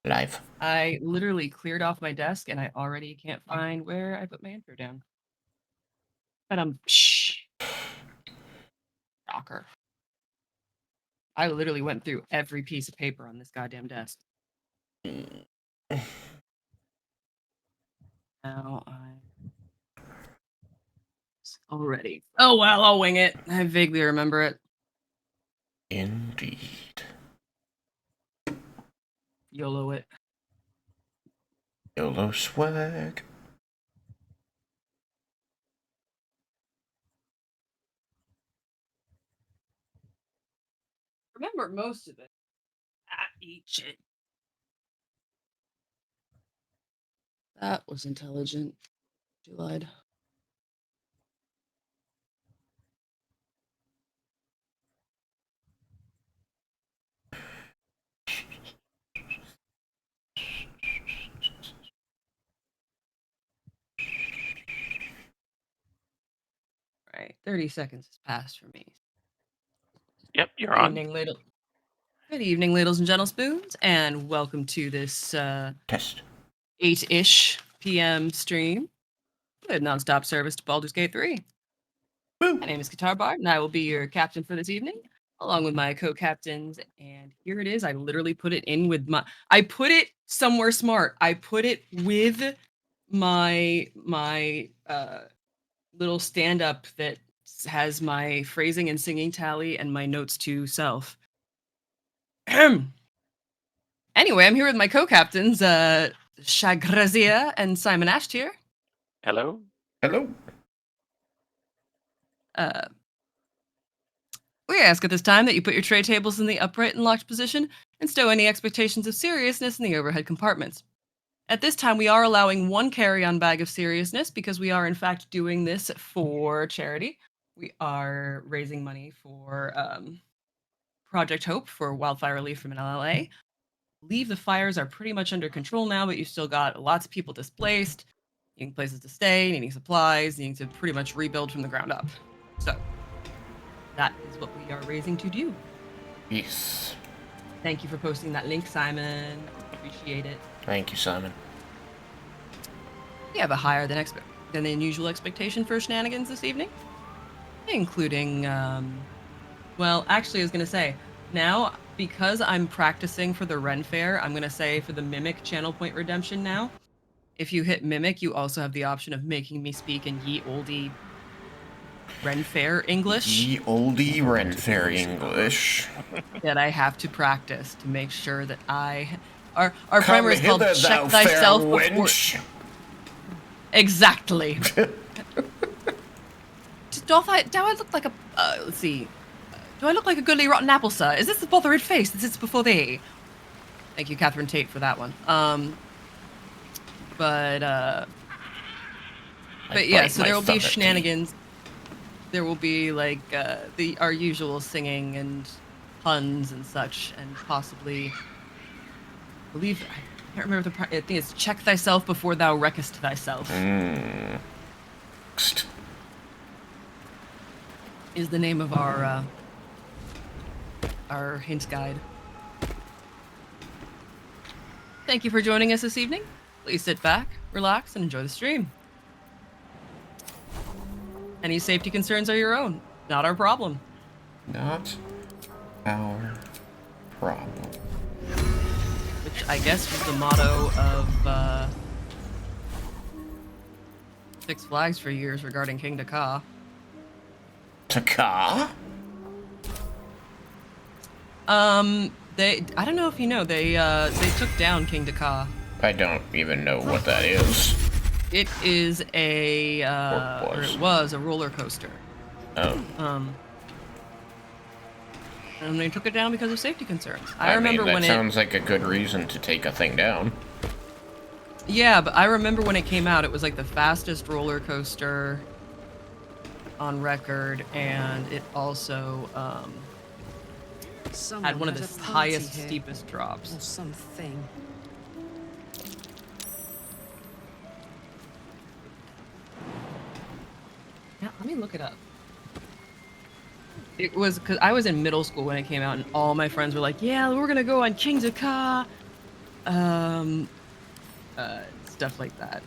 Live. I literally cleared off my desk and I already can't find where I put my intro down. But shocker. I literally went through every piece of paper on this goddamn desk. Now already. Oh well, I'll wing it. I vaguely remember it. Indeed. YOLO it. YOLO swag. Remember most of it. Eat shit. That was intelligent. You lied. Right, 30 seconds has passed for me. Yep, you're on. Good evening, ladies and gentle spoons, and welcome to this Test. 8-ish p.m. stream with nonstop service to Baldur's Gate 3. Woo. My name is Guitar Bard, and I will be your captain for this evening, along with my co-captains. And here it is. I literally put it in with my. I put it somewhere smart. I put it with my little stand-up that has my phrasing and singing tally and my notes to self. Anyway, I'm here with my co-captains, Shagrazia and Simon Ashtier. Hello. Hello. We ask at this time that you put your tray tables in the upright and locked position and stow any expectations of seriousness in the overhead compartments. At this time, we are allowing one carry-on bag of seriousness because we are in fact doing this for charity. We are raising money for Project Hope for wildfire relief from an LLA. Leave the fires are pretty much under control now, but you've still got lots of people displaced, needing places to stay, needing supplies, needing to pretty much rebuild from the ground up. So that is what we are raising to do. Yes. Thank you for posting that link, Simon. Appreciate it. Thank you, Simon. We have a higher than the usual expectation for shenanigans this evening, including, well, actually, I was going to say, now, because I'm practicing for the Ren Fair, I'm going to say for the Mimic channel point redemption now, if you hit Mimic, you also have the option of making me speak in ye olde Ren Fair English. Ye olde Ren Fair English. That I have to practice to make sure that our primer is called Check Fair Thyself Before... wench. Exactly. Do I look like a, let's see, do I look like a goodly rotten apple, sir? Is this the bothered face that sits before thee? Thank you, Catherine Tate, for that one. But yeah, so there will be shenanigans. There will be, like, our usual singing and puns and such, and possibly, I believe, I can't remember I think it's check thyself before thou wreckest thyself. Is the name of our hint guide. Thank you for joining us this evening. Please sit back, relax, and enjoy the stream. Any safety concerns are your own, not our problem. Not our problem. Which I guess was the motto of Six Flags for years regarding King Dakar. Taka? I don't know if you know, they took down King Dakar. I don't even know what that is. It is or it was a roller coaster. Oh. And they took it down because of safety concerns. I remember when that sounds like a good reason to take a thing down. Yeah, but I remember when it came out, it was like the fastest roller coaster on record, and it also had one of the highest, steepest drops. Or something. Yeah, let me look it up. It was because I was in middle school when it came out, and all my friends were like, "Yeah, we're gonna go on King Dakar." Stuff like that.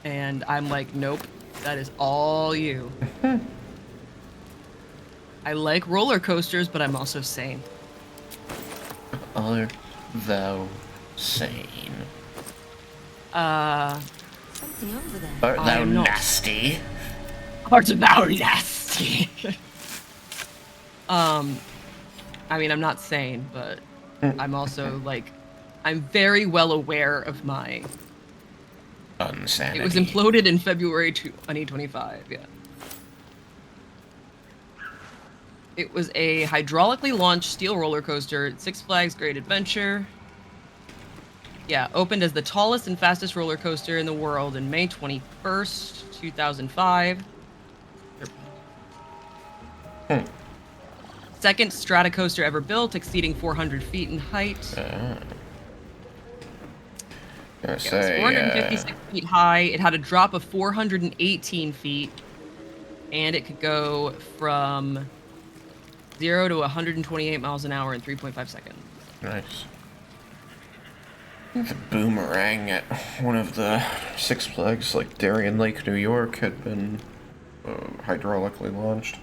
And I'm like, nope, that is all you. I like roller coasters, but I'm also sane. Are thou sane? Something over there. Art I thou am not. nasty? Art thou nasty? I mean, I'm not sane, but I'm also like, I'm very well aware of my. Unsanity. It was imploded in February 2025. Yeah. It was a hydraulically launched steel roller coaster at Six Flags Great Adventure. Yeah, opened as the tallest and fastest roller coaster in the world in May 21st, 2005. Second stratocoaster ever built, exceeding 400 feet in height. I It was say, 456 feet high. It had a drop of 418 feet. And it could go from 0 to 128 miles an hour in 3.5 seconds. nice. The boomerang at one of the Six Flags, like Darien Lake, New York, had been hydraulically launched.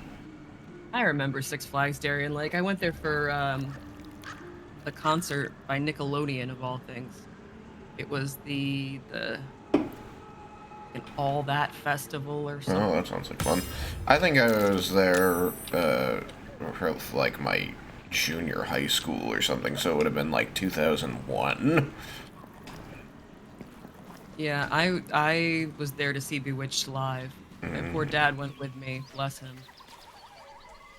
I remember Six Flags Darien Lake. I went there for a concert by Nickelodeon, of all things. It was the an All That Festival or something. Oh, that sounds like fun. I think I was there for like my junior high school or something, so it would have been like 2001. Yeah, I was there to see Bewitched live. My poor dad went with me, bless him.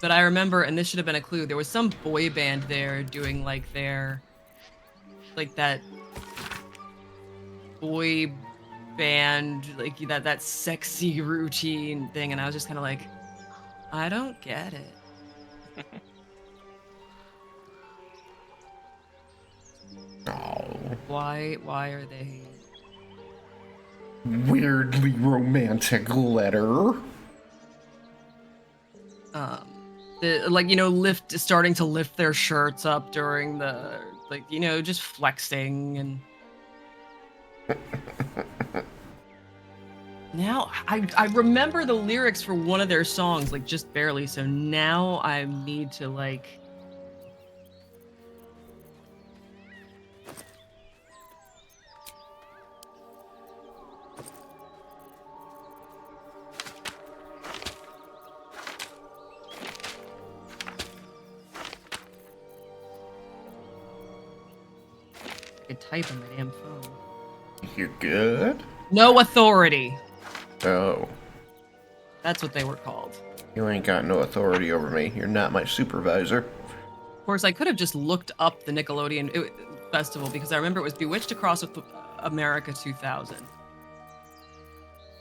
But I remember, and this should have been a clue, there was some boy band there doing like that boy band, like that sexy routine thing, and I was just kind of like, I don't get it. Oh. Why are they? Weirdly romantic letter. Starting to lift their shirts up during the, just flexing and. Now I remember the lyrics for one of their songs, like just barely. So now I need to like. I could type on my damn phone. You good? No authority. Oh. That's what they were called. You ain't got no authority over me. You're not my supervisor. Of course, I could have just looked up the Nickelodeon festival because I remember it was Bewitched Across America 2000.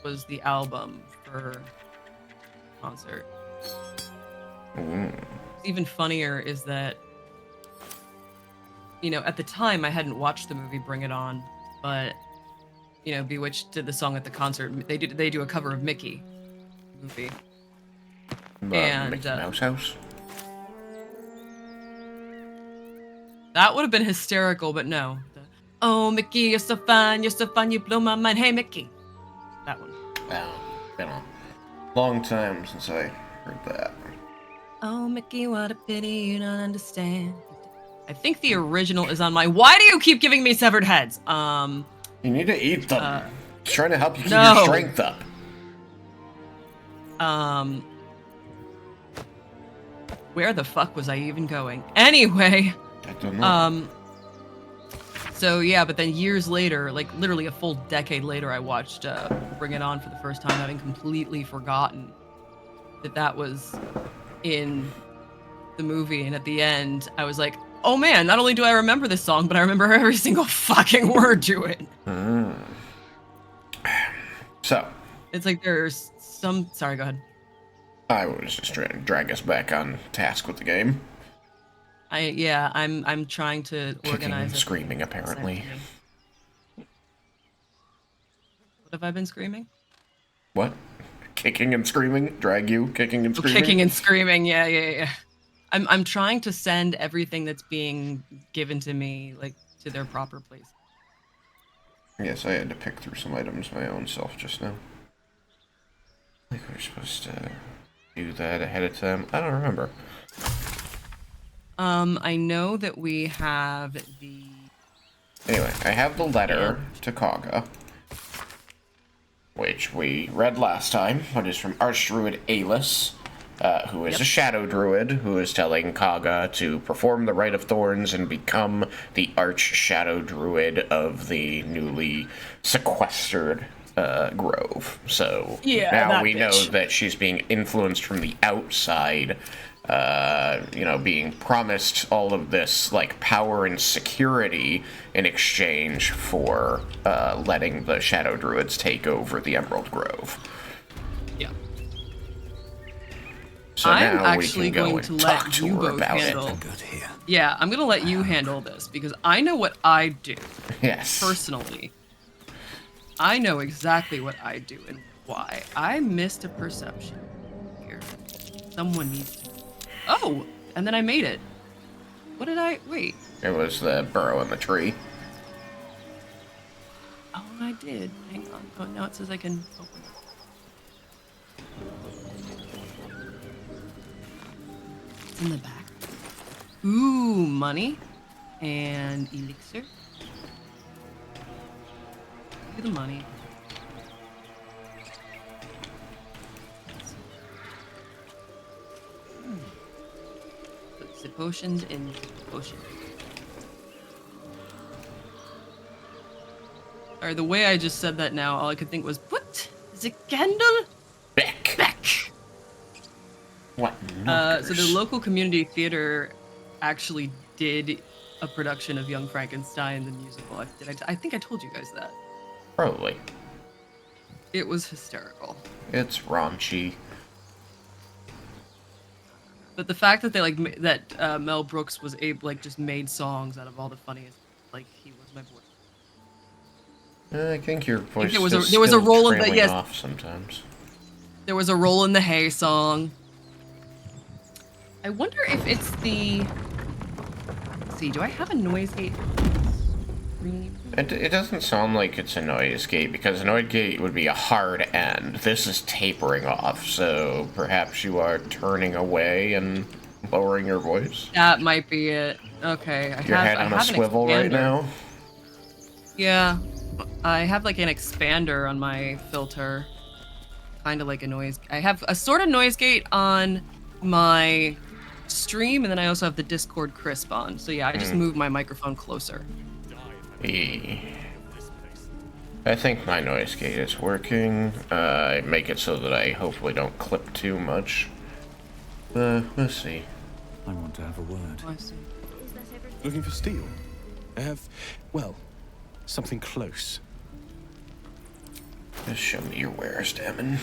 Was the album for concert. Even funnier is that, at the time I hadn't watched the movie Bring It On, but Bewitched did the song at the concert. They do a cover of Mickey movie. And Mickey Mouse House? That would have been hysterical, but no. Oh, Mickey, you're so fine, you blow my mind. Hey, Mickey. That one. Oh, been a long time since I heard that. Oh, Mickey, what a pity you don't understand. I think the original is on my. Why do you keep giving me severed heads? You need to eat them. It's trying to help you keep no. your strength up. Where the fuck was I even going? Anyway. I don't know. So yeah, but then years later, like literally a full decade later, I watched Bring It On for the first time, having completely forgotten that was in the movie. And at the end, I was like, oh man, not only do I remember this song, but I remember every single fucking word to it. So. It's like there's some. Sorry, go ahead. I was just trying to drag us back on task with the game. I'm trying to Kicking organize. and screaming, apparently. What have I been screaming? What? Kicking and screaming? Drag you? Kicking and screaming? Kicking and screaming, yeah. I'm trying to send everything that's being given to me, like, to their proper place. Yes, I had to pick through some items my own self just now. I think we were supposed to do that ahead of time. I don't remember. I know that we have the... Anyway, I have the letter to Kaga, which we read last time, which is from Archdruid Alis, who is a Shadow Druid, who is telling Kaga to perform the Rite of Thorns and become the Arch-Shadow Druid of the newly sequestered grove. So now we know that she's being influenced from the outside, you know, being promised all of this, like, power and security in exchange for letting the Shadow Druids take over the Emerald Grove. Yeah. So I'm now actually we can go going and to talk let to you her both about handle. it. Good here. Yeah, I'm going to let you handle this because I know what I do. Yes. Personally. I know exactly what I do and why. I missed a perception here. Someone needs to... Oh! And then I made it. What did I... Wait. It was the burrow in the tree. Oh, I did. Hang on. Oh, now it says I can open it. It's in the back. Ooh, money. And elixir. Look at the money. Put the potions in the potion. Or the way I just said that now, all I could think was, what? Is it candle? Beck. Back. What So knockers? the local community theater actually did a production of Young Frankenstein, the musical. I think I told you guys that. Probably. It was hysterical. It's raunchy. But the fact that they that Mel Brooks was just made songs out of all the funniest, like he was my voice. I think your voice there was is there was a still role in the- trailing yes. off sometimes. There was a Roll in the Hay song. I wonder if it's the... Let's see, do I have a noise gate? It doesn't sound like it's a noise gate, because a noise gate would be a hard end. This is tapering off, so perhaps you are turning away and lowering your voice? That might be it. Okay. Your head on a swivel right now? Yeah. I have like an expander on my filter. Kind of like a noise... I have a sort of noise gate on my stream, and then I also have the Discord crisp on. So yeah, I just moved my microphone closer. I think my noise gate is working. I make it so that I hopefully don't clip too much. Let's see. I want to have a word. Oh, I see. Looking for steel? I have, well, something close. Just show me your wares, Damon.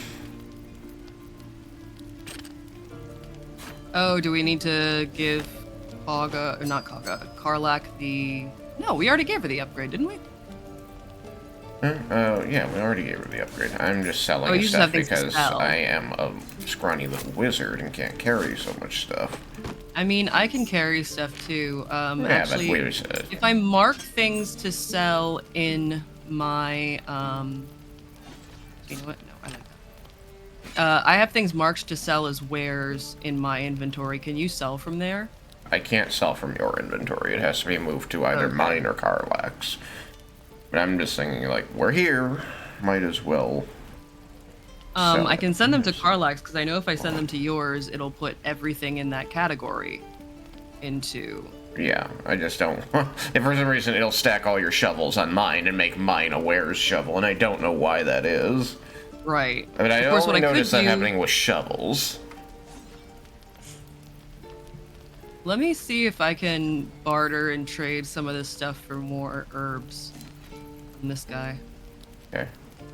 Oh, do we need to give Kaga, or not Kaga, Karlak the... No, we already gave her the upgrade, didn't we? Yeah, we already gave her the upgrade. I'm just selling you just stuff have things to because sell. I am a scrawny little wizard and can't carry so much stuff. I mean, I can carry stuff too. Actually, but if I mark things to sell in my... You know what? No, I like that. I have things marked to sell as wares in my inventory. Can you sell from there? I can't sell from your inventory. It has to be moved to either Okay. mine or Karlak's. But I'm just thinking, like, we're here. Might as well. sell I it. can send them to Karlak's because I know if I send them to yours, it'll put everything in that category into... Yeah, I just don't. If for some reason it'll stack all your shovels on mine and make mine a wares shovel, and I don't know why that is. Right. I mean, I Of course, what only I could noticed that do- happening with shovels. Let me see if I can barter and trade some of this stuff for more herbs from this guy. Okay.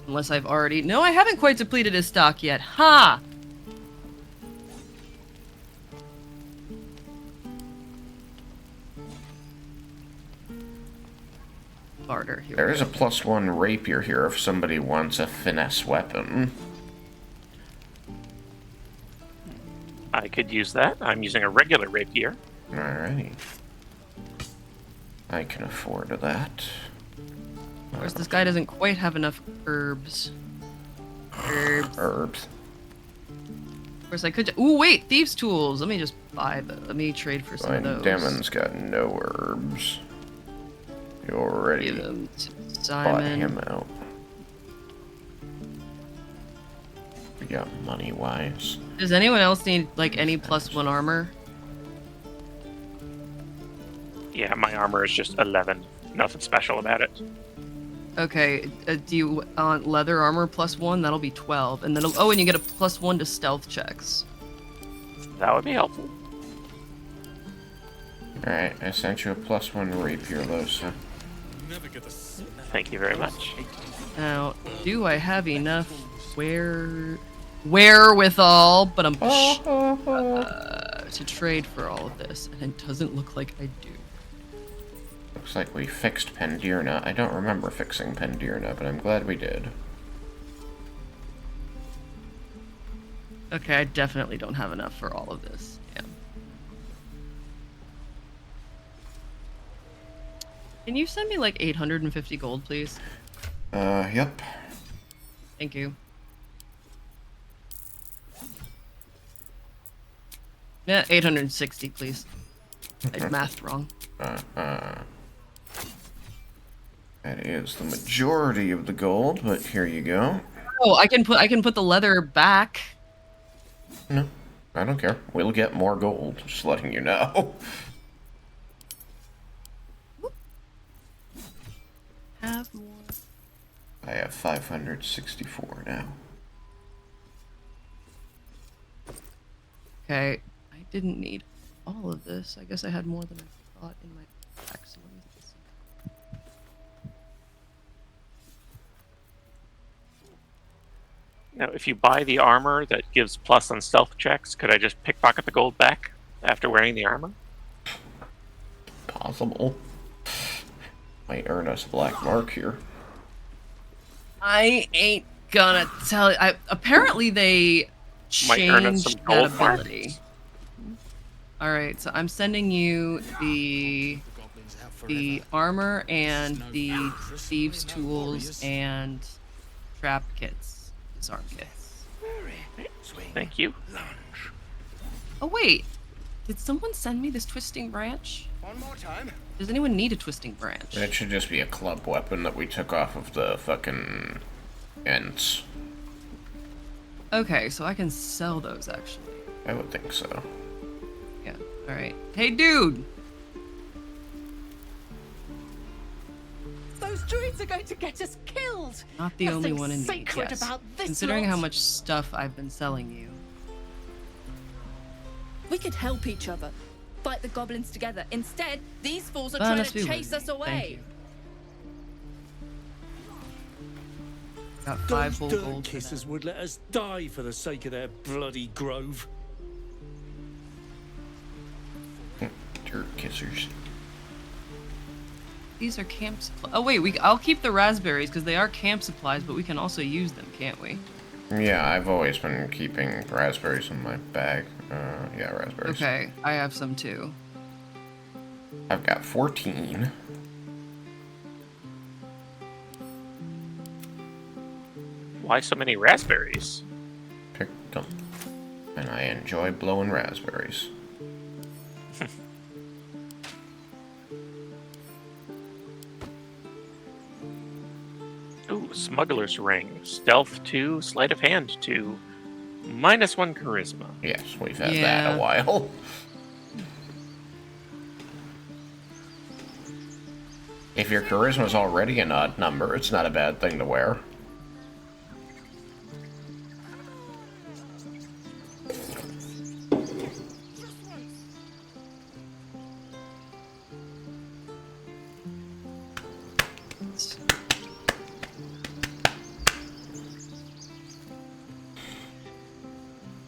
Unless I've already... No, I haven't quite depleted his stock yet. Ha! Barter. Here There we is a go. +1 rapier here if somebody wants a finesse weapon. I could use that. I'm using a regular rapier. Alrighty. I can afford that. course, this guy doesn't quite have enough herbs. Herbs. Of course, I could. Ooh, wait, thieves' tools. Let me just buy them. Let me trade for some of those. Damon's got no herbs. You already Give them to bought Simon. him out. We got money wise. Does anyone else need like any +1 armor? Yeah, my armor is just 11. Nothing special about it. Okay, do you want leather armor +1? That'll be 12, and then and you get a +1 to stealth checks. That would be helpful. Alright, I sent you a +1 rapier, Losa. Thank you very much. Now, do I have enough wherewithal? But I'm to trade for all of this, and it doesn't look like I do. Looks like we fixed Pendirna. I don't remember fixing Pendirna, but I'm glad we did. Okay, I definitely don't have enough for all of this. Yeah. Can you send me like 850 gold, please? Yep. Thank you. Yeah, 860, please. I mathed wrong. That is the majority of the gold, but here you go. Oh, I can put the leather back. No, I don't care. We'll get more gold, just letting you know. Have more. I have 564 now. Okay, I didn't need all of this. I guess I had more than I thought in my pack. So let me see. Now, if you buy the armor that gives plus on stealth checks, could I just pickpocket the gold back after wearing the armor? Possible. Might earn us a black mark here. I ain't gonna tell you. Apparently they Might earn us changed some that gold marks. ability. All right, so I'm sending you the armor and the thieves' tools and trap kits, disarm kits. Thank you. Oh wait, did someone send me this twisting branch? One more time. Does anyone need a twisting branch? It should just be a club weapon that we took off of the fucking ends. Okay, so I can sell those actually. I would think so. Yeah. All right. Hey, dude. Those druids are going to get us killed. Not the only Nothing one in need. sacred Yes. about this Considering lot. how much stuff I've been selling you. We could help each other, fight the goblins together. Instead, these fools are That trying must to be chase rude. us Thank away. you. Got 5 Those full dirt gold. For kissers that. would let us die for the sake of their bloody grove. Dirt kissers. These are camp supplies. Oh wait, I'll keep the raspberries because they are camp supplies, but we can also use them, can't we? Yeah, I've always been keeping raspberries in my bag. Yeah, raspberries. Okay, I have some too. I've got 14. Why so many raspberries? Picked them. And I enjoy blowing raspberries. Ooh, smuggler's ring. Stealth 2, sleight of hand 2. -1 charisma. Yes, we've had that Yeah. a while. If your charisma's already an odd number, it's not a bad thing to wear.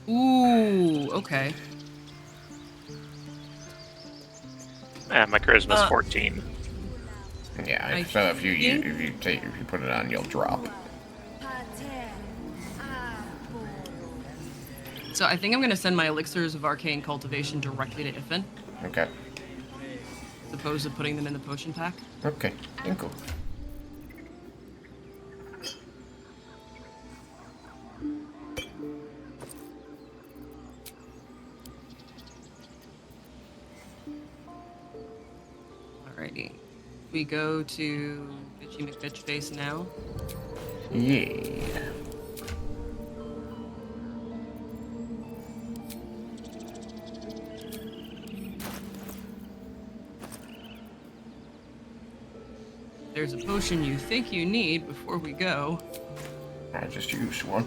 Ooh, okay. My charisma's 14. Yeah, I so if you think- if you put it on, you'll drop. So I think I'm gonna send my elixirs of arcane cultivation directly to Ifin, Okay. as opposed to putting them in the potion pack. Okay. Cool. we go to Bitchy McBitchface now? Yeah. There's a potion you think you need before we go. I just used one.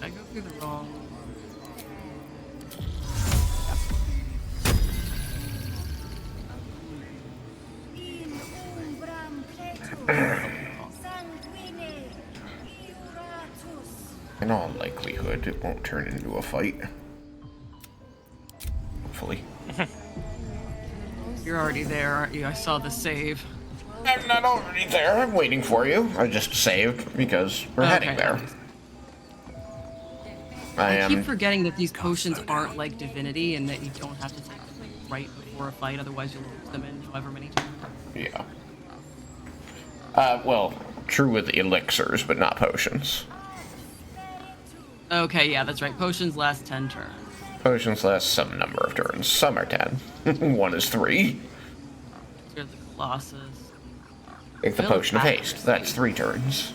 I go through the wrong. In all likelihood, it won't turn into a fight. Hopefully. You're already there, aren't you? I saw the save. I'm not already there. I'm waiting for you. I just saved because we're heading there. I keep forgetting that these potions aren't like divinity and that you don't have to take them right before a fight, otherwise you'll lose them in however many times. Yeah. Well, true with elixirs, but not potions. Okay, yeah, that's right. Potions last 10 turns. Potions last some number of turns. Some are 10. One is 3. Here's the Colossus. Take the potion of haste. That's 3 turns.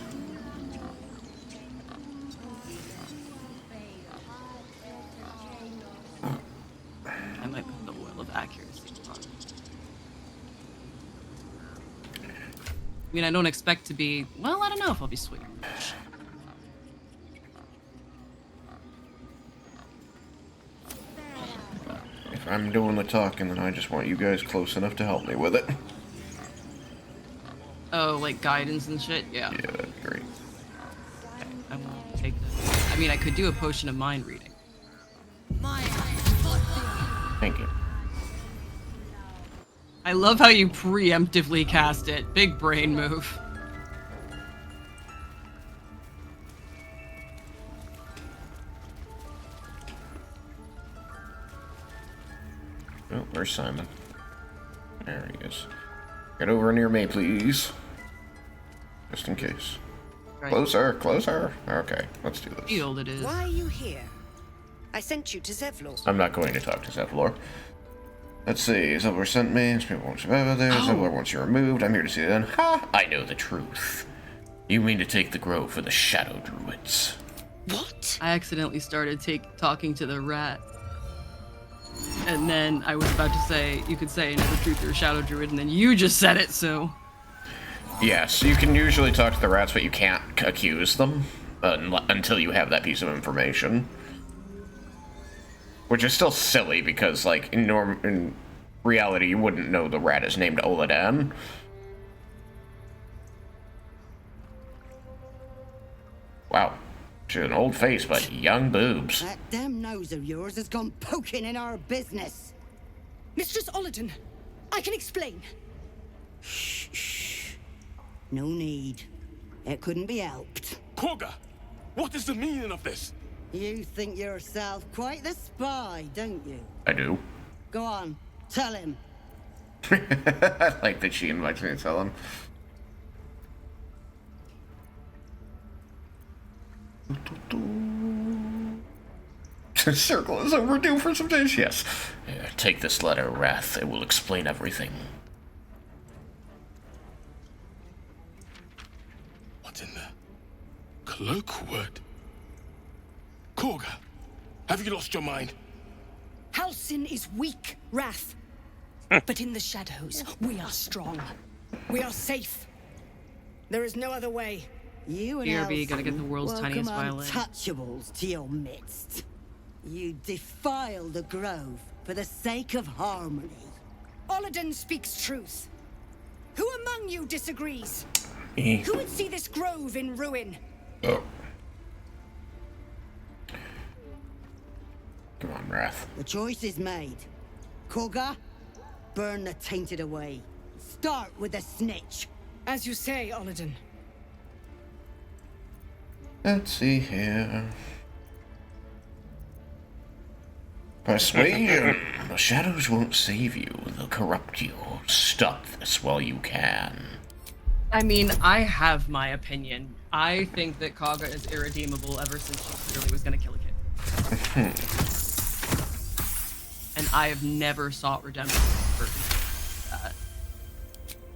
I might put the oil of accuracy on. I mean, I don't expect to be... Well, I don't know if I'll be sweet. If I'm doing the talking, then I just want you guys close enough to help me with it. Oh, like guidance and shit? Yeah. Yeah, that'd be great. Okay, I won't take this. I mean, I could do a potion of mind reading. Thank you. I love how you preemptively cast it. Big brain move. Oh, where's Simon? There he is. Get over near me, please. Just in case. Right. Closer, closer. Okay, let's do this. Field it is. Why are you here? I sent you to Zevlor. I'm not going to talk to Zevlor. Let's see. Zevlor sent me. People won't survive there. Zevlor wants you removed. I'm here to see it then. Ha! I know the truth. You mean to take the grove for the Shadow Druids. What? I accidentally started talking to the rat. And then I was about to say, you could say, I know the truth, you're a Shadow Druid, and then you just said it, so... Yes, you can usually talk to the rats, but you can't accuse them until you have that piece of information. Which is still silly, because, like, in reality, you wouldn't know the rat is named Oladan. Wow. She's an old face, but young boobs. That damn nose of yours has gone poking in our business. Mistress Oladan, I can explain. Shh, shh. No need. It couldn't be helped. Korga, what is the meaning of this? You think yourself quite the spy, don't you? I do. Go on, tell him. I like that she invites me to tell him. Circle is overdue for some days, yes. Take this letter, Wrath. It will explain everything. What's in there? Cloakwood? Korga, have you lost your mind? Halsin is weak, Wrath. But in the shadows, we are strong. We are safe. There is no other way. You and BRB gonna get the Halsin world's welcome tiniest violin. untouchables to your midst. You defile the grove for the sake of harmony. Oladan speaks truth. Who among you disagrees? Me. Who would see this grove in ruin? Oh. Come on, Wrath. The choice is made. Korga, burn the tainted away. Start with the snitch. As you say, Oladan. Let's see here. Persuasion. The shadows won't save you. They'll corrupt you. Stop this while you can. I mean, I have my opinion. I think that Kaga is irredeemable ever since she clearly was gonna kill a kid. and I have never sought redemption for that.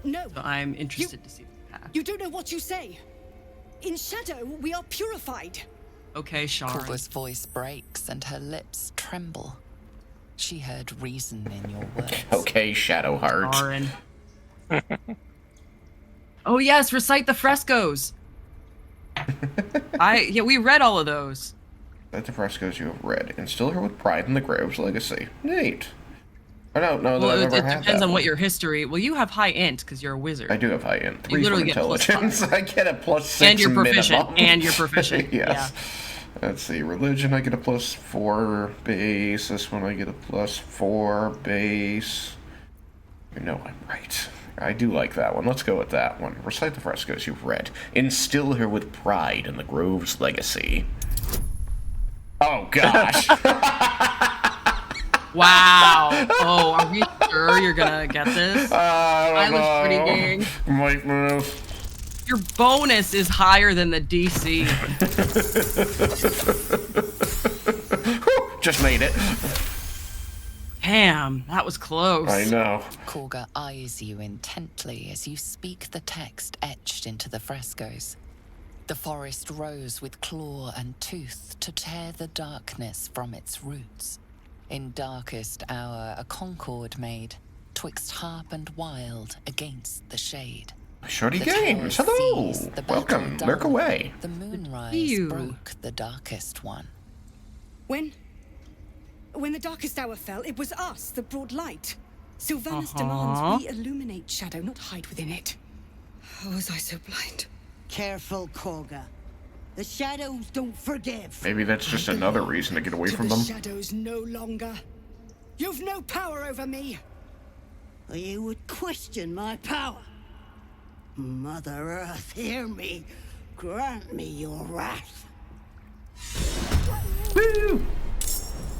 No. So I'm interested to see the path. You don't know what you say. In shadow, we are purified. Okay, Sharon. Korga's voice breaks and her lips tremble. She heard reason in your words. Okay, Shadowheart. Sharon. Oh yes, recite the frescoes. We read all of those. Let the frescoes you have read. Instill her with pride in the Grove's legacy. Neat. I don't know that Well, I've it ever had depends that on one. what your history. Well, you have high int because you're a wizard. I do have high int. 3 You literally from get intelligence. I get a +6 and you're proficient. minimum. And you're proficient. Yes. Yeah. Let's see. Religion, I get a +4 base. This one, I get a +4 base. You know I'm right. I do like that one. Let's go with that one. Recite the frescoes you've read. Instill her with pride in the Grove's legacy. Oh, gosh. Wow. Oh, are we sure you're gonna get this? I was pretty dang. Might move. Your bonus is higher than the DC. Just made it. Damn, that was close. I know. Korga eyes you intently as you speak the text etched into the frescoes. The forest rose with claw and tooth to tear the darkness from its roots. In darkest hour, a concord made, twixt harp and wild against the shade. Shorty The Games, towers hello. ceased, the battle Welcome. done. Lurk away. The moonrise you. broke the darkest one. When the darkest hour fell, it was us that brought light. Sylvanas demands we illuminate shadow, not hide within it. How was I so blind? Careful, Korga. The shadows don't forgive. Maybe that's just another reason to get away To from the them. shadows no longer. You've no power over me. You would question my power. Mother Earth, hear me. Grant me your wrath. Woo!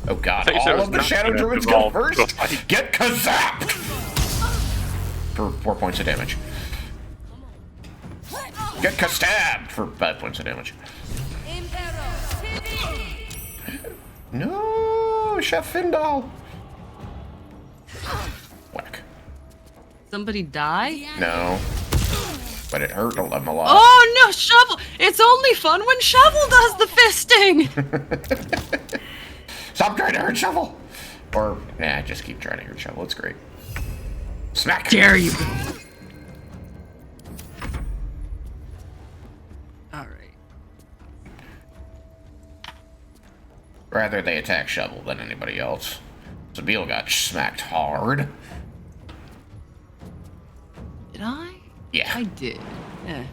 Oh god, thought you said it all was of the not Shadow gonna Druids go evolve first? to a fight. Get kazapped! For 4 points of damage. Get kastabbed for 5 points of damage. No, Chef Findal. Whack. Somebody die? No. But it hurt them a lot. Oh no, Shovel! It's only fun when Shovel does the fisting! Stop trying to hurt Shovel! Or, nah, just keep trying to hurt Shovel. It's great. Smack! Dare you! Alright. Rather they attack Shovel than anybody else. Sabine got smacked hard. Did I? Yeah. I did. Eh.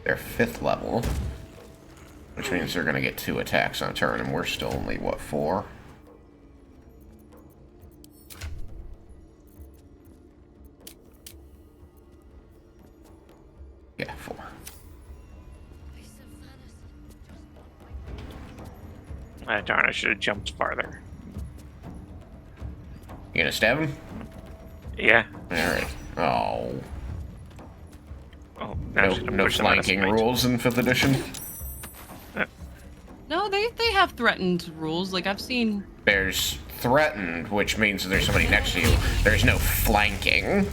They're 5th level. Which means they're gonna get 2 attacks on a turn, and we're still only, what, 4? Yeah, 4. Darn, I should have jumped farther. You gonna stab him? Yeah. Alright. Oh. Oh, now I No, should have no pushed him out of flanking sight. rules in 5th edition? No, they have threatened rules. Like, I've seen... There's threatened, which means there's somebody next to you. There's no flanking.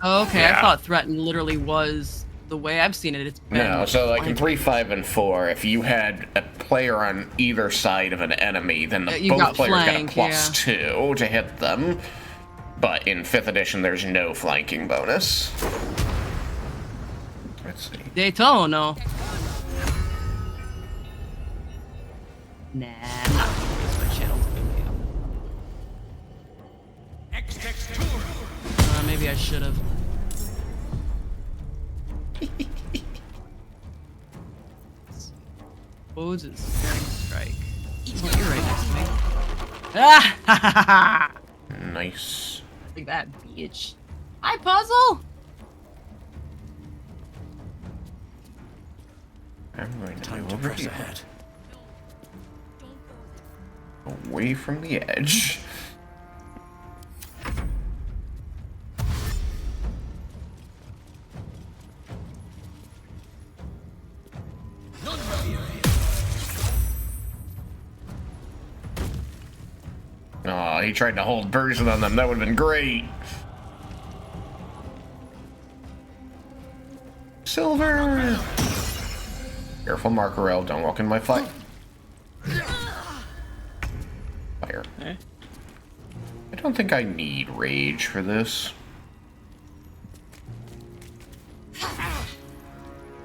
Oh, okay, Yeah. I thought threatened literally was the way I've seen it. It's been No, so like in flanking. 3, 5, and 4, if you had a player on either side of an enemy, then You both got players flank, got a +2 to hit them. But in 5th edition, there's no flanking bonus. Let's see. Daytona. Nah, I'm not gonna use my channel to go. Maybe I should have. Odes is Sparing Strike. Oh, you're right next to me. Ah! Ha ha ha ha! Nice. Like that, bitch. Hi, Puzzle! I'm going to Time move to over press here. ahead. Away from the edge. he tried to hold person on them. That would have been great. Silver! Careful, Markarel. Don't walk in my fire. Fire. Eh? I don't think I need rage for this.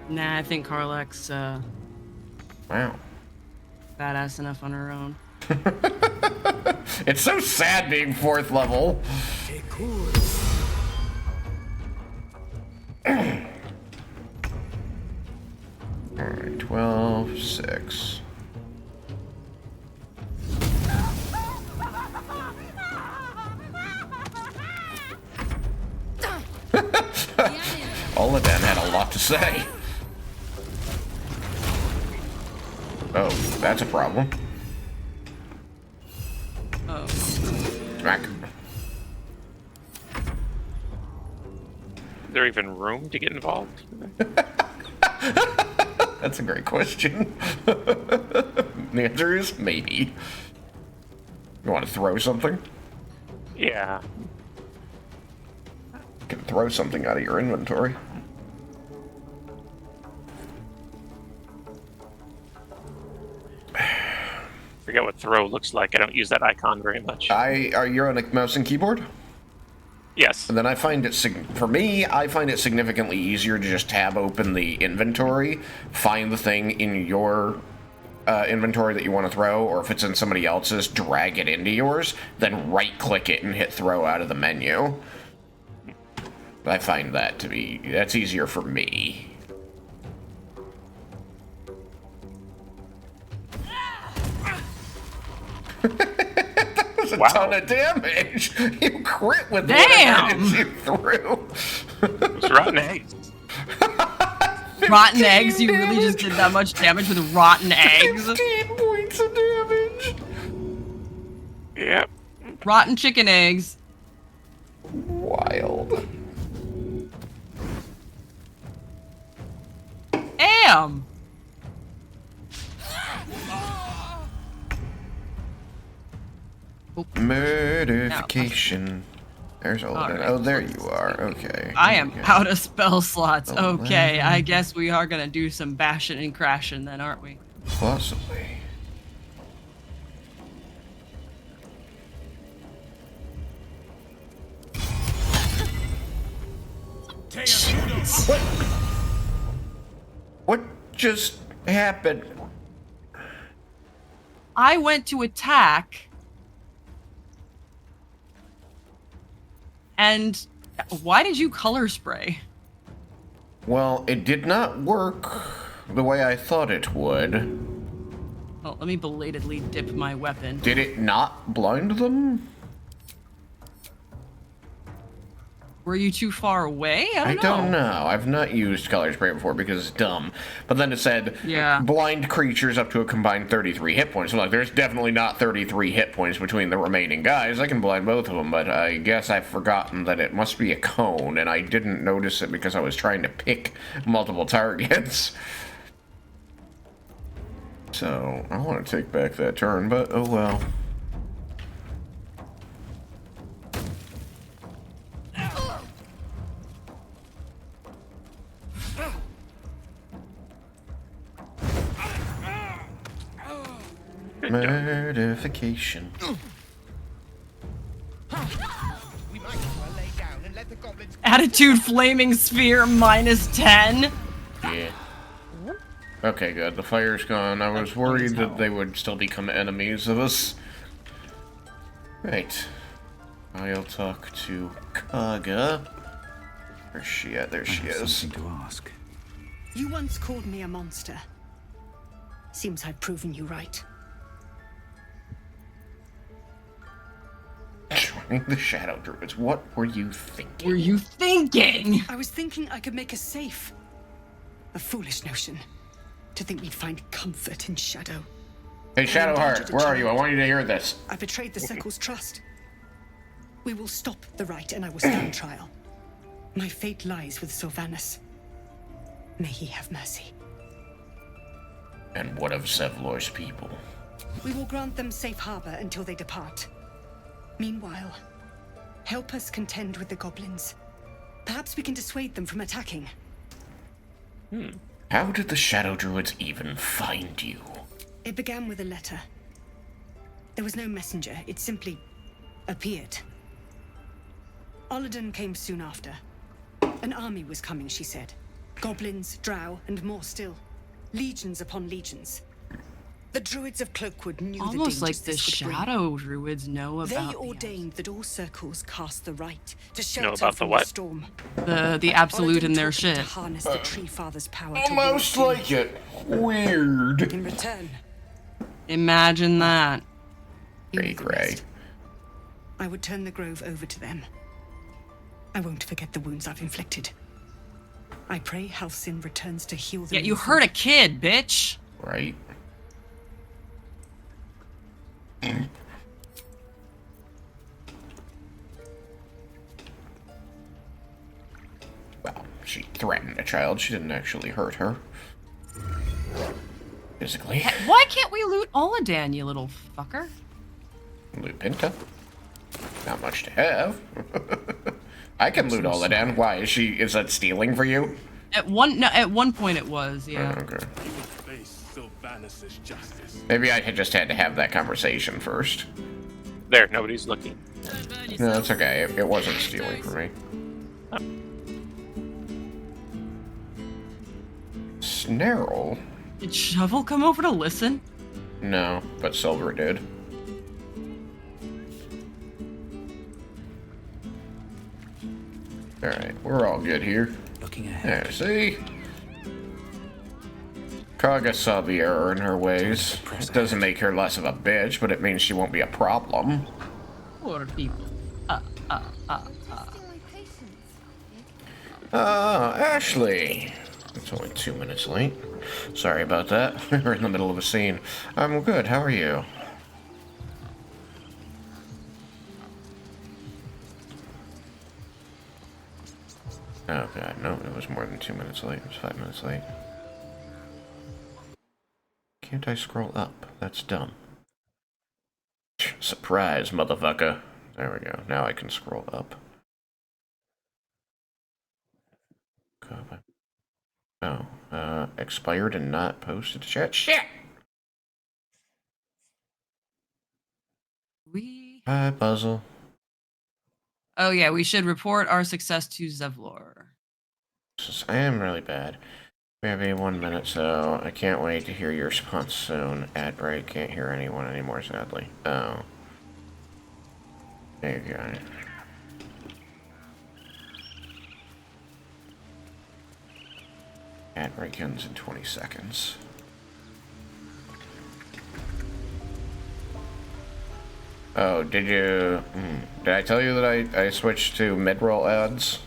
Nah, I think Karlach's Wow. badass enough on her own. It's so sad being 4th level. Alright, 12, 6. Oladan had a lot to say. Oh, that's a problem. Oh. Smack. Is there even room to get involved? That's a great question. The answer is maybe. You want to throw something? Yeah. You can throw something out of your inventory. Forget what throw looks like. I don't use that icon very much. You're on a mouse and keyboard? Yes. And then I find it, for me, I find it significantly easier to just tab open the inventory, find the thing in your inventory that you want to throw, or if it's in somebody else's, drag it into yours, then right-click it and hit throw out of the menu. I find that to be, that's easier for me. That was a ton of damage. You crit with Damn! whatever you threw. It's rotten eggs. Rotten eggs? You really just did that much damage with rotten eggs? 15 points of damage. Yep. Rotten chicken eggs. Wild. Damn! Murdification. There's Olden. Right. Oh, there you are. Okay. I am Okay. out of spell slots. Oh, Okay, wow. I guess we are gonna do some bashing and crashing then, aren't we? Possibly. What just happened? I went to attack, and why did you color spray? Well, it did not work the way I thought it would. Well, let me belatedly dip my weapon. Did it not blind them? Were you too far away? I I don't don't know. know. I've not used color spray before because it's dumb. But then it said, Yeah. blind creatures up to a combined 33 hit points. So, like, there's definitely not 33 hit points between the remaining guys. I can blind both of them, but I guess I've forgotten that it must be a cone, and I didn't notice it because I was trying to pick multiple targets. So, I want to take back that turn, but oh well. Murdification. Attitude flaming sphere -10. Yeah. Okay, good. The fire's gone. I was worried that they would still become enemies of us. Right. I'll talk to Kaga. Where's she at? There she I have is. something to ask. You once called me a monster. Seems I've proven you right. Joining the Shadow Druids. What were you thinking? Were you thinking? I was thinking I could make us safe. A foolish notion. To think we'd find comfort in shadow. Hey, Shadowheart, where are you? I want you to hear this. I betrayed the Sekul's trust. We will stop the right and I will stand trial. My fate lies with Sylvanas. May he have mercy. And what of Zevlor's people? We will grant them safe harbor until they depart. Meanwhile, help us contend with the goblins. Perhaps we can dissuade them from attacking. How did the Shadow Druids even find you? It began with a letter. There was no messenger, it simply appeared. Oladan came soon after. An army was coming, she said. Goblins, drow, and more still. Legions upon legions. The druids of Cloakwood knew the Almost dangers like the this would bring. shadow druids know about They ordained that all circles cast the right to Know shelter about the from what? storm. the absolute Oladan in their taught them shit. to harness the Tree Father's power to Almost war like it. Weird. in return. Imagine that. You know Cray the cray. rest. I would turn the grove over to them. I won't forget the wounds I've inflicted. I pray Halcyon returns to heal them. Yeah, you hurt a kid, bitch. Right? Well, she threatened a child. She didn't actually hurt her. Physically. Why can't we loot Oladan, you little fucker? Loot Pinta. Not much to have. I can loot Oladan. Why? Is that stealing for you? At one point it was, yeah. Oh, okay. You will face Sylvanus' justice. Maybe I had just had to have that conversation first. There, nobody's looking. No, that's okay. It wasn't stealing for me. Snarl? Did Shovel come over to listen? No, but Silver did. Alright, we're all good here. Looking ahead. There, see? Kaga saw the error in her ways. It doesn't make her less of a bitch, but it means she won't be a problem. Poor people. Ashley. It's only 2 minutes late. Sorry about that. We're in the middle of a scene. I'm good, how are you? Oh god, no, it was more than 2 minutes late. It was 5 minutes late. Can't I scroll up? That's dumb. Surprise, motherfucker. There we go. Now I can scroll up. Oh, expired and not posted to chat. Shit! Hi, Puzzle. Oh yeah, we should report our success to Zevlor. I am really bad. We have a 1 minute, so I can't wait to hear your response soon. Ad break, can't hear anyone anymore, sadly. Oh. There you go. Ad break ends in 20 seconds. Oh, did you... Did I tell you that I switched to mid-roll ads?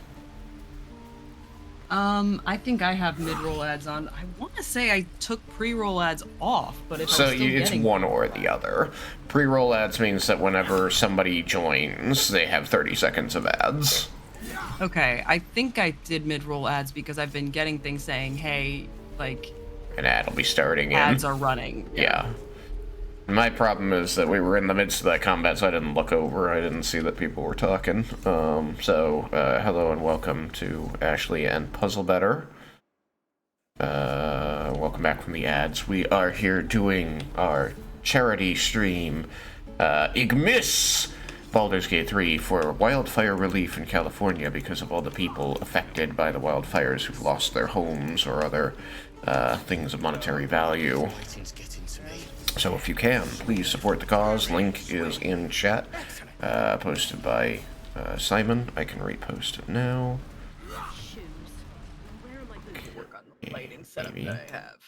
I think I have mid-roll ads on. I want to say I took pre-roll ads off, but if So I'm still it's getting one or the other. Pre-roll ads means that whenever somebody joins, they have 30 seconds of ads. Okay, I think I did mid-roll ads because I've been getting things saying, hey, like... An ad will be starting ads are running. Yeah. My problem is that we were in the midst of that combat, so I didn't look over. I didn't see that people were talking. Hello and welcome to Ashley and Puzzle Better. Welcome back from the ads. We are here doing our charity stream, IGMISS Baldur's Gate 3 for wildfire relief in California because of all the people affected by the wildfires who've lost their homes or other things of monetary value. So if you can, please support the cause. Link is in chat, posted by Simon. I can repost it now. Where am I going to work on the lighting setup that I have?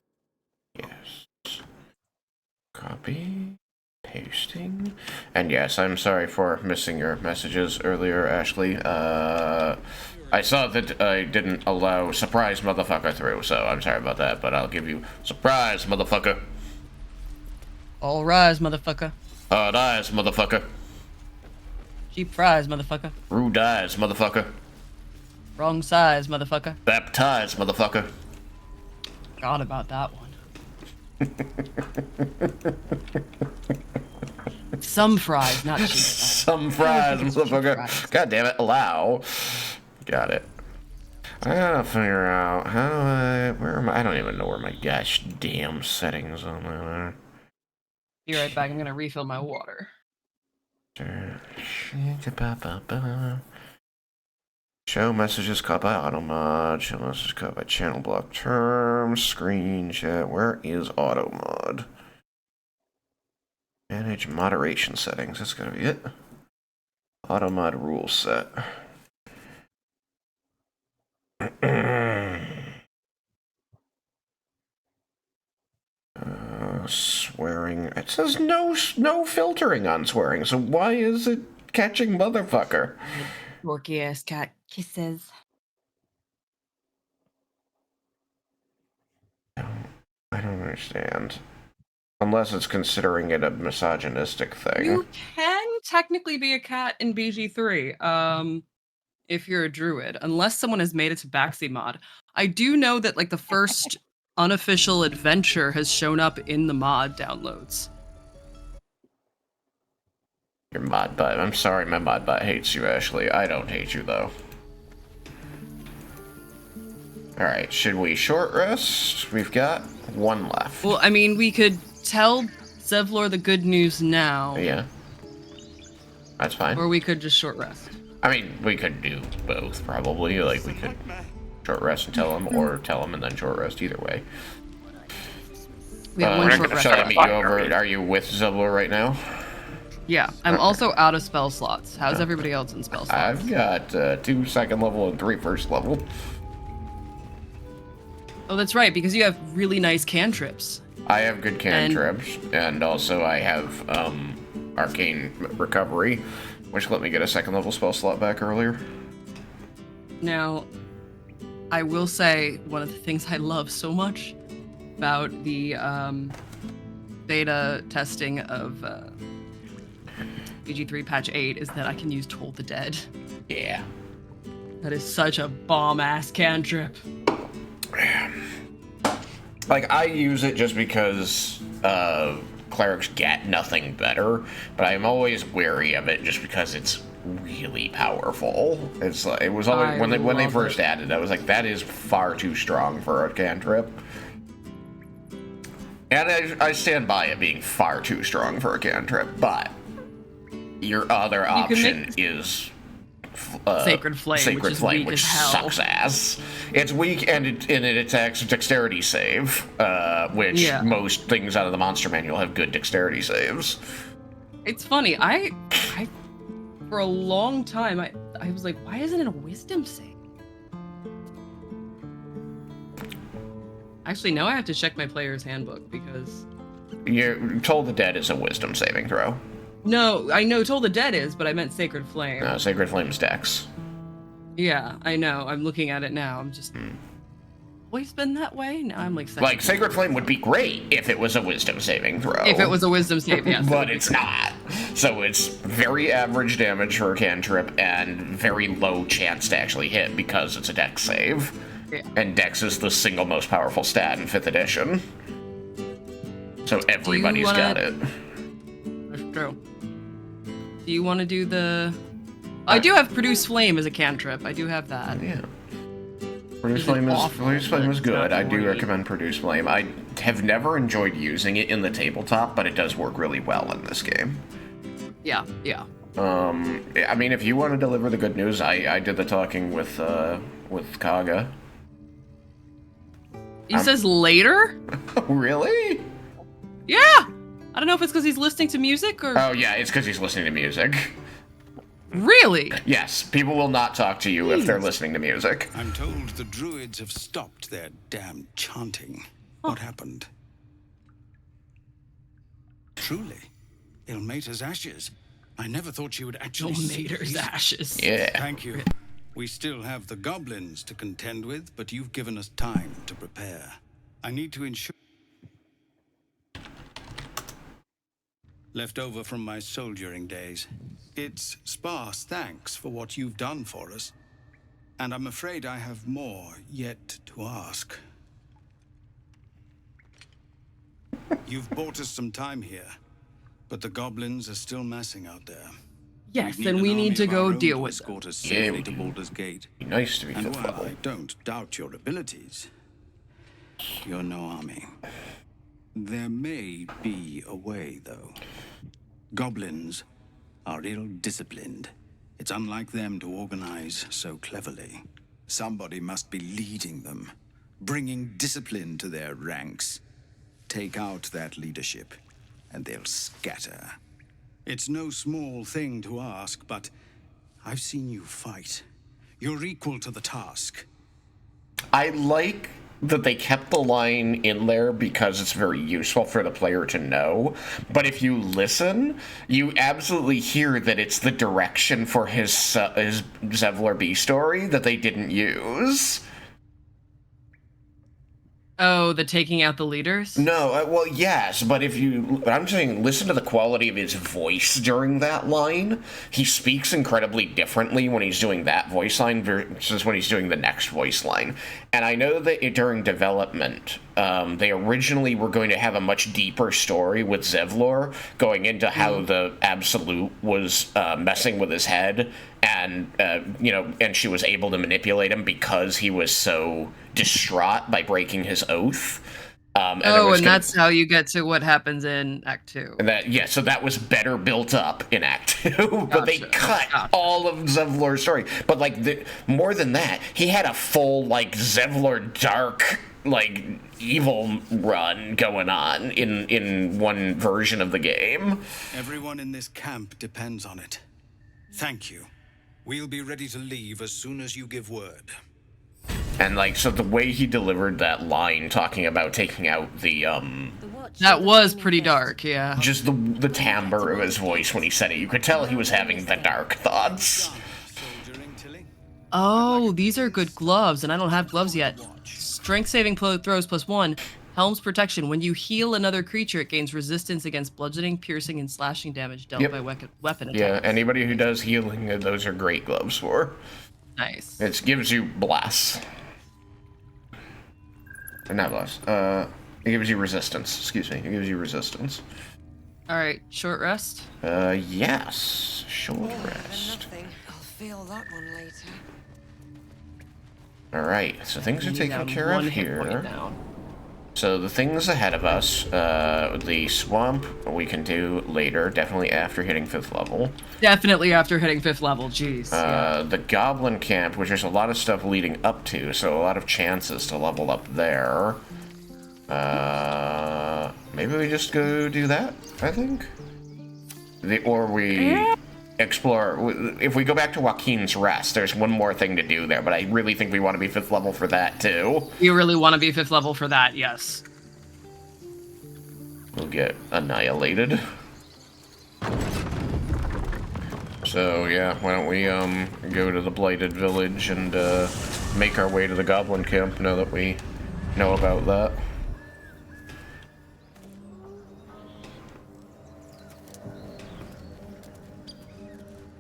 Yes. Copy. Pasting. And yes, I'm sorry for missing your messages earlier, Ashley. I saw that I didn't allow surprise motherfucker through, so I'm sorry about that, but I'll give you surprise motherfucker. All rise, motherfucker. Hard eyes, motherfucker. Cheap fries, motherfucker. Rude eyes, motherfucker. Wrong size, motherfucker. Baptized, motherfucker. Forgot about that one. Some fries, not cheap fries. some fries, motherfucker. fries. God damn it, allow. Got it. I gotta figure out how do where am I don't even know where my gosh damn settings on that are. Be right back. I'm gonna refill my water. Show messages caught by auto mod. Show messages caught by channel block terms. Screen chat. Where is auto mod? Manage moderation settings. That's gonna be it. Auto mod rule set. Swearing. It says no filtering on swearing. So why is it catching motherfucker? Dorky ass cat kisses. I don't understand. Unless it's considering it a misogynistic thing. You can technically be a cat in BG3, if you're a druid, unless someone has made it to Baxi mod. I do know that like the first unofficial adventure has shown up in the mod downloads. Your mod bot. I'm sorry, my mod bot hates you, Ashley. I don't hate you though. Alright, should we short rest? We've got one left. Well, I mean, we could tell Zevlor the good news now. Yeah. That's fine. Or we could just short rest. I mean, we could do both, probably. Like, we could short rest and tell him, or tell him and then short rest, either way. We have one short rest. Shall I meet you over? Are you with Zevlor right now? Yeah, I'm also out of spell slots. How's everybody else in spell slots? I've got 2 second level and 3 first level. Oh, that's right, because you have really nice cantrips. I have good cantrips, and also I have arcane recovery, which let me get a second level spell slot back earlier. Now, I will say one of the things I love so much about the beta testing of BG3 patch 8 is that I can use Toll the Dead. Yeah. That is such a bomb-ass cantrip. Like, I use it just because clerics get nothing better, but I'm always wary of it just because it's really powerful. It's like, it was always when they first added it, I was like, that is far too strong for a cantrip. And I stand by it being far too strong for a cantrip, but your other option is Sacred Flame, which sucks ass. It's weak and it attacks dexterity save, which most things out of the monster manual have good dexterity saves. It's funny, I for a long time I was like, why isn't it a wisdom save? Actually, now I have to check my player's handbook because Toll the Dead is a wisdom saving throw. No, I know Toll the Dead is, but I meant Sacred Flame. No, Sacred Flame's dex. Yeah, I know. I'm looking at it now. I'm just always been that way. Now I'm like Sacred Flame would be great if it was a wisdom saving throw. If it was a wisdom save, yes. But it's not. So it's very average damage for a cantrip and very low chance to actually hit because it's a dex save. Yeah. And dex is the single most powerful stat in 5th edition. So everybody's got it. That's true. Do you want to do the... I do have Produce Flame as a cantrip. I do have that. Yeah. Produce Flame is good. I do recommend Produce Flame. I have never enjoyed using it in the tabletop, but it does work really well in this game. Yeah, yeah. I mean, if you want to deliver the good news, I did the talking with Kaga. He says later? Really? Yeah! I don't know if it's because he's listening to music or... Oh, yeah, it's because he's listening to music. Really? Yes, people will not talk to you if they're listening to music. I'm told the druids have stopped their damn chanting. What happened? Truly, Ilmater's ashes. I never thought she would actually see Ilmater's these. ashes. Yeah. Thank you. We still have the goblins to contend with, but you've given us time to prepare. I need to ensure... Left over from my soldiering days. It's sparse thanks for what you've done for us. And I'm afraid I have more yet to ask. You've bought us some time here, but the goblins are still massing out there. Yes, We'd then need we an need army to of go our own deal to with them. escort us Yeah, safely we to do. Baldur's Gate. Be nice to be And fifth while level. I don't doubt your abilities, you're no army. There may be a way, though. Goblins are ill-disciplined. It's unlike them to organize so cleverly. Somebody must be leading them, bringing discipline to their ranks. Take out that leadership, and they'll scatter. It's no small thing to ask, but I've seen you fight. You're equal to the task. I like that they kept the line in there because it's very useful for the player to know. But if you listen, you absolutely hear that it's the direction for his Zevlor B story that they didn't use. Oh, the taking out the leaders? No, well, yes, but I'm saying, listen to the quality of his voice during that line. He speaks incredibly differently when he's doing that voice line versus when he's doing the next voice line. And I know that during development, they originally were going to have a much deeper story with Zevlor, going into how the Absolute was messing with his head, and and she was able to manipulate him because he was so distraught by breaking his oath. That's how you get to what happens in Act 2. And so that was better built up in Act 2, but they cut all of Zevlor's story. But more than that, he had a full Zevlor dark evil run going on in one version of the game. Everyone in this camp depends on it. Thank you. We'll be ready to leave as soon as you give word. And so the way he delivered that line talking about taking out the That was pretty dark, yeah. just the timbre of his voice when he said it, you could tell he was having the dark thoughts. Oh, these are good gloves, and I don't have gloves yet. Strength saving throws +1. Helm's protection. When you heal another creature, it gains resistance against bludgeoning, piercing, and slashing damage dealt by weapon attacks. Yeah, anybody who does healing, those are great gloves for. Nice. It gives you bless. Or not bless. It gives you resistance. Excuse me. It gives you resistance. Alright, short rest? Yes. Short rest. I'll feel that one later. Alright, so things are taken care of here. Down. So the things ahead of us, the swamp we can do later, definitely after hitting 5th level. Definitely after hitting 5th level, jeez. The goblin camp, which there's a lot of stuff leading up to, so a lot of chances to level up there. Maybe we just go do that, I think? Or we explore... If we go back to Joaquin's Rest, there's one more thing to do there, but I really think we want to be 5th level for that, too. You really want to be 5th level for that, yes. We'll get annihilated. So, yeah, why don't we, go to the Blighted Village and, make our way to the Goblin Camp now that we know about that.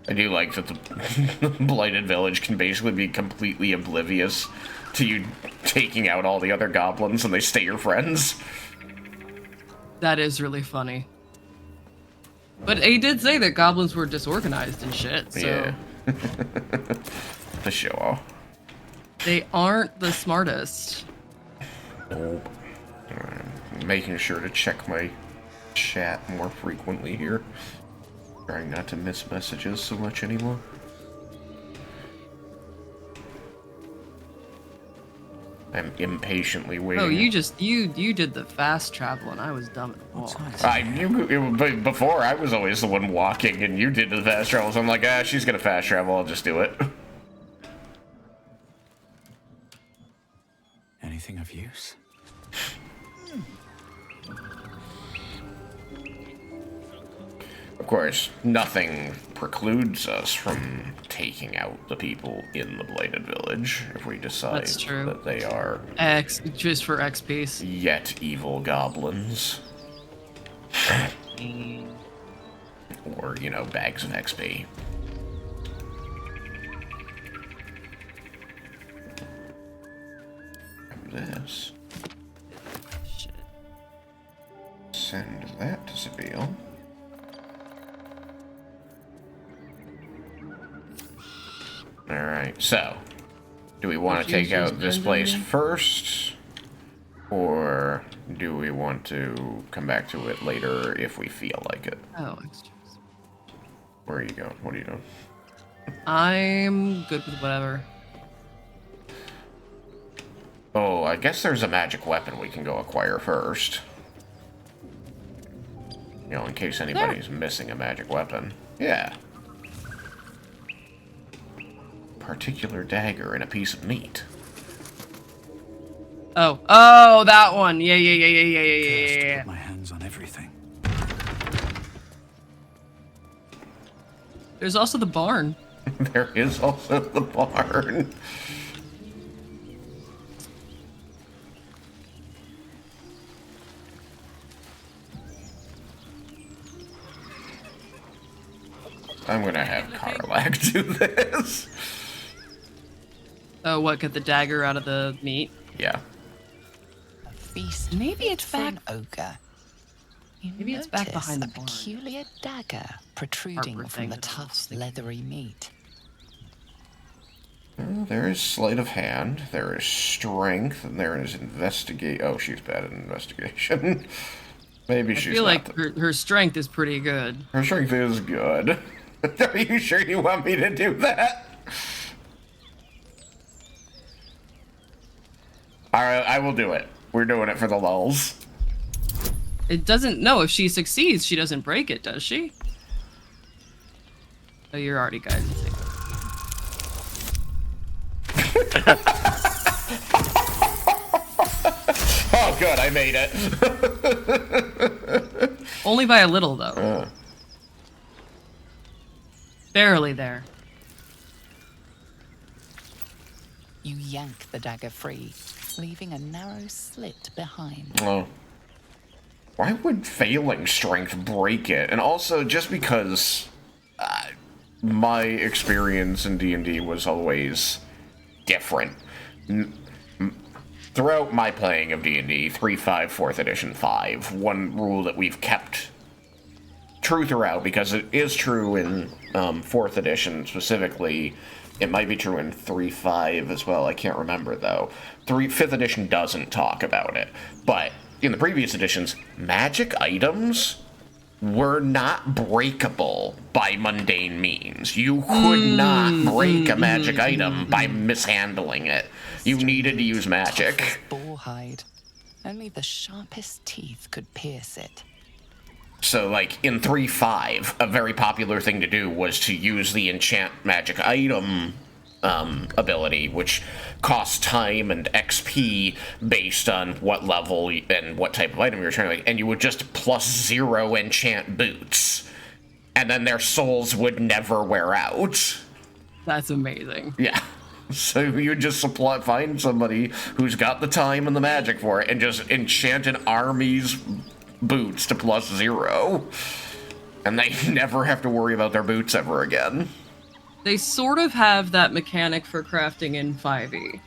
I do like that the Blighted Village can basically be completely oblivious to you taking out all the other goblins and they stay your friends. That is really funny. But he did say that goblins were disorganized and shit, so... Yeah. The show off. They aren't the smartest. Nope. I'm making sure to check my chat more frequently here. Trying not to miss messages so much anymore. I'm impatiently waiting. Oh, you did the fast travel and I was dumb at the wall. Before I was always the one walking and you did the fast travel, so I'm like, she's gonna fast travel, I'll just do it. Anything of use? Of course, nothing precludes us from taking out the people in the Blighted Village if we decide that they are just for XP. Yet evil goblins. Or, bags of XP. This. Shit. Send that to Seville. Alright, so. Do we want to Choose take out your this spend place ending. first? Or do we want to come back to it later if we feel like it? Oh, extras. Where are you going? What are you doing? I'm good with whatever. Oh, I guess there's a magic weapon we can go acquire first. You know, in case anybody's missing a magic weapon. Yeah. Particular dagger and a piece of meat. Oh, that one. Yeah. Cursed to put my hands on everything. There's also the barn. There is also the barn. I'm gonna have Karlak do this. Oh, what? Get the dagger out of the meat? Yeah. A feast. Maybe it's for an back- ogre. You Maybe it's back notice behind the a barn. peculiar dagger protruding Artwork from thing the that I was tough, thinking. leathery meat. There is sleight of hand, there is strength, and there is investigate. Oh, she's bad at investigation. Maybe I she's feel not. like her strength is pretty good. Her strength is good. Are you sure you want me to do that? Alright, I will do it. We're doing it for the lulz. It doesn't. No, if she succeeds, she doesn't break it, does she? Oh, you're already guiding. Oh, good, I made it. Only by a little, though. Barely there. You yank the dagger free, leaving a narrow slit behind. Oh. Why would failing strength break it? And also, just because my experience in D&D was always different. Throughout my playing of D&D, 3.5, 4th edition 5, one rule that we've kept true throughout, because it is true in 4th edition specifically, it might be true in 3.5 as well, I can't remember though. 5th edition doesn't talk about it, but in the previous editions, magic items were not breakable by mundane means. You could not break a magic item by mishandling it. You needed to use magic. Tough as boar hide. Only the sharpest teeth could pierce it. So, like, in 3.5, a very popular thing to do was to use the enchant magic item ability, which costs time and XP based on what level and what type of item you were trying to make, and you would just +0 enchant boots, and then their souls would never wear out. That's amazing. Yeah. So you would just find somebody who's got the time and the magic for it, and just enchant an army's boots to +0, and they never have to worry about their boots ever again. They sort of have that mechanic for crafting in 5e.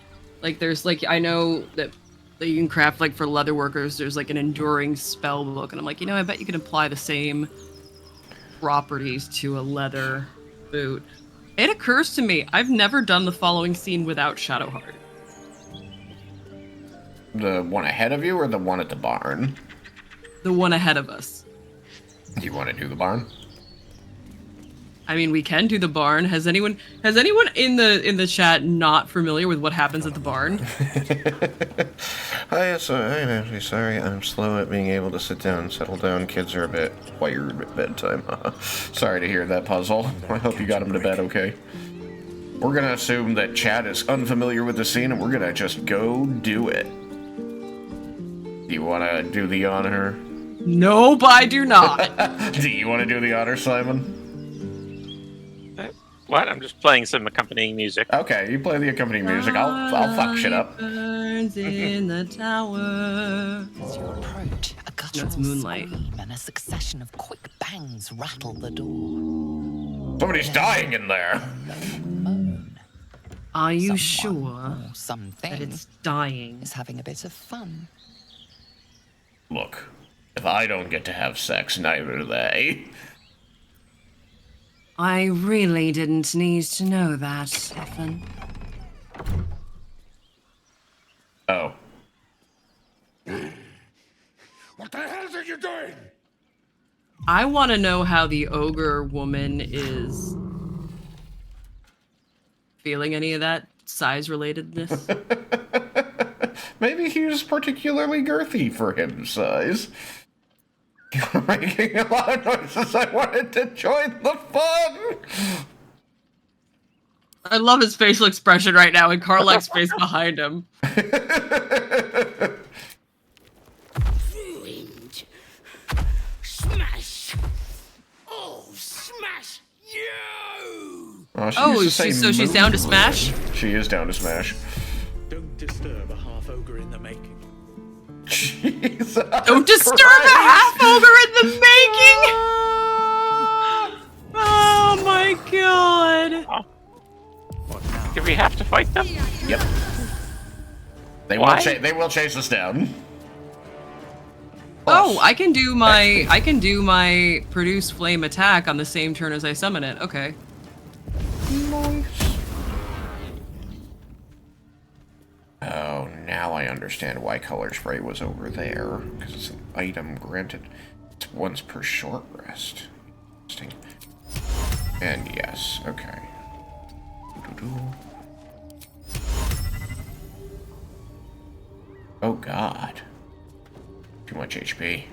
Like, there's, like, I know that you can craft, like, for leather workers, there's, like, an enduring spell book, and I'm like, you know, I bet you can apply the same properties to a leather boot. It occurs to me, I've never done the following scene without Shadowheart. The one ahead of you or the one at the barn? The one ahead of us. Do you want to do the barn? I mean, we can do the barn. Has anyone in the chat not familiar with what happens at the barn? Hi, so I'm actually sorry. I'm slow at being able to sit down and settle down. Kids are a bit wired at bedtime. Sorry to hear that, Puzzle. I hope you got him to bed okay. We're gonna assume that chat is unfamiliar with the scene, and we're gonna just go do it. Do you want to do the honor? Nope, I do not. Do you want to do the honor, Simon? What? I'm just playing some accompanying music. Okay, you play the accompanying music. I'll fuck shit up. Burns in the tower. As you approach, a guttural That's moonlight. scream and a succession of quick bangs rattle the door. Somebody's dying in there. Moan. Are you Someone sure or something that it's dying? is having a bit of fun. Look, if I don't get to have sex, neither do they. I really didn't need to know that, Stefan. Oh. What the hell are you doing? I want to know how the ogre woman is feeling any of that size relatedness. Maybe he's particularly girthy for his size. You're making a lot of noises. I wanted to join the fun. I love his facial expression right now and Karlach's face behind him. Ruined. Smash. Oh, smash you! She's down to smash? She is down to smash. Don't disturb a half ogre in the making. Jesus Don't disturb a half ogre in the making! Oh my god. Do we have to fight them? Yep. They will chase us down. Oh, I can do my produce flame attack on the same turn as I summon it. Okay. Nice. Oh, now I understand why color spray was over there. Because it's an item granted. It's once per short rest. Interesting. And yes, okay. Oh god. Too much HP.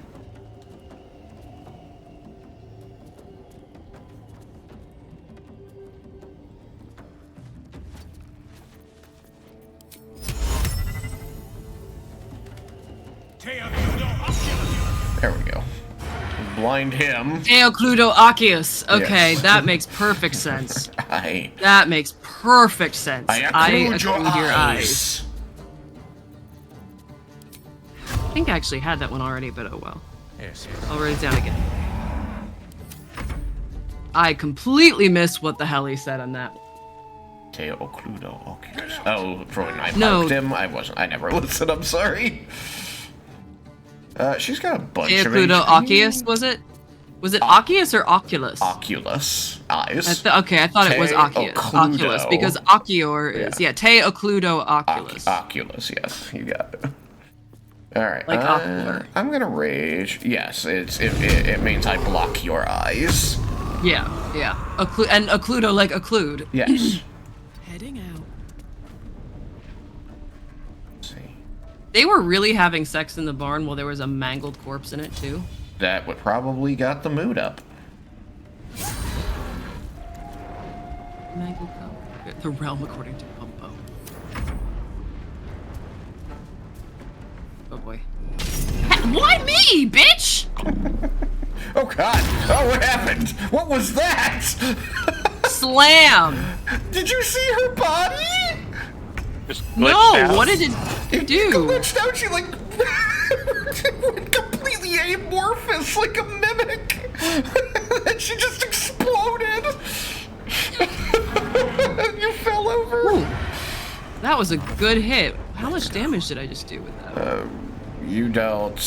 There we go. Blind him. Teocludo Oculus. Okay, Yes. that makes perfect sense. I That makes perfect sense. I occlude your occlude your eyes. I think I actually had that one already, but oh well. Yes. I'll write it down again. I completely missed what the hell he said on that. Teocludo Oculus. Oh, Freud, I No. marked him. I never listened. I'm sorry. She's got a bunch of Teocludo HP. Oculus, was it? Was it Oculus or Oculus? Oculus. Eyes. Okay, I thought it was Oculus. Teocludo. Oculus, because Oculor is, Teocludo Oculus. Oculus, yes. You got it. Alright. Like ocular. I'm gonna rage. Yes, it means I block your eyes. Yeah. And occludo like occlude. Yes. Heading out. Let's see. They were really having sex in the barn while there was a mangled corpse in it, too. That would probably got the mood up. Mangled corpse. The realm according to Pumpo. Oh boy. Why me, bitch? Oh god! Oh, what happened? What was that? Slam! Did you see her body? Just No, glitched out. what did it do? Glitched out, she like went completely amorphous like a mimic. And she just exploded. You fell over. Ooh, that was a good hit. How much damage did I just do with that? You dealt.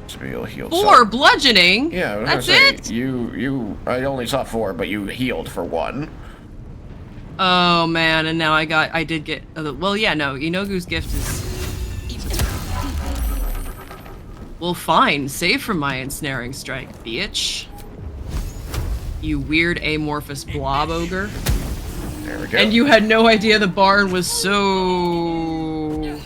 So you'll heal 4 some. bludgeoning? Yeah, I was That's gonna say, it? You. I only saw 4, but you healed for 1. Oh man, and now I did get, well yeah, no, Inogu's gift is... Well fine, save from my ensnaring strike, bitch. You weird amorphous blob ogre. There we go. And you had no idea the barn was so...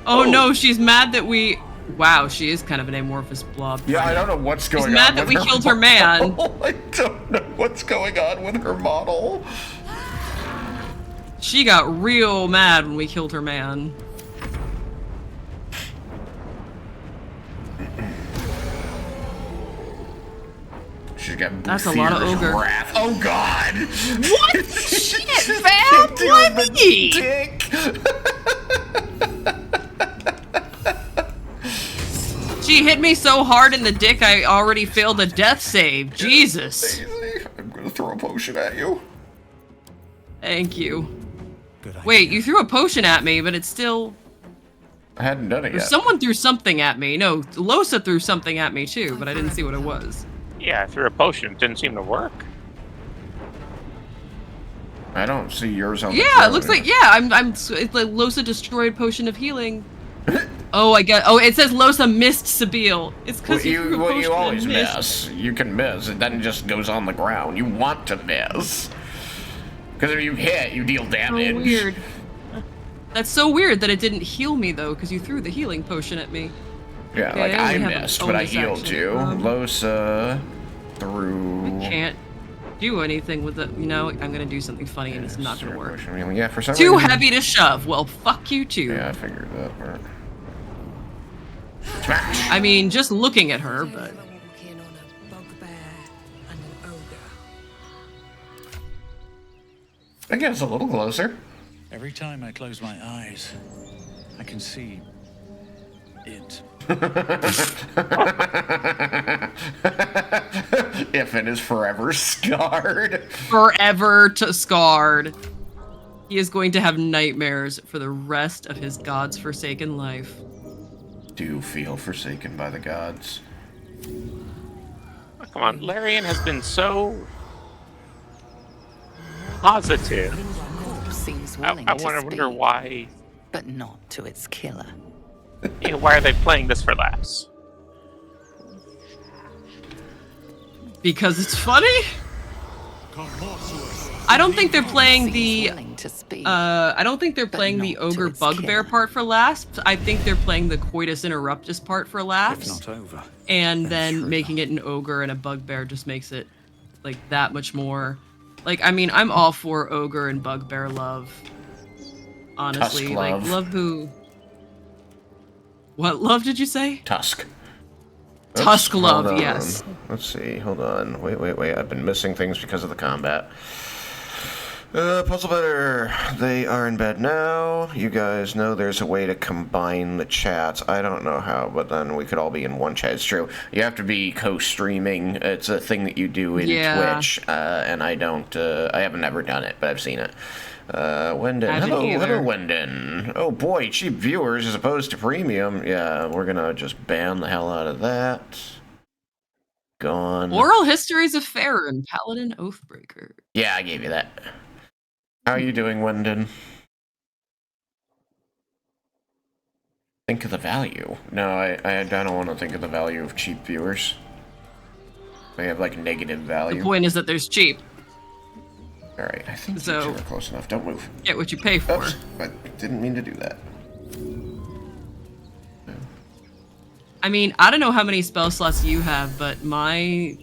Oh no, she's mad that we... Wow, she is kind of an amorphous blob. Yeah, I don't know what's going on. She's mad that we killed her man. I don't know what's going on with her model. She got real mad when we killed her man. She's got That's a lot of fierce ogre. wrath. Oh god! What? Shit, fam! Kicked you Why in the me? dick. She hit me so hard in the dick I already failed a death save. Jesus. Daisy, I'm gonna throw a potion at you. Thank you. Good idea. Wait, you threw a potion at me, but it's still... I hadn't done it yet. Someone threw something at me. No, Losa threw something at me too, but I didn't see what it was. Yeah, I threw a potion. It didn't seem to work. I don't see yours on the Yeah, it throne. looks like, yeah, it's like Losa destroyed potion of healing. Oh, it says Losa missed Sabile. It's because you always miss. You can miss. It then just goes on the ground. You want to miss. Because if you hit, you deal damage. So weird. That's so weird that it didn't heal me, though, because you threw the healing potion at me. Yeah, like I missed, but I healed you. Losa threw... I can't do anything with it. You know, I'm going to do something funny and it's not going to work. Yeah, for some Too reason... heavy to shove. Well, fuck you, too. Yeah, I figured that part. Smash! I mean, just looking at her, but... I guess a little closer. Every time I close my eyes, I can see it. If it is forever scarred. Forever scarred. He is going to have nightmares for the rest of his God's forsaken life. Do you feel forsaken by the gods? Oh, come on, Larian has been so positive. Seems I willing to wonder speak, why. but not to its killer. You know, why are they playing this for laughs? Because it's funny? I don't think they're playing the I don't think they're playing the ogre bugbear part for laughs. I think they're playing the coitus interruptus part for laughs. If not over. And then making it an ogre and a bugbear just makes it like that much more. Like, I mean, I'm all for ogre and bugbear love. Honestly, Tusk like love. love who. What love did you say? Tusk. Tusk Oops, love, hold on. yes. Let's see, hold on. Wait. I've been missing things because of the combat. Puzzle better. They are in bed now. You guys know there's a way to combine the chats. I don't know how, but then we could all be in one chat. It's true. You have to be co-streaming. It's a thing that you do in Twitch, and I don't. I haven't ever done it, but I've seen it. Wendon. Hello, Wendon. Oh boy, cheap viewers as opposed to premium. Yeah, we're gonna just ban the hell out of that. Gone. Oral Histories of Faerun, Paladin Oathbreaker. Yeah, I gave you that. How are you doing, Wendon? Think of the value. No, I don't want to think of the value of cheap viewers. They have, like, negative value. The point is that there's cheap. Alright, I think So, you two are close enough. Don't move. Get what you pay for. Oops, I didn't mean to do that. I mean, I don't know how many spell slots you have, but my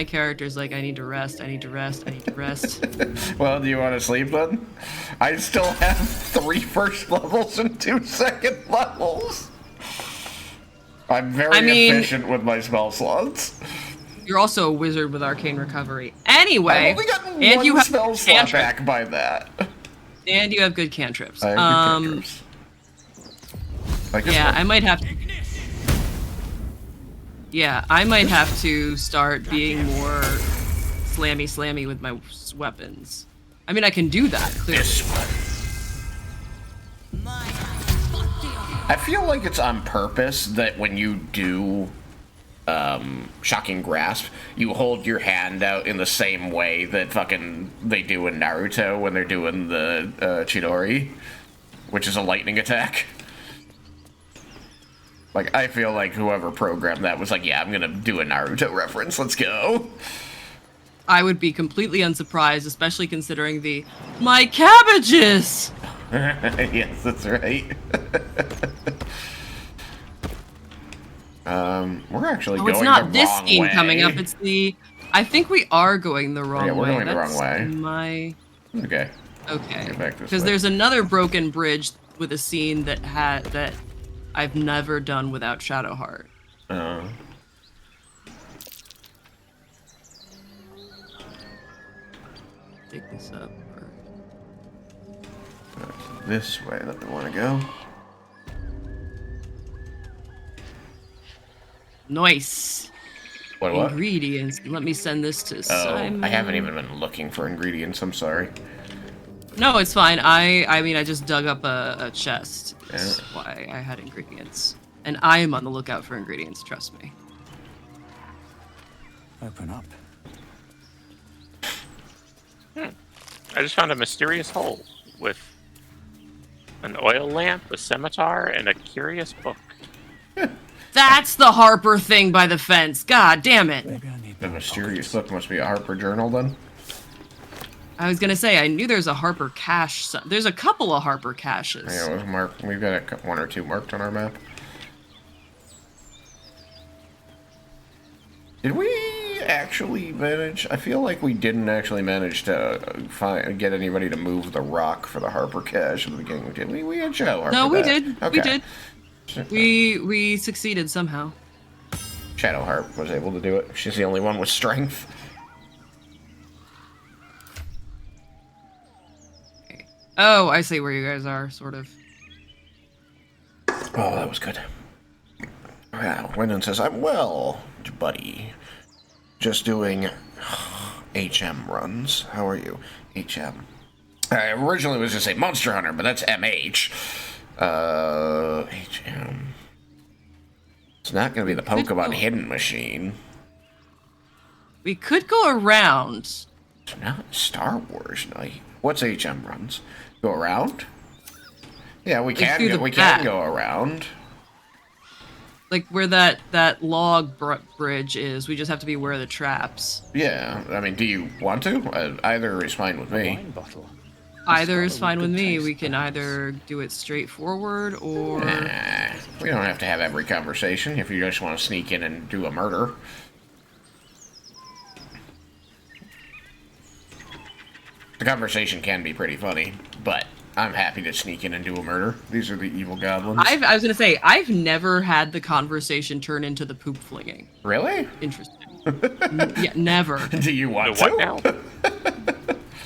character's like, I need to rest, I need to rest, I need to rest. Well, do you want to sleep then? I still have 3 first levels and 2 second levels. I'm very efficient with my spell slots. You're also a wizard with arcane recovery. Anyway, I've only gotten and one you have spell slot back by that. And you have good cantrips. I have good cantrips. Like yeah, I might have to. Yeah, I might have to start being more slammy with my weapons. I mean, I can do that, clearly. I feel like it's on purpose that when you do Shocking Grasp, you hold your hand out in the same way that fucking they do in Naruto when they're doing the Chidori, which is a lightning attack. Like, I feel like whoever programmed that was like, yeah, I'm gonna do a Naruto reference, let's go. I would be completely unsurprised, especially considering my cabbages! Yes, that's right. We're actually going the wrong way. It's not this scene coming up, it's I think we are going the wrong way. Yeah, we're going the wrong way. Okay. Okay. Because there's another broken bridge with a scene that I've never done without Shadowheart. Take this up. This way that we want to go. Nice. What? Ingredients. Let me send this to Simon. I haven't even been looking for ingredients. I'm sorry. No, it's fine. I mean, I just dug up a chest. That's Yeah. why I had ingredients. And I am on the lookout for ingredients, trust me. Open up. I just found a mysterious hole with an oil lamp, a scimitar, and a curious book. That's the Harper thing by the fence. God damn it. Maybe I need The more mysterious pockets. book must be a Harper journal then. I was gonna say, I knew there's a Harper cache. There's a couple of Harper caches. Yeah, it was marked. We've got one or two marked on our map. Did we actually manage? I feel like we didn't actually manage to get anybody to move the rock for the Harper cache at the beginning. Did we? We had Joe Harper. No, we that. did. Okay. We did. We succeeded somehow. Shadow Harp was able to do it. She's the only one with strength. Oh, I see where you guys are, sort of. Oh, that was good. Wow, Wyndon says, I'm well, buddy. Just doing HM runs. How are you? HM. I originally was going to say Monster Hunter, but that's MH. HM. It's not going to be the Pokemon Hidden Machine. We could go around. It's not Star Wars Night. What's HM runs? Go around? Yeah, we can. through the We back. can go around. Like where that log bridge is, we just have to be aware of the traps. Yeah, I mean, do you want to? Either is fine with me. Wine bottle. Either is got a fine with good me. taste, We can that either do it straightforward or... Nah, we don't have to have every conversation if you just want to sneak in and do a murder. The conversation can be pretty funny, but I'm happy to sneak in and do a murder. These are the evil goblins. I was gonna say, I've never had the conversation turn into the poop flinging. Really? Interesting. Yeah, never. Do you want The to? what now?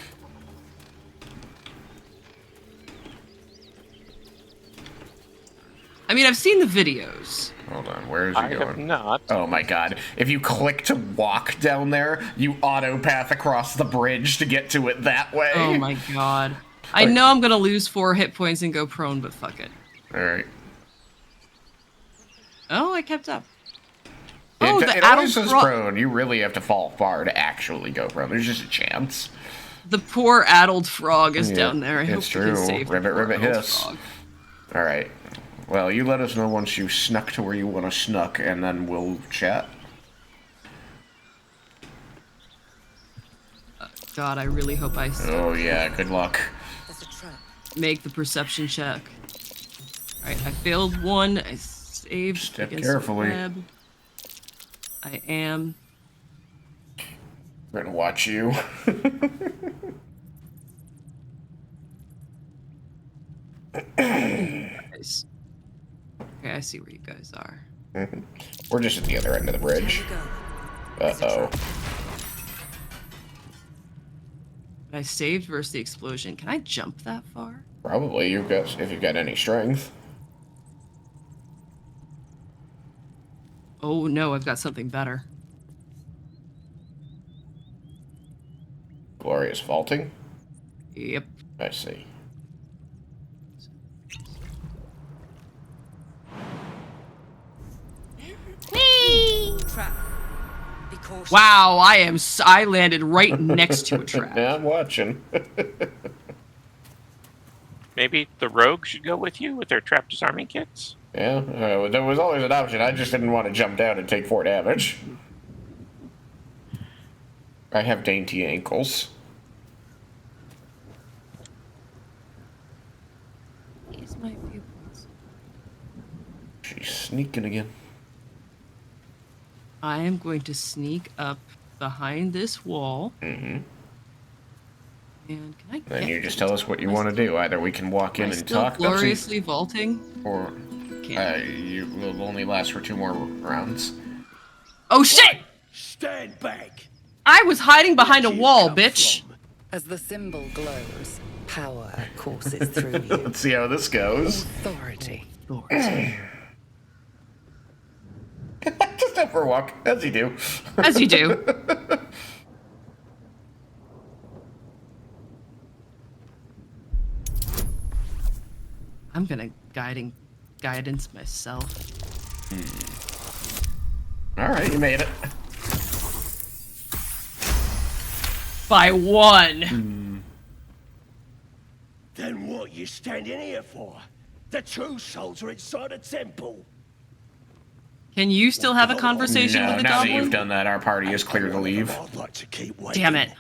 I mean, I've seen the videos. Hold on, where is he I have going? not. Oh my god. If you click to walk down there, you auto-path across the bridge to get to it that way. Oh my god. I know I'm gonna lose 4 hit points and go prone, but fuck it. Alright. Oh, I kept up. Oh, It the always adult says frog. prone. You really have to fall far to actually go prone. There's just a chance. The poor addled frog is Yeah, down there. I hope it's we can true. save the Ribbit, poor ribbit, addled hiss. frog. Alright. Well, you let us know once you snuck to where you want to snuck, and then we'll chat. God, I really hope I Oh yeah, good luck. There's a trap. make the perception check. Alright, I failed one. I saved Step against carefully. the web. I am. We're gonna watch you. Nice. Okay, I see where you guys are. We're just at the other end of the bridge. Here we go. Uh-oh. I saved versus the explosion. Can I jump that far? Probably if you've got any strength. Oh no, I've got something better. Glorious vaulting? Yep. I see. Trap. Be cautious. Wow, I landed right next to a trap. Yeah, I'm watching. Maybe the rogue should go with you with their trap disarming kits? Yeah, there was always an option. I just didn't want to jump down and take 4 damage. I have dainty ankles. Here's my pupils. She's sneaking again. I am going to sneak up behind this wall. Mm-hmm. And can I Then get you just to tell the us top? what you Am I want to still- do. Either we can walk in am I and still talk. gloriously vaulting? Or Can't. you will only last for 2 more rounds. Oh shit! Stand back! I was hiding behind a Where'd you wall, come bitch. from? As the symbol glows, power courses through you. Let's see how this goes. Authority. Just up for a walk, as you do. As you do. I'm gonna guidance myself. All right, you made it. By 1. Then what you standing here for? The true souls are inside the temple. Can you still have a conversation No, with the now that goblin? you've done that, our party is clear to leave. I'd like to keep waiting. Damn it.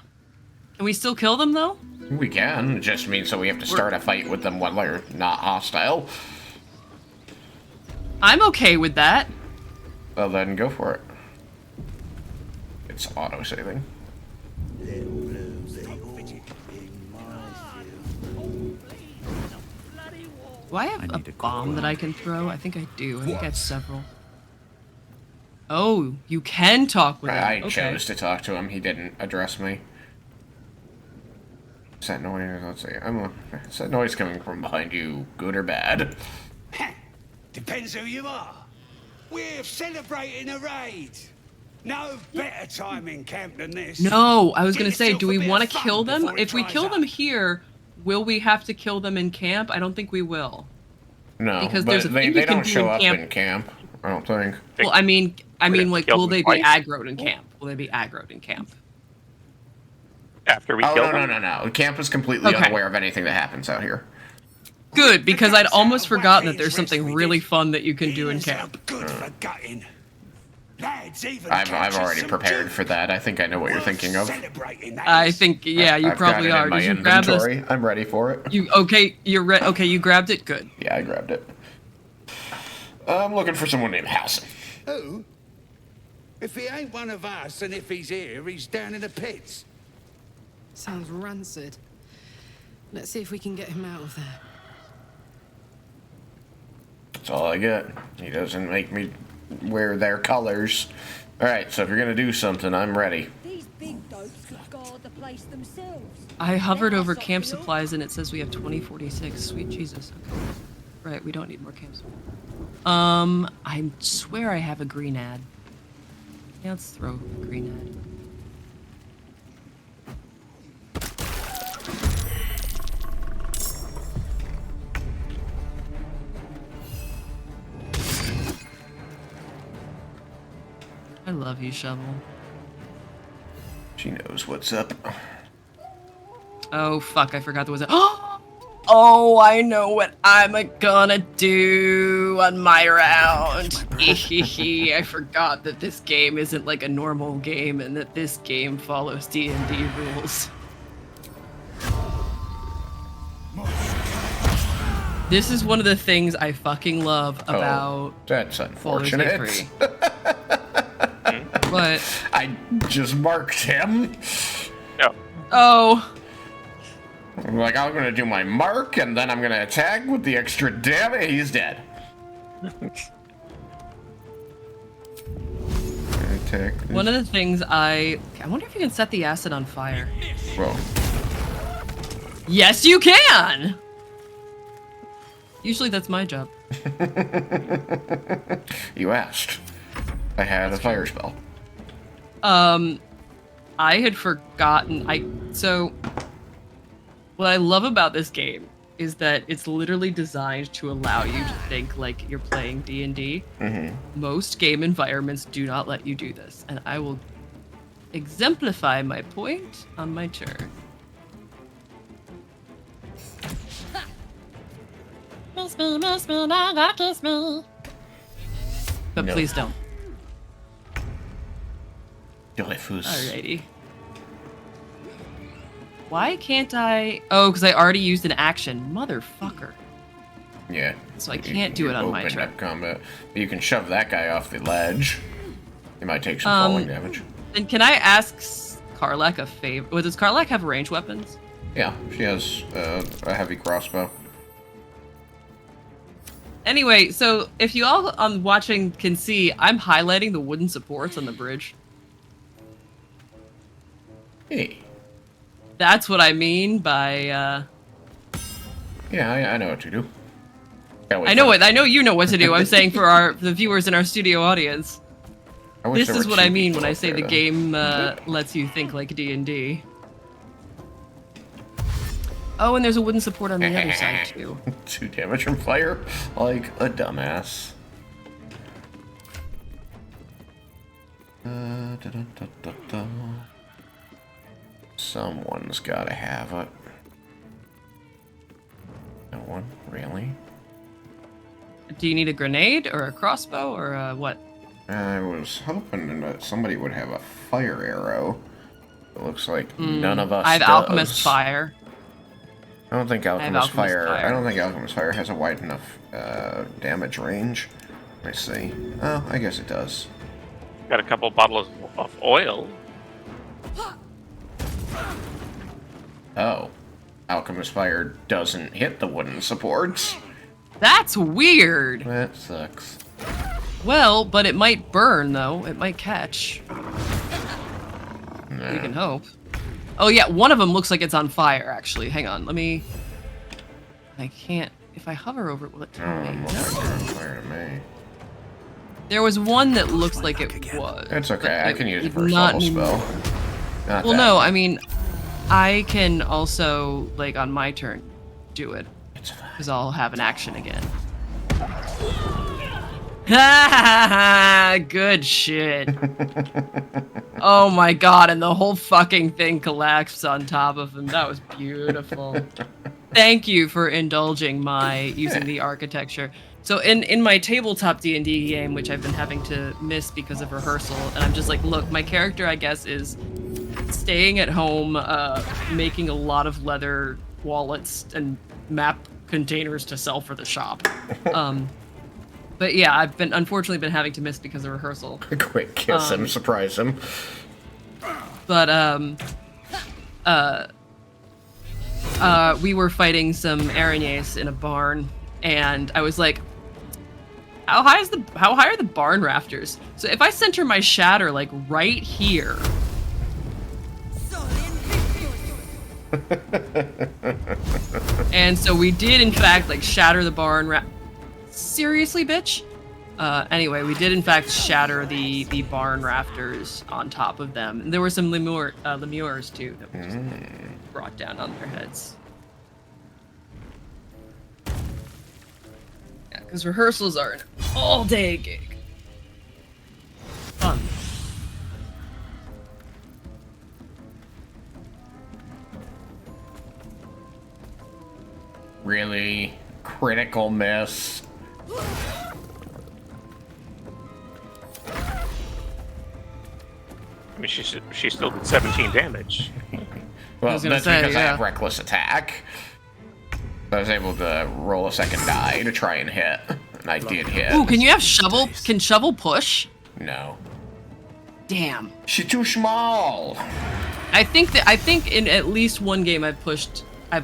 Can we still kill them, though? We can. It just means so we have to start a fight with them when they're not hostile. I'm okay with that. Well, then go for it. It's auto-saving. Do I have a bomb that I can throw? I think I do. I think I have several. Oh, you can talk with him. I Okay. chose to talk to him. He didn't address me. Is that noise? Let's see. Is that noise coming from behind you, good or bad? Depends who you are. We're celebrating a raid. No better time in camp than this. No, I was Get gonna say, yourself do a we bit want to of fun kill them? before it If we dries kill up. them here, will we have to kill them in camp? I don't think we will. No, Because but there's a they thing you can don't do show in up camp. in camp. I don't think. Well, I mean, like, kill will them they be twice? aggroed in camp? Will they be aggroed in camp? After we Oh, kill no, them? no. Camp is completely Okay. unaware of anything that happens out here. Good, because I'd almost forgotten that there's Whacking's something rich really we fun that you can do in Ears camp. are good for gutting. Lads, even I've captured already some prepared Jew. for that. I think I know what you're Worth thinking of. celebrating, that I is. think, yeah, you I've probably got it are. in my Did you grab this? inventory. I'm ready for it. Okay, okay, you grabbed it? Good. Yeah, I grabbed it. I'm looking for someone named Hassan. Who? If he ain't one of us, and if he's here, he's down in the pits. Sounds rancid. Let's see if we can get him out of there. That's all I get. He doesn't make me wear their colors. Alright, so if you're gonna do something, I'm ready. These big dopes could guard the place themselves. I hovered over camp supplies and it says we have 2046. Sweet Jesus. Okay. Right, we don't need more camp supplies. I swear I have a green ad. Yeah, let's throw a green ad. I love you, Shovel. She knows what's up. Oh, fuck, I forgot there was a- Oh, I know what I'm gonna do on my round. I forgot that this game isn't like a normal game and that this game follows D&D rules. This is one of the things I fucking love about That's Baldur's Gate unfortunate. 3. What? I just marked him. No. Oh. I'm like, I'm gonna do my mark, and then I'm gonna attack with the extra damage. He's dead. Attack. One of the things I wonder if you can set the acid on fire. Whoa. Yes, you can! Usually that's my job. You asked. I had a fire spell. I had forgotten. So, what I love about this game is that it's literally designed to allow you to think like you're playing D&D. Most game environments do not let you do this, and I will exemplify my point on my turn. Miss me, now gotta kiss me. But No. please don't. Dollifus. Alrighty. Why can't I? Oh, because I already used an action. Motherfucker. Yeah. So I can't do it on my open turn. up combat. You can shove that guy off the ledge. He might take some falling damage. And can I ask Karlak a favor? Well, does Karlak have ranged weapons? Yeah, she has a heavy crossbow. Anyway, so if you all on watching can see, I'm highlighting the wooden supports on the bridge. Hey. That's what I mean by. Yeah, I know what to do. I know you know what to do. I'm saying for the viewers in our studio audience. This is what I mean when I say the game lets you think like D&D. Oh, and there's a wooden support on the other side, too. 2 damage from fire? Like a dumbass. Someone's gotta have it. No one? Really? Do you need a grenade or a crossbow or what? I was hoping that somebody would have a fire arrow. It looks like none of us I have does. Alchemist Fire. I don't think Alchemist Fire. Fire. I don't think Alchemist Fire has a wide enough damage range. Let me see. Oh, I guess it does. Got a couple bottles of oil. Oh, Alchemist Fire doesn't hit the wooden supports. That's weird. That sucks. Well, but it might burn though. It might catch. Nah. We can hope. Oh yeah, one of them looks like it's on fire. Actually, hang on. Let me. I can't. If I hover over it, will it tell me? Looks like they're on fire to me. There was one that looks like it was. It's okay. I can use it for a not level spell. anymore. Not Well, that. no. I mean, I can also like on my turn do it because I'll have an action again. Good shit. Oh my god, and the whole fucking thing collapsed on top of him. That was beautiful. Thank you for indulging my using the architecture. So in my tabletop D&D game, which I've been having to miss because of rehearsal, and I'm just like, look, my character, I guess, is staying at home, making a lot of leather wallets and map containers to sell for the shop. But yeah, I've unfortunately been having to miss because of rehearsal. Quick kiss him, surprise him. But we were fighting some arañas in a barn, and I was like, how high are the barn rafters? So if I center my shatter like right here. And so we did in fact like shatter the barn Seriously, bitch? Anyway, we did in fact shatter the barn rafters on top of them. And there were some lemures too that were just brought down on their heads. Yeah, because rehearsals are an all-day gig. Fun. Really? Critical miss. I mean, she still did 17 damage. Well, that's because I have reckless attack. I was able to roll a second die to try and hit, and I did hit. Ooh, can you have shovel? Can shovel push? No. Damn. She's too small. I think in at least one game I've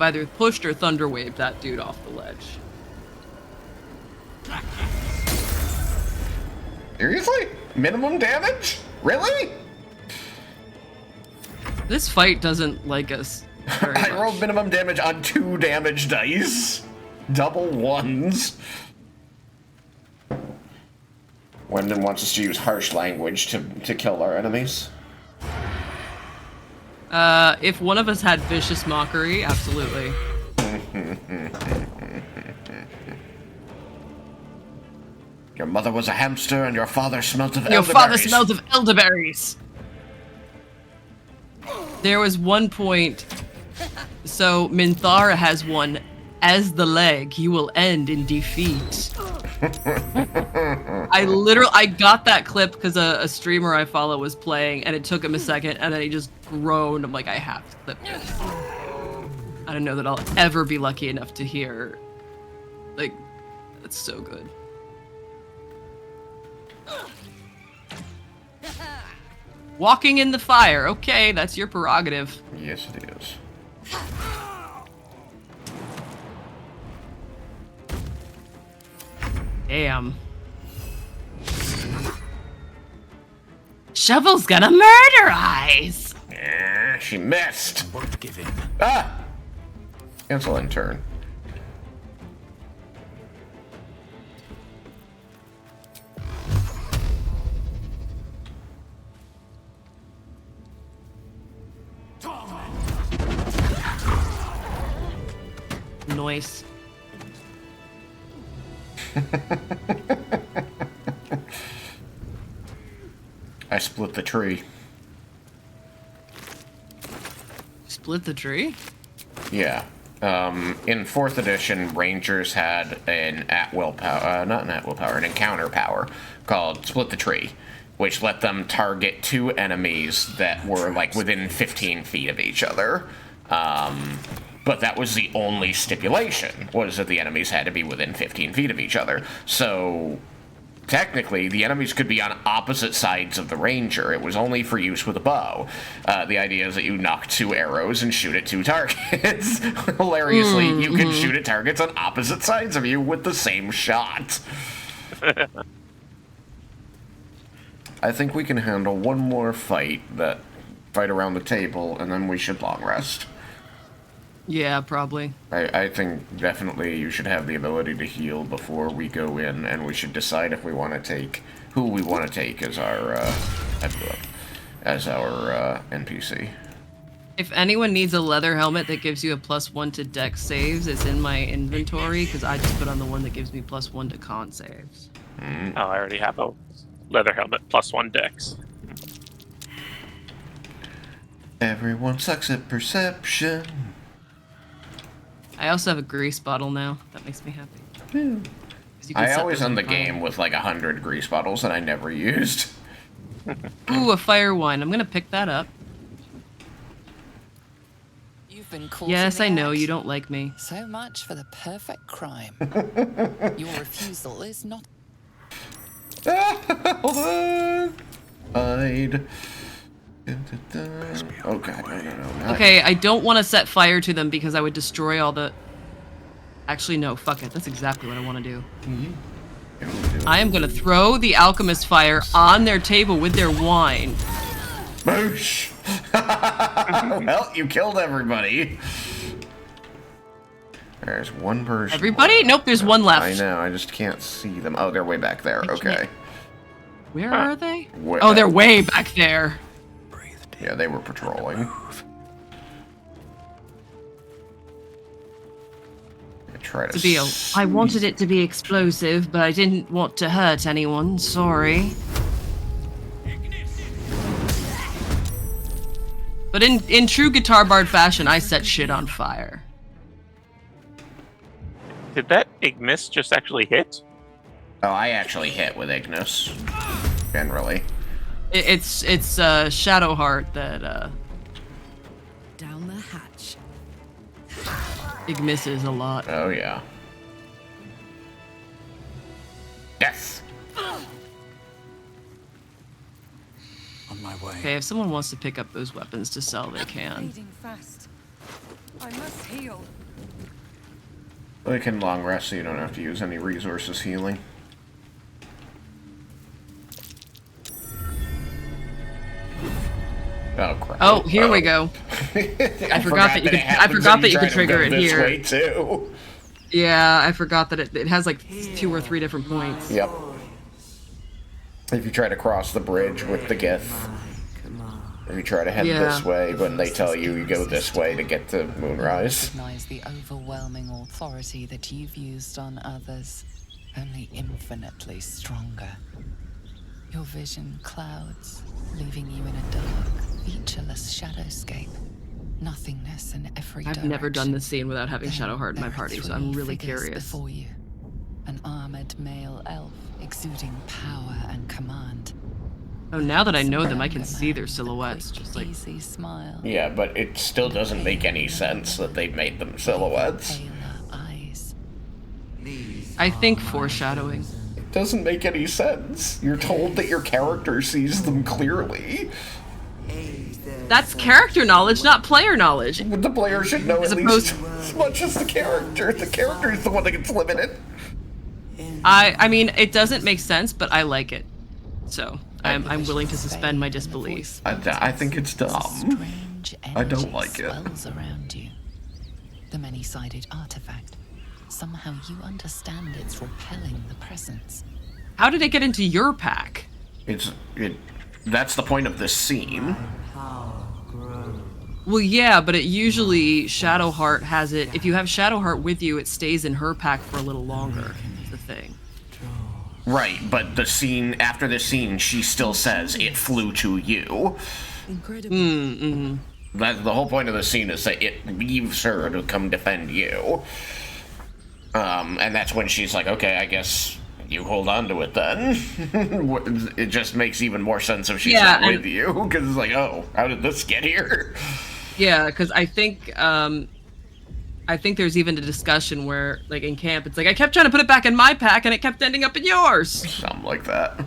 either pushed or thunder waved that dude off the ledge. Seriously? Minimum damage? Really? This fight doesn't like us very much. I rolled minimum damage on 2 damage dice. Double ones. Wendon wants us to use harsh language to kill our enemies. If one of us had vicious mockery, absolutely. Your mother was a hamster and your father smelt of Your elderberries. father smelled of elderberries. There was one point. So Minthara has one. As the leg, you will end in defeat. I got that clip because a streamer I follow was playing, and it took him a second, and then he just groaned. I'm like, I have to clip this. I don't know that I'll ever be lucky enough to hear. Like, that's so good. Walking in the fire. Okay, that's your prerogative. Yes, it is. Damn. Shovel's gonna murder Eyes! Yeah, she missed. Won't give in. Ah! Cancel in turn. noise. I split the tree. Split the tree? Yeah. In 4th edition, Rangers had an at-will power, not an at-will power, an encounter power called Split the Tree, which let them target 2 enemies that were, like, within 15 feet of each other. But that was the only stipulation, was that the enemies had to be within 15 feet of each other. So, technically, the enemies could be on opposite sides of the Ranger. It was only for use with a bow. The idea is that you knock 2 arrows and shoot at 2 targets. Hilariously, you can shoot at targets on opposite sides of you with the same shot. I think we can handle one more fight around the table, and then we should long rest. Yeah, probably. I think definitely you should have the ability to heal before we go in, and we should decide if we want to take who we want to take as our NPC. If anyone needs a leather helmet that gives you a +1 to dex saves, it's in my inventory because I just put on the one that gives me +1 to con saves. Oh, I already have a leather helmet +1 dex. Everyone sucks at perception. I also have a grease bottle now. That makes me happy. 'Cause you can I set always those end on the fire. game with like 100 grease bottles that I never used. Ooh, a fire wine. I'm gonna pick that up. You've been caught Yes, in I the know you act. don't like me. So much for the perfect crime. Your refusal is not. Hold on. Hide. Oh god, no. Okay, I don't want to set fire to them because I would destroy all the... Actually, no, fuck it. That's exactly what I want to do. I am going to throw the alchemist fire on their table with their wine. Boosh! Well, you killed everybody. There's one person. Everybody? Nope, there's one left. I know, I just can't see them. Oh, they're way back there. Okay. Where are they? Where- Oh, they're way back there. Yeah, they were patrolling. Try to I wanted it to be explosive, but I didn't want to hurt anyone. Sorry. But in true Guitar Bard fashion, I set shit on fire. Did that IGMISS just actually hit? Oh, I actually hit with Ignis. Generally. It's Shadowheart that Down the hatch. IGMISSes a lot. Oh yeah. Yes. On my way. Okay, if someone wants to pick up those weapons to sell, they can. Bleeding fast. I must heal. We can long rest so you don't have to use any resources healing. Oh crap! Oh, here we go. I forgot that you could. I forgot that you could trigger it here. Way too. Yeah, I forgot that it has like 2 or 3 different points. Yep. If you try to cross the bridge with the Gith, if you try to head this way, when they tell you you go this way to get to Moonrise. Recognize the overwhelming authority that you've used on others, only infinitely stronger. Your vision clouds, leaving you in a dark, featureless shadowscape. Nothingness in every direction. I've never done this scene without having Shadowheart in my party, so I'm really Figures curious. Before you, an armored male elf exuding power and command. Oh, now that I know them, I can see their silhouettes, just like... Easy smile. Yeah, but it still doesn't make any sense that they made them silhouettes. Paler eyes. I think foreshadowing. It doesn't make any sense. You're told that your character sees them clearly. That's character knowledge, not player knowledge. The player should know at least as much as the character. The character is the one that gets limited. I mean, it doesn't make sense, but I like it. So, I'm willing to suspend my disbelief. I think it's dumb. I don't like it. Swells around you. The many-sided artifact. Somehow you understand it's repelling the presence. How did it get into your pack? That's the point of this scene. Well, yeah, but it usually Shadowheart has it. If you have Shadowheart with you, it stays in her pack for a little longer. Is the thing. Right, but the scene after the scene, she still says it flew to you. Incredible. That the whole point of the scene is that it leaves her to come defend you. And that's when she's like, okay, I guess you hold on to it then. It just makes even more sense if she's not with you, because it's like, oh, how did this get here? Yeah, because I think there's even a discussion where, like in camp, it's like I kept trying to put it back in my pack and it kept ending up in yours. Something like that.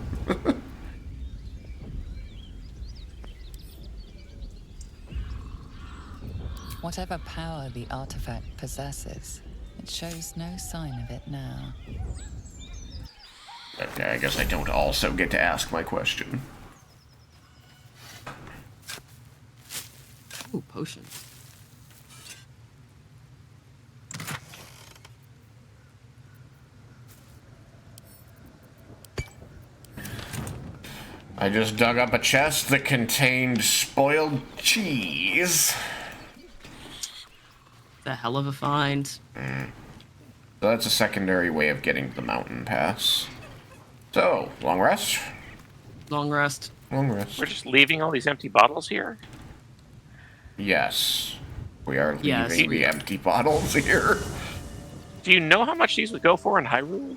Whatever power the artifact possesses, it shows no sign of it now. Okay, I guess I don't also get to ask my question. Ooh, potions. I just dug up a chest that contained spoiled cheese. The hell of a find. So that's a secondary way of getting to the mountain pass. So, long rest? Long rest. Long rest. We're just leaving all these empty bottles here? Yes. We are leaving Yes, we the are. empty bottles here. Do you know how much these would go for in Hyrule?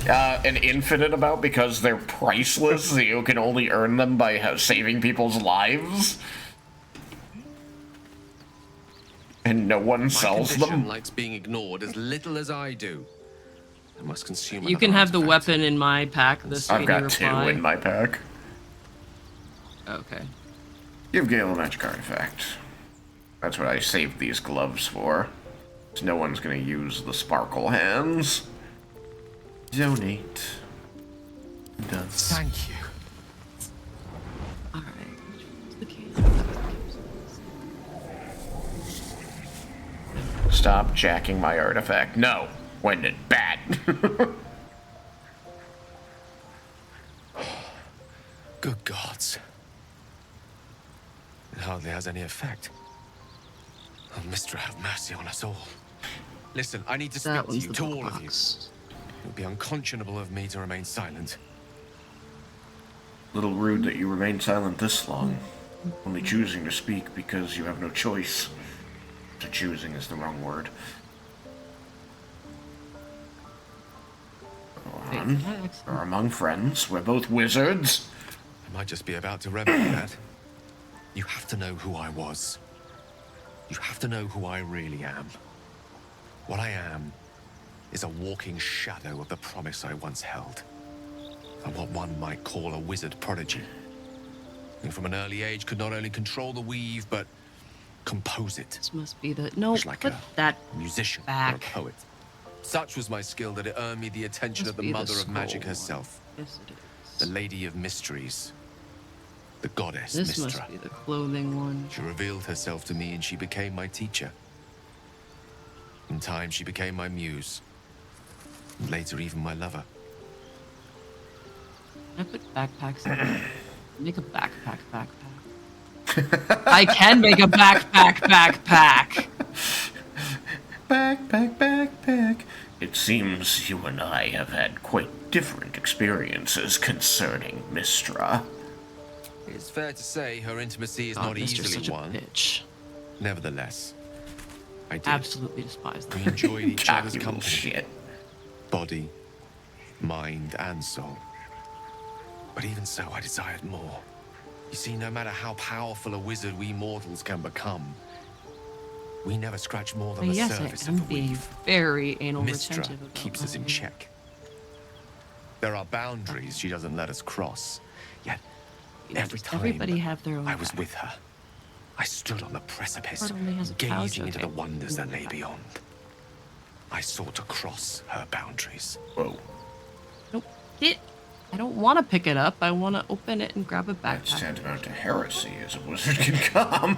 An infinite amount, because they're priceless. You can only earn them by saving people's lives. And no one sells them. Likes being ignored as little as I do. I must consume. You can have the weapon in my pack. I've got two in my pack. Okay. Give Gale a magic artifact. That's what I saved these gloves for. So no one's gonna use the sparkle hands. Donate. Done. Thank you. All right. Stop jacking my artifact. No. When did bad? Good gods. It hardly has any effect. Oh, Mistra, have mercy on us all. Listen, I need to speak to you, to all of you. It would be unconscionable of me to remain silent. Little rude that you remain silent this long. Only choosing to speak because you have no choice. So choosing is the wrong word. Go on. We're among friends. We're both wizards. I might just be about to remedy that. You have to know who I was. You have to know who I really am. What I am is a walking shadow of the promise I once held. I'm what one might call a wizard prodigy. And from an early age could not only control the weave, but compose it. This must be the... No, like put that musician back. or a poet. Such was my skill that it earned me the attention of the mother of magic herself. Yes, it is. The Lady of Mysteries. The goddess This Mistra. must be the clothing one. She revealed herself to me and she became my teacher. In time, she became my muse. And later, even my lover. Can I put backpacks in? Make a backpack. I can make a backpack. Backpack. It seems you and I have had quite different experiences concerning Mistra. It's fair to say her intimacy is God, not Mister's easily such a won. bitch. Nevertheless, I did. Absolutely despise We them. enjoyed each other's You little company. shit. Body, mind, and soul. But even so, I desired more. You see, no matter how powerful a wizard we mortals can become, we never scratch more than the Yes, surface I of am the being weave. very anal Mistra retentive about keeps us in mine. check. There are boundaries she doesn't let us cross. Yet, every time Everybody have their own I was pack. with her, I stood on the precipice, Part only has a pouch, gazing into the okay. wonders that lay beyond. I sought to cross her boundaries. Whoa. Nope. I don't want to pick it up. I want to open it and grab a That's backpack. tantamount to heresy as a wizard can come.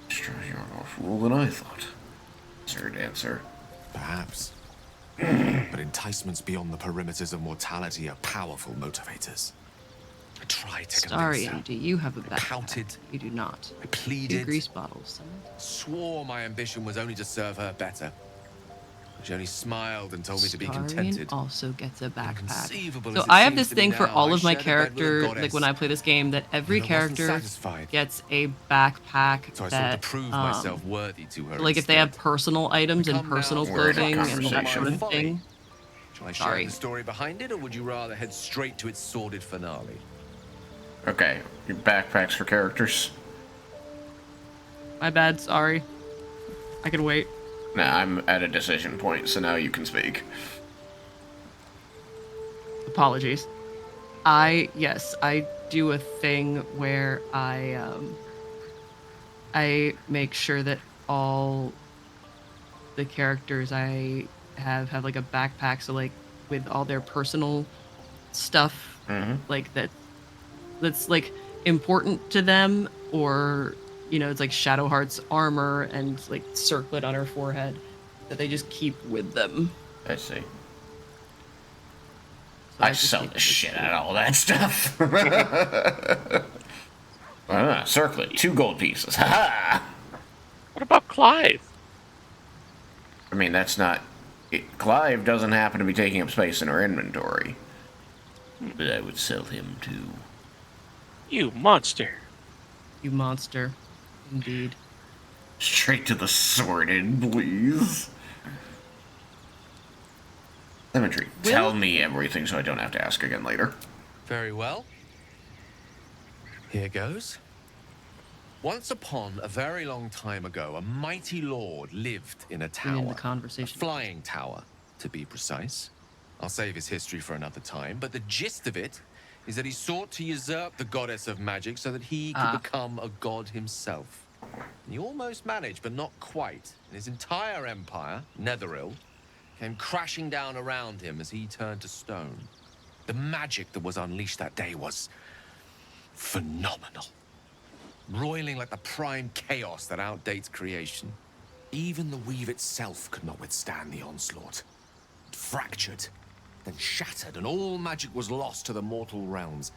Mistra, you're more fool than I thought. Sir answer. Perhaps. But enticements beyond the perimeters of mortality are powerful motivators. I tried to Sorry, convince her. MD, you have a I backpack. pouted. You do not. I pleaded. 2 grease bottles. Swore my ambition was only to serve her better. She only smiled and told me to be Starion contented. also gets a backpack. Inconceivable So as it I have seems this to me thing for now, all I of my shared a bed with a characters, goddess. like when I play this game, that every And I wasn't character satisfied. gets a backpack So I sought that, to prove myself worthy to her. like if they have instead. personal items and Come now, personal we're in a clothing and that conversation. sort of thing. Shall I share Sorry. the story behind it, or would you rather head straight to its sordid finale? Okay, your backpacks for characters. My bad, sorry. I can wait. Nah, I'm at a decision point, so now you can speak. Apologies. Yes, I do a thing where I make sure that all the characters I have like a backpack, so like with all their personal stuff, like that's like important to them, or it's like Shadowheart's armor and like circlet on her forehead that they just keep with them. I see. So I just sell think the that's shit cool. out of all that stuff. Circlet, 2 gold pieces. Ha What about Clive? I mean, that's not... Clive doesn't happen to be taking up space in our inventory. But I would sell him too. You monster. You monster. Indeed. Straight to the sorted, please. Imagery, tell me everything so I don't have to ask again later. Very well. Here goes. Once upon a very long time ago, a mighty lord lived in a tower. In the conversation. A flying tower, to be precise. I'll save his history for another time, but the gist of it is that he sought to usurp the goddess of magic so that he could become a god himself. And he almost managed, but not quite. And his entire empire, Netheril, came crashing down around him as he turned to stone. The magic that was unleashed that day was phenomenal. Roiling like the prime chaos that outdates creation. Even the weave itself could not withstand the onslaught. It fractured, then shattered, and all magic was lost to the mortal realms,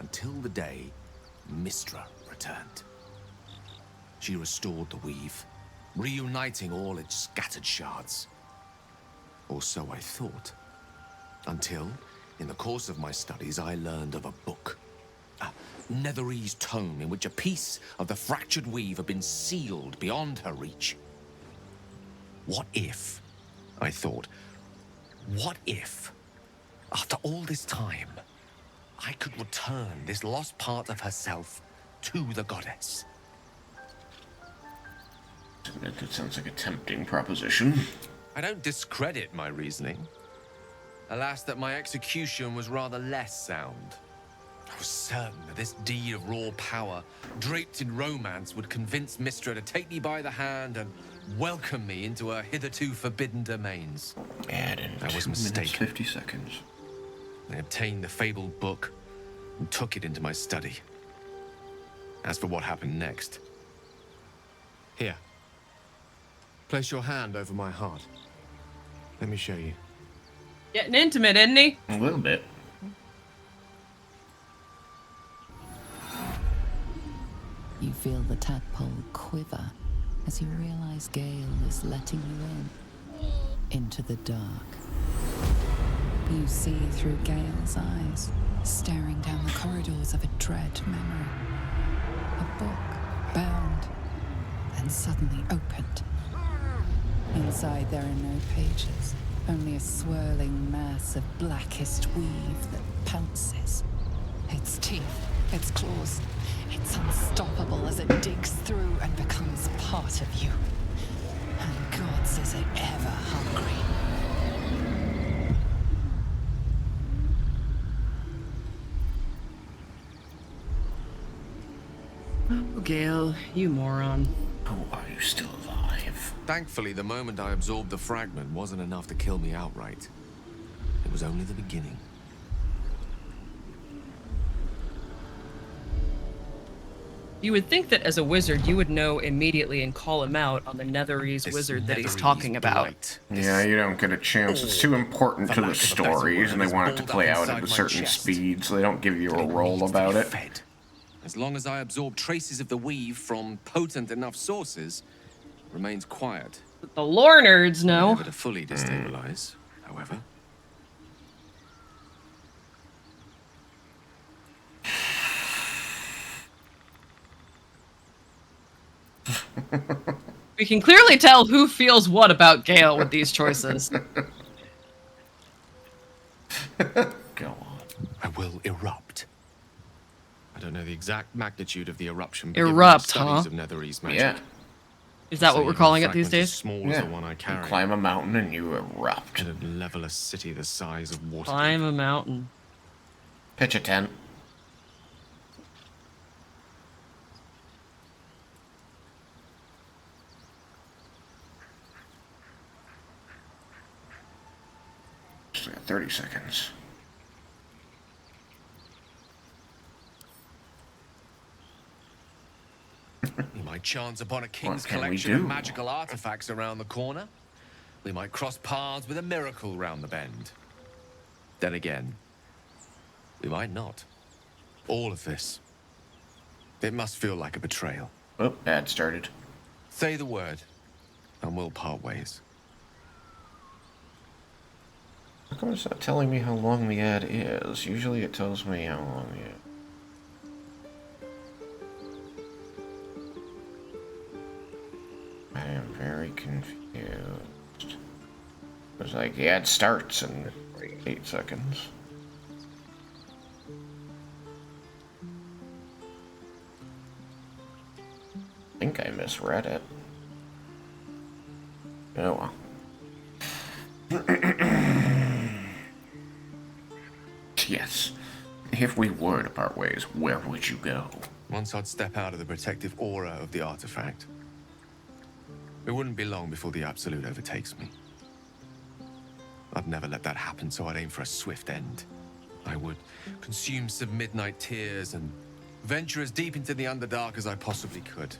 until the day Mystra returned. She restored the weave, reuniting all its scattered shards. Or so I thought. Until, in the course of my studies, I learned of a book. A Netherese tome in which a piece of the fractured weave had been sealed beyond her reach. What if, I thought, what if, after all this time, I could return this lost part of herself to the goddess? That sounds like a tempting proposition. I don't discredit my reasoning. Alas, that my execution was rather less sound. I was certain that this deed of raw power, draped in romance, would convince Mystra to take me by the hand and welcome me into her hitherto forbidden domains. I was mistaken. 50 seconds. I obtained the fabled book and took it into my study. As for what happened next... Here. Place your hand over my heart. Let me show you. Getting intimate, isn't he? A little bit. You feel the tadpole quiver as you realize Gale is letting you in, into the dark. You see through Gale's eyes, staring down the corridors of a dread memory. A book, bound, and suddenly opened. Inside there are no pages, only a swirling mass of blackest weave that pounces. Its teeth, its claws, it's unstoppable as it digs through and becomes part of you. And gods, is it ever hungry. Oh, Gale, you moron. Oh, are you still alive? Thankfully, the moment I absorbed the fragment wasn't enough to kill me outright. It was only the beginning. You would think that as a wizard, you would know immediately and call him out on the Netherese wizard that he's talking about. Yeah, you don't get a chance. It's too important to the stories, and they want it to play out at a certain speed, so they don't give you a roll about it. As long as I absorb traces of the weave from potent enough sources, it remains quiet. The lore nerds know. Never to fully destabilize, however. We can clearly tell who feels what about Gale with these choices. Go on. I will erupt. I don't know the exact magnitude of the eruption. Erupt, studies huh? of Netherese magic. Yeah. Is that what we're calling it these days? Small as the one I carry. You climb a mountain and you erupt. Could level a city the size of water. Climb a mountain. Pitch a tent. Just got 30 seconds. We might chance upon a king's What can we collection of do? magical artifacts around the corner. We might cross paths with a miracle round the bend. Then again, we might not. All of this. It must feel like a betrayal. Oh, ad started. Say the word, and we'll part ways. How come it's not telling me how long the ad is? Usually it tells me how long the ad. I am very confused. It's like the ad starts in 8 seconds. I think I misread it. Oh well. Yes. If we were to part ways, where would you go? Once I'd step out of the protective aura of the artifact, it wouldn't be long before the Absolute overtakes me. I'd never let that happen, so I'd aim for a swift end. I would consume some midnight tears and venture as deep into the Underdark as I possibly could.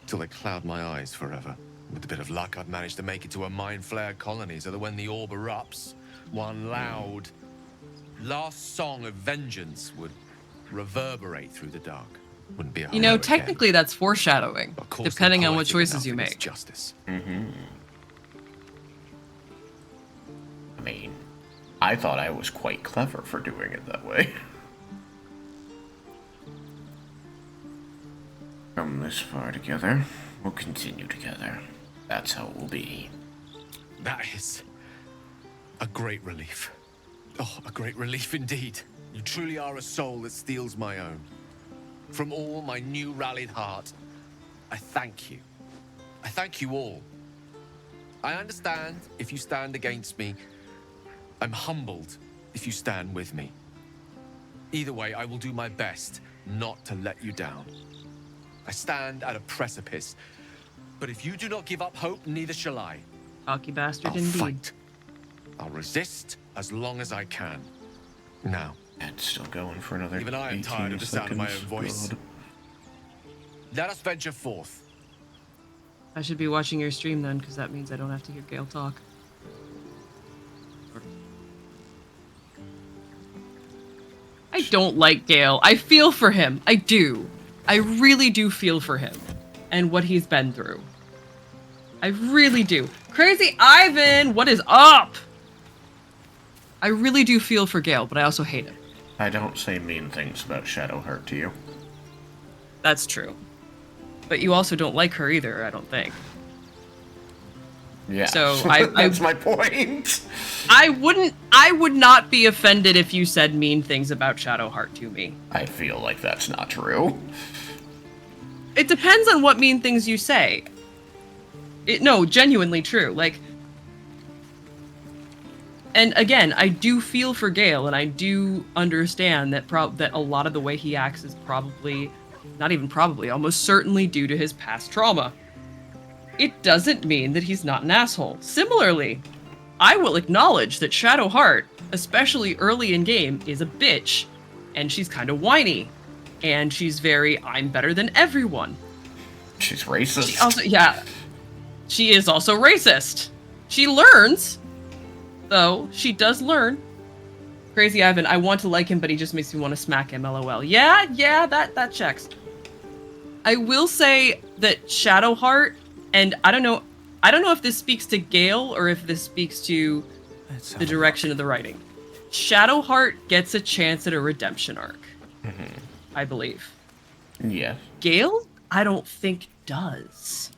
Till they cloud my eyes forever. With a bit of luck, I'd manage to make it to a mind-flared colony so that when the orb erupts, one loud, last song of vengeance would reverberate through the dark. Wouldn't be a You know, heroic technically that's foreshadowing, Of course, depending they're on what poetic choices enough you in its make. Justice. Mm-hmm. I mean, I thought I was quite clever for doing it that way. Come this far together, we'll continue together. That's how it will be. That is a great relief. Oh, a great relief indeed. You truly are a soul that steals my own. From all my new rallied heart, I thank you. I thank you all. I understand if you stand against me. I'm humbled if you stand with me. Either way, I will do my best not to let you down. I stand at a precipice, but if you do not give up hope, neither shall I. Cocky bastard I'll indeed. fight. I'll resist as long as I can. Now, It's still going for another even I am 18 tired of the sound of my own seconds. voice. God. Let us venture forth. I should be watching your stream then, because that means I don't have to hear Gale talk. I don't like Gale. I feel for him. I do. I really do feel for him and what he's been through. I really do. Crazy Ivan, what is up? I really do feel for Gale, but I also hate him. I don't say mean things about Shadowheart to you. That's true. But you also don't like her either, I don't think. Yeah. So that's my point. I would not be offended if you said mean things about Shadowheart to me. I feel like that's not true. It depends on what mean things you say. No, genuinely true. Like, and again, I do feel for Gale, and I do understand that that a lot of the way he acts is probably, not even probably, almost certainly due to his past trauma. It doesn't mean that he's not an asshole. Similarly, I will acknowledge that Shadowheart, especially early in game, is a bitch, and she's kind of whiny. and she's very, I'm better than everyone. She's racist. She is also racist. She learns, though. She does learn. Crazy Ivan, I want to like him, but he just makes me want to smack him, lol. Yeah, that checks. I will say that Shadowheart, and I don't know if this speaks to Gale or if this speaks to the direction of the writing. Shadowheart gets a chance at a redemption arc, I believe. Yeah. Gale, I don't think does.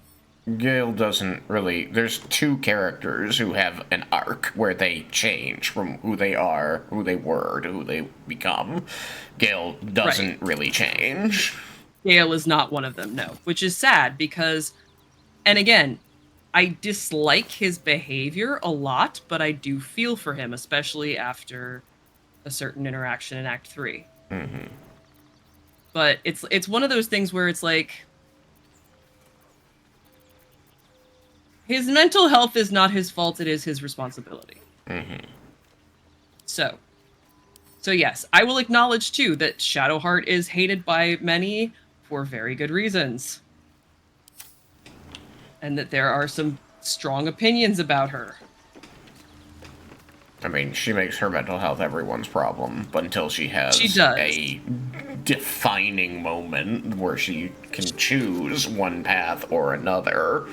Gale doesn't really... There's two characters who have an arc where they change from who they are, who they were, to who they become. Gale doesn't really change. Gale is not one of them, no. Which is sad because, and again, I dislike his behavior a lot, but I do feel for him, especially after a certain interaction in Act 3. Mm-hmm. But it's one of those things where it's like, his mental health is not his fault, it is his responsibility. Mm-hmm. So yes, I will acknowledge too that Shadowheart is hated by many for very good reasons. And that there are some strong opinions about her. I mean, she makes her mental health everyone's problem, but until she has a defining moment where she can choose one path or another.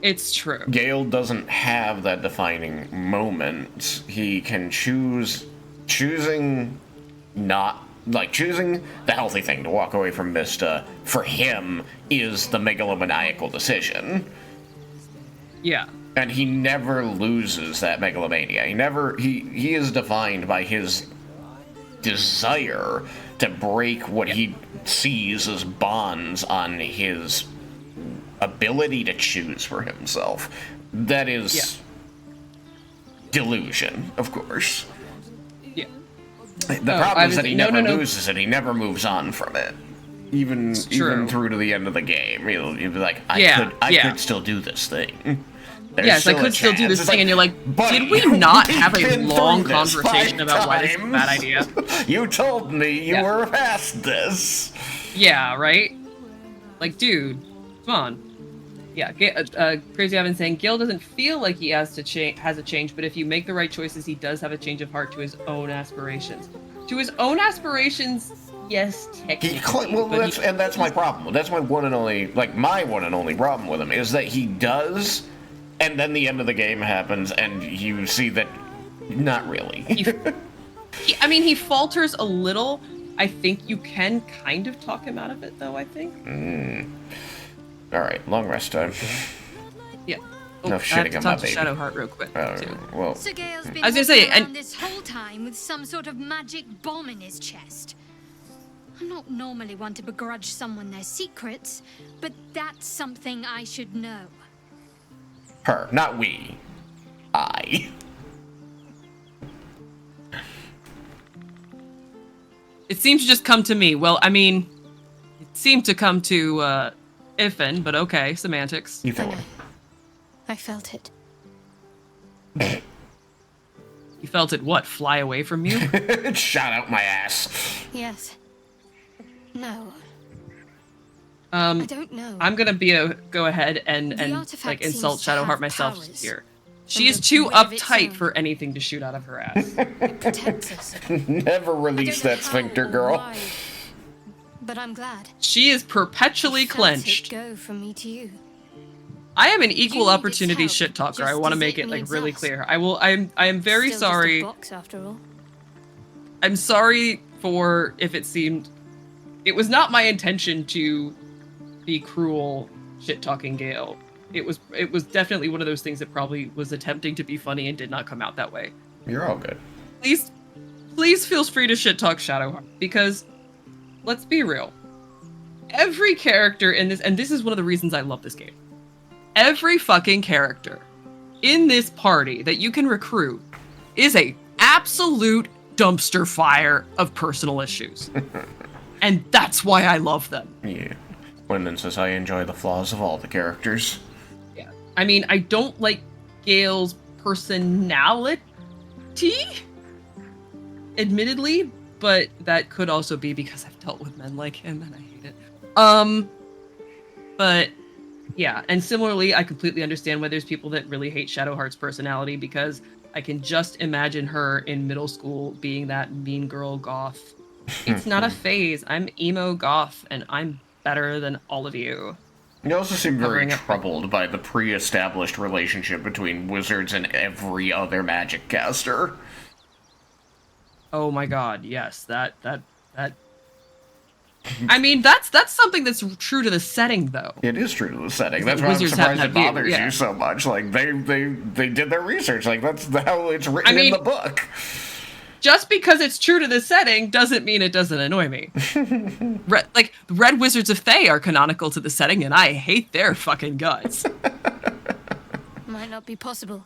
It's true. Gale doesn't have that defining moment. He can choosing the healthy thing to walk away from Mista, for him, is the megalomaniacal decision. Yeah. And he never loses that megalomania. He is defined by his desire to break what he sees as bonds on his ability to choose for himself. That is delusion, of course. Yeah. The problem is that he never loses it. He never moves on from it. Even through to the end of the game. He'll be like, I could still do this thing. Yes, I could still do this thing, and you're like, did we not have a long conversation about why this is a bad idea? You told me you were past this. Yeah, right? Like, dude, come on. Yeah, Crazy Ivan saying, Gale doesn't feel like he has a change, but if you make the right choices, he does have a change of heart to his own aspirations. To his own aspirations, yes, technically. That's my problem. That's my one and only problem with him, is that he does... And then the end of the game happens, and you see that not really. he falters a little. I think you can kind of talk him out of it, though, I think. All right, long rest time. Yeah. No shitting on my baby. Shadowheart real quick. Well, so Gale's been I was gonna say, around this whole time with some sort of magic bomb in his chest. I'm not normally one to begrudge someone their secrets, but that's something I should know. Her, not we. I. It seemed to just come to me. Well, I mean, it seemed to come to Ifin, but okay, semantics. You felt it. I felt it. You felt it what? Fly away from you? It shot out my ass. Yes. No. I don't know. I'm gonna go ahead and like insult Shadowheart myself here. She is too uptight for anything to shoot out of her ass. It protects us. Never release that sphincter, girl. Why, but I'm glad. She is perpetually clenched. Go from me to you. I am an equal opportunity shit talker. I want to make it like really clear. I am very sorry. Box, after all. I'm sorry for if it seemed. It was not my intention to be cruel shit talking Gale. It was definitely one of those things that probably was attempting to be funny and did not come out that way. You're all good. Please feel free to shit talk Shadowheart, because let's be real. Every character in this, and this is one of the reasons I love this game. Every fucking character in this party that you can recruit is a absolute dumpster fire of personal issues. And that's why I love them. Yeah. Wyndon says I enjoy the flaws of all the characters. Yeah. I mean, I don't like Gale's personality, admittedly, but that could also be because I've dealt with men like him and I hate it. But yeah, and similarly, I completely understand why there's people that really hate Shadowheart's personality, because I can just imagine her in middle school being that mean girl goth. It's not a phase. I'm emo goth, and I'm better than all of you. You also seem very Covering up troubled by the pre-established relationship between wizards and every other magic caster. Oh my god, yes, that. I mean, that's something that's true to the setting, though. It is true to the setting. That's why I'm Wizards have surprised it that view, bothers yeah. you so much. Like, they did their research. Like, that's how it's written in the book. Just because it's true to the setting doesn't mean it doesn't annoy me. Red Wizards of Thay are canonical to the setting, and I hate their fucking guts. Might not be possible.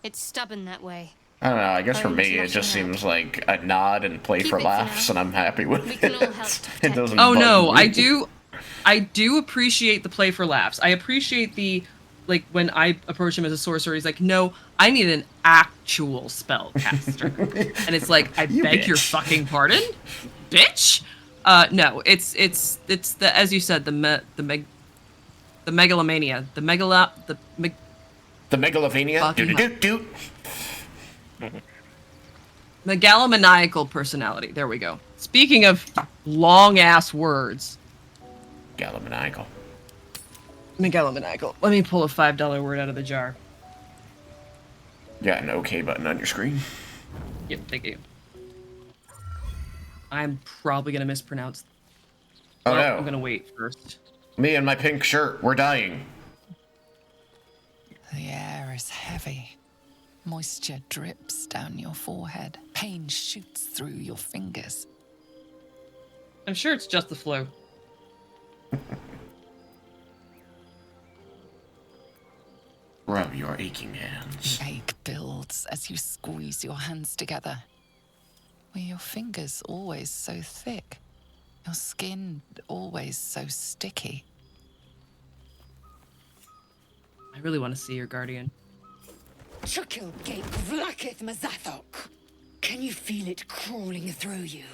It's stubborn that way. I don't know, I guess for Bones me, it lashing just out. seems like a nod and play Keep for it for laughs, and I'm happy with We it. can all help to It doesn't Oh bug no, me. I do appreciate the play for laughs. I appreciate the, like, when I approach him as a sorcerer, he's like, no, I need an actual spellcaster. And it's like, I beg your fucking pardon? Bitch? No, it's the, as you said, the megalomania. The megalovania? Fucking Do-do-do-do. megalomaniacal personality. There we go. Speaking of long-ass words. Megalomaniacal. Megalomaniacal. Let me pull a $5 word out of the jar. Got an OK button on your screen. Yep, thank you. I'm probably gonna mispronounce. Oh Well, no. I'm gonna wait first. Me and my pink shirt, we're dying. The air is heavy. Moisture drips down your forehead. Pain shoots through your fingers. I'm sure it's just the flu. Rub your aching hands. The ache builds as you squeeze your hands together. Were your fingers always so thick? Your skin always so sticky? I really want to see your guardian. Chukil Gate Vlakith Mazathok. Can you feel it crawling through you?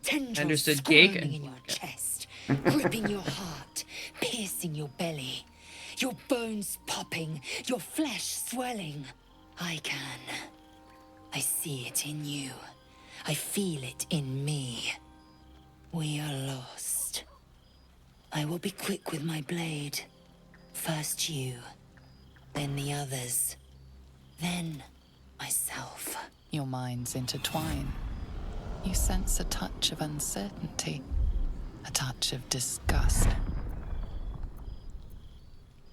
Tendrils Understood, Gake squirming and in your chest, gripping your heart, piercing your belly. Your bones popping, your flesh swelling. I can. I see it in you. I feel it in me. We are lost. I will be quick with my blade. First you, then the others, then myself. Your minds intertwine. You sense a touch of uncertainty, a touch of disgust.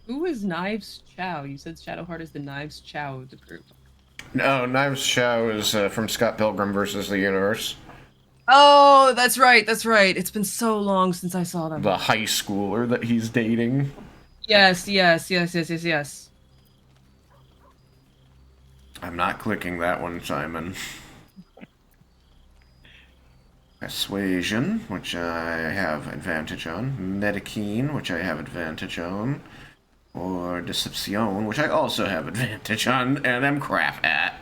Who is Knives Chow? You said Shadowheart is the Knives Chow of the group. No, Knives Chow is from Scott Pilgrim versus the Universe. Oh, that's right, that's right. It's been so long since I saw them. The high schooler that he's dating. Yes. I'm not clicking that one, Simon. Persuasion, which I have advantage on. Medicine, which I have advantage on. Or Deception, which I also have advantage on, and am crap at.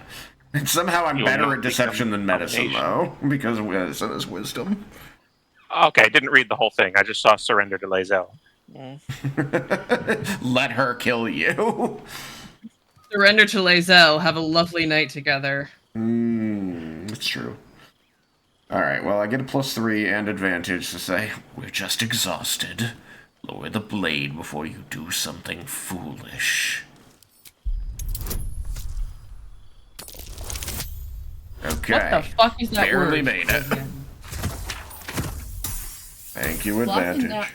And somehow I'm better at deception than medicine, though, because medicine is wisdom. Okay, I didn't read the whole thing. I just saw Surrender to Lae'zel. Let her kill you. Surrender to Lae'zel. Have a lovely night together. It's true. Alright, well, I get a +3 and advantage to say, we're just exhausted. Lower the blade before you do something foolish. Okay. What the fuck is that Barely word? made it. Thank you, Blocking advantage. that-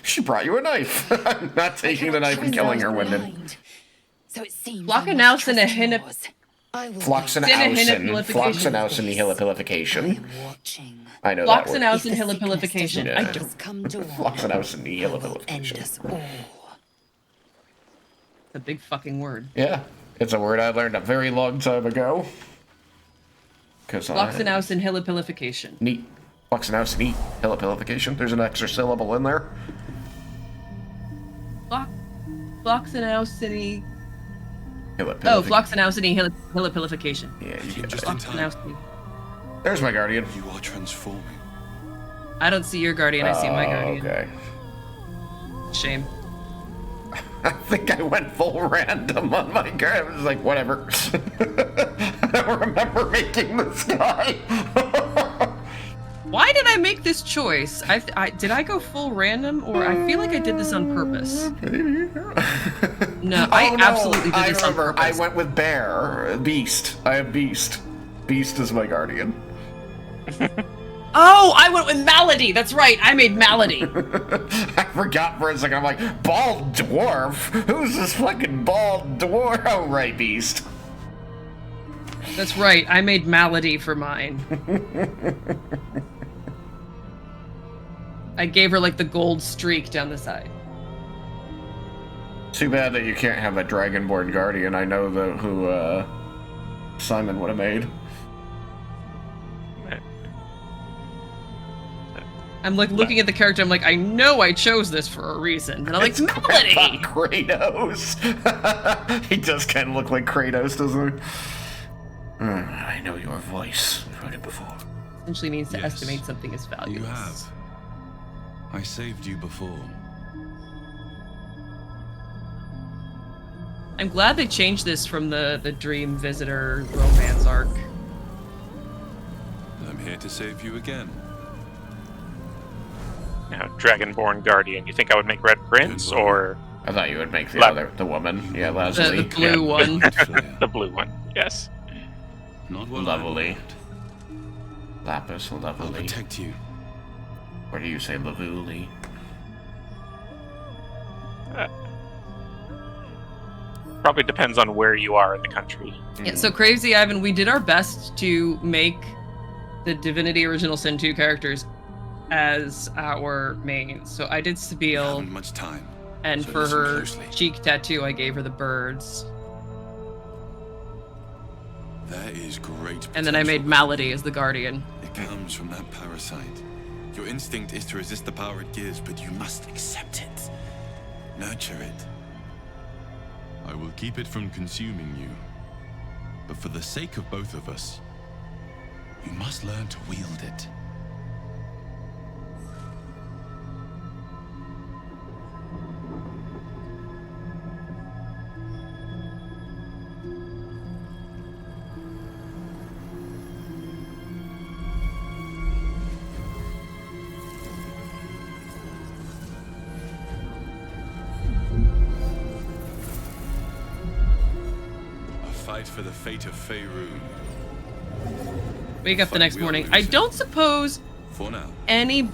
She brought you a knife. I'm not taking the knife and killing her, Wyndon. So it seems Flockenausen and a Hinna. Floxenausen. Floxenausen nihilipilification. I know that word. Floxenausen hilipilification. I Yeah. don't. Floxenausen nihilipilification. It's a big fucking word. Yeah, it's a word I learned a very long time ago. Floxenausen hilipilification. Neat. Floxenausen nihilipilification. There's an extra syllable in there. Floxinausini. Hillipilific- Oh, Floxinausini Hillipilification. Yeah, you get Just that. in time. Floxinausini. There's my guardian. You are transforming. I don't see your guardian, I see my guardian. Okay. Shame. I think I went full random on my guard. I was like, whatever. I don't remember making this guy. Why did I make this choice? Did I go full random, or I feel like I did this on purpose? No, I absolutely did this on purpose. I went with Beast. I have Beast. Beast is my guardian. Oh, I went with Malady. That's right. I made Malady. I forgot for a second. I'm like, bald dwarf? Who's this fucking bald dwarf? Oh, right, Beast. That's right. I made Malady for mine. I gave her like the gold streak down the side. Too bad that you can't have a Dragonborn guardian. I know who Simon would have made. I'm like looking at the character. I'm like, I know I chose this for a reason. And I'm like, Melody. Kratos. He does kind of look like Kratos, doesn't he? I know your voice. I've heard it before. Essentially means to Yes, estimate something as valueless. You have. I saved you before. I'm glad they changed this from the Dream Visitor romance arc. I'm here to save you again. Now, Dragonborn Guardian. You think I would make Red Prince or I thought you would make the woman. Yeah, Leslie. The blue one. the blue one? Yes. Not what Lovely. Lapis, I'll lovely. protect you. Or do you say Lavuli? Probably depends on where you are in the country. Yeah, so Crazy Ivan, we did our best to make the Divinity Original Sin 2 characters as our mains. So I did Sabine, Haven't much time. and so for listen her closely. cheek tattoo, I gave her the birds. There is great And then I made potential. Malady as the guardian. It comes from that parasite. Your instinct is to resist the power it gives, but you must accept it. Nurture it. I will keep it from consuming you. But for the sake of both of us, You must learn to wield it. A fight for the fate of Faerun. Wake up the Fight next we are morning. I losing. don't suppose For now. anybody...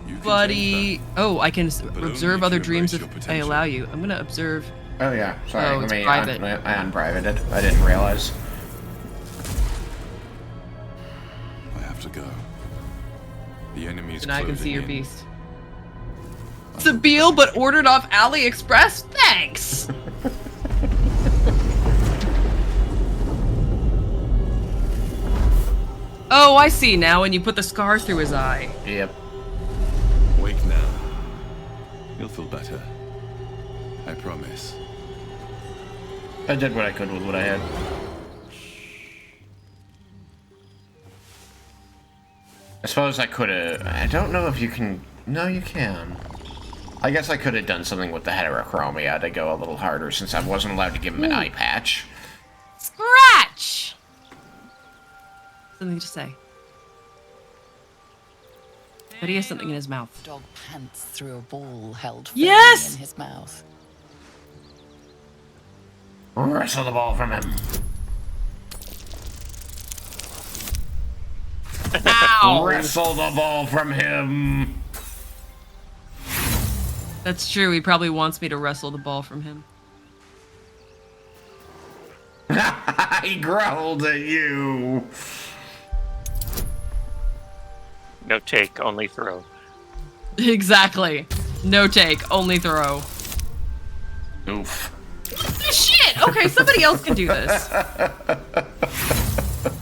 You can change Oh, I can only observe if other you dreams embrace if your I potential. allow you. I'm gonna observe... Oh yeah, sorry. Oh, it's I private. unprivated. I didn't realize. I have to go. The enemy is And I can see your closing in. beast. Sabine, but ordered off AliExpress? Thanks! Oh, I see now, and you put the scar through his eye. Yep. Wake now. You'll feel better. I promise. I did what I could with what I had. I suppose I could have... I don't know if you can... No, you can. I guess I could have done something with the heterochromia to go a little harder since I wasn't allowed to give him an eye patch. Scratch! Something to say. But he has something in his mouth. Dog pants through a ball held Yes! firmly in his mouth. Wrestle the ball from him. Ow! Wrestle the ball from him. That's true, he probably wants me to wrestle the ball from him. He growled at you. No take, only throw. Exactly. No take, only throw. Oof. Shit! Okay, somebody else can do this.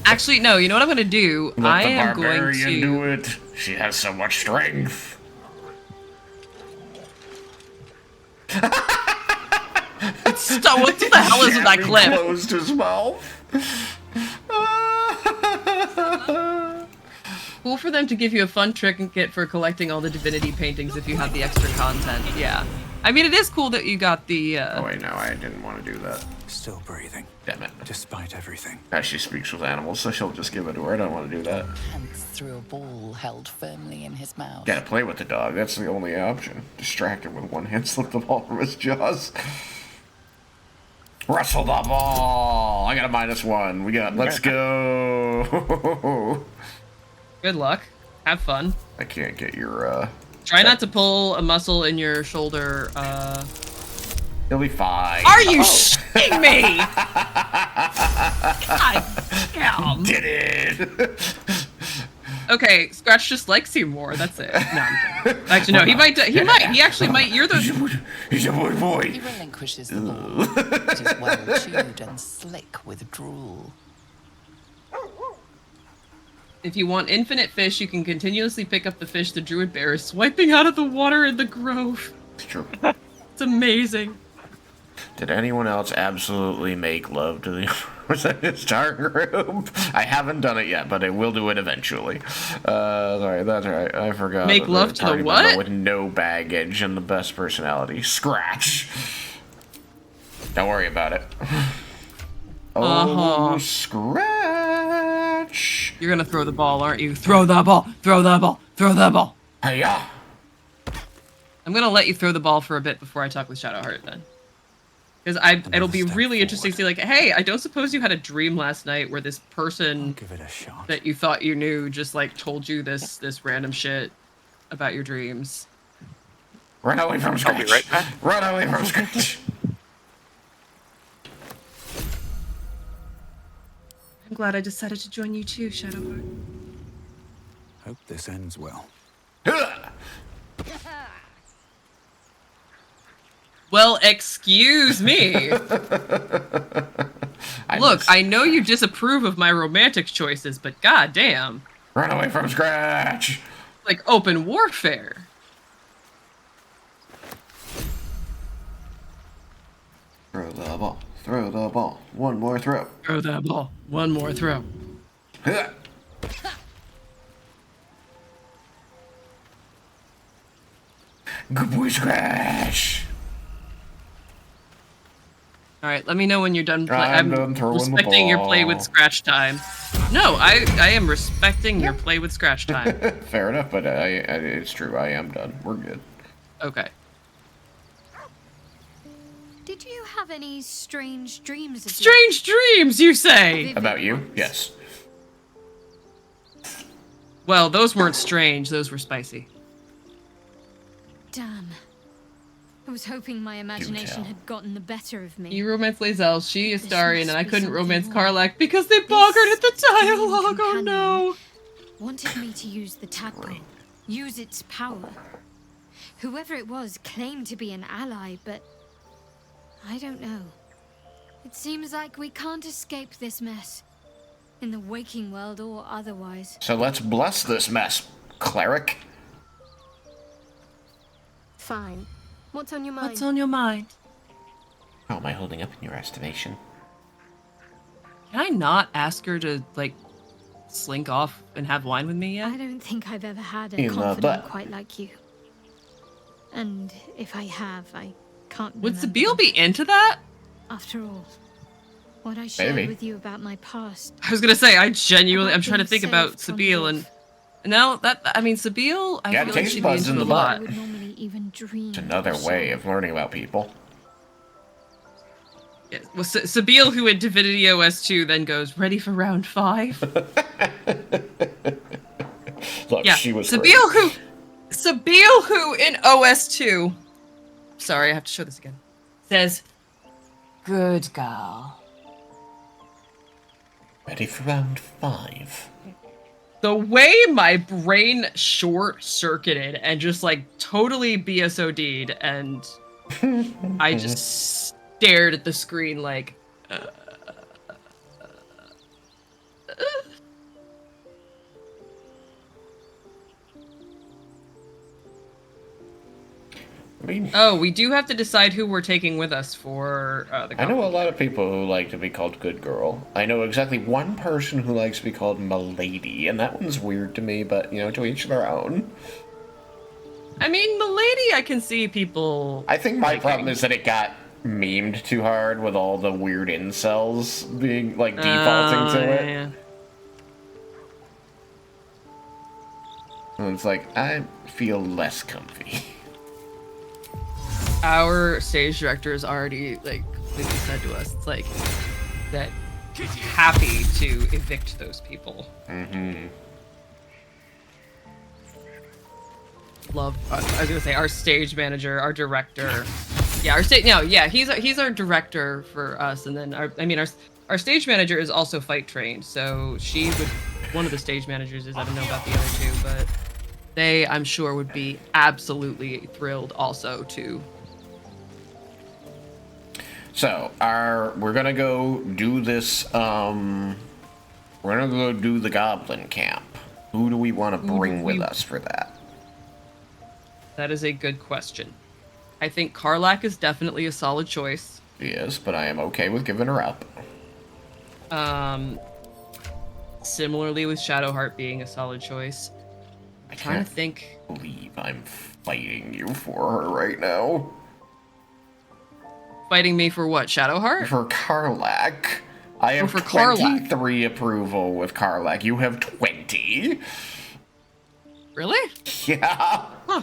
Actually, no, you know what I'm gonna do? Let I the am going barbarian to... do it. She has so much strength. What the hell is with that He clip? closed his mouth. Cool for them to give you a fun trinket for collecting all the divinity paintings if you have the extra content. Yeah. I mean, it is cool that you got the, Oh, wait, no, I didn't want to do that. Still breathing. Damn it. Despite everything. She speaks with animals, so she'll just give it to her. I don't want to do that. Pants through a ball held firmly in his mouth. Gotta play with the dog. That's the only option. Distract him with one hand, slip the ball from his jaws. Wrestle the ball! I got a -1. We got, let's go! Good luck. Have fun. I can't get your, Try not to pull a muscle in your shoulder, He'll be fine. Are you shitting me? God damn. Did it! Okay, Scratch just likes you more. That's it. No, I'm kidding. Actually, no. He might. He actually might. You're the. He's a boy. He relinquishes the ball. It is well chewed and slick with drool. If you want infinite fish, you can continuously pick up the fish the druid bear is swiping out of the water in the grove. It's true. It's amazing. Did anyone else absolutely make love to the Star group? I haven't done it yet, but I will do it eventually. Sorry, that's right. I forgot. Make love to the what? With no baggage and the best personality. Scratch. Don't worry about it. Oh, Scratch. You're gonna throw the ball, aren't you? Throw the ball. Throw the ball. Throw the ball. Hiya. I'm gonna let you throw the ball for a bit before I talk with Shadowheart then. Because it'll be really interesting to see, like, hey, I don't suppose you had a dream last night where this person that you thought you knew just, like, told you this random shit about your dreams. Run away from Scratch. I'll be right back. Run away from Scratch. I'm glad I decided to join you too, Shadowheart. Hope this ends well. Well, excuse me. Look, I know you disapprove of my romantic choices, but goddamn. Run away from Scratch. Like open warfare. Throw the ball. Throw the ball. One more throw. Throw that ball. One more throw. Good boy, Scratch. All right, let me know when you're done. I'm done throwing the respecting your ball. play with Scratch time. No, I am respecting your play with Scratch time. Fair enough, but it's true. I am done. We're good. Okay. Did you have any strange dreams? Strange dreams, you say? About you? Yes. Well, those weren't strange. Those were spicy. Damn. I was hoping my imagination had gotten the better of me. You romance Lae'zel, she is Astarion, and I couldn't romance Karlach because they boggered at the dialogue. Oh no! Wanted me to use the tadpole, use its power. Whoever it was claimed to be an ally, but I don't know. It seems like we can't escape this mess, in the waking world or otherwise. So let's bless this mess, cleric. Fine. What's on your mind? What's on your mind? How am I holding up in your estimation? Can I not ask her to, like, slink off and have wine with me yet? I don't think I've ever had a In the confidant butt. quite like you. And if I have, I can't Would remember Sabine be into that? After all, what I shared Maybe. with you about my past. I was gonna say, I'm trying to being think about saved from Sabine, and no, Sabine, I Yeah, feel like taste she'd be buds into in a the lot. I would normally even dream. It's another way of learning about people. Yeah, well, Sabine, who in Divinity OS 2 then goes, ready for round 5? Look, Yeah, she was Sabine, who in OS 2, sorry, I have to show this again, says, good girl. ready for round 5. The way my brain short-circuited and just, like, totally BSOD'd, and I just stared at the screen like, I mean, Oh, we do have to decide who we're taking with us for the I know a Goblin lot of people who like to be called Good Girl. I know exactly one person who likes to be called Milady, and that one's weird to me, but, to each their own. I mean, Milady, I can see people... I think my problem is that it got memed too hard with all the weird incels being, defaulting to it. Yeah. And it's like, I feel less comfy. Our stage director has already, completely said to us, it's like, that he's happy to evict those people. Mm-hmm. Love, I was gonna say, our stage manager, our director. Yeah, he's our director for us, and then our stage manager is also fight trained, so one of the stage managers is, I don't know about the other two, but they, I'm sure, would be absolutely thrilled also to. So, we're gonna go do this, we're gonna go do the Goblin Camp. Who do we want to bring with us for that? That is a good question. I think Karlak is definitely a solid choice. Yes, but I am okay with giving her up. Similarly with Shadowheart being a solid choice. I'm trying to think. I can't believe I'm fighting you for her right now. Fighting me for what? Shadowheart? For Karlak. I have 23 approval with Karlak. You have 20. Really? Yeah. Huh.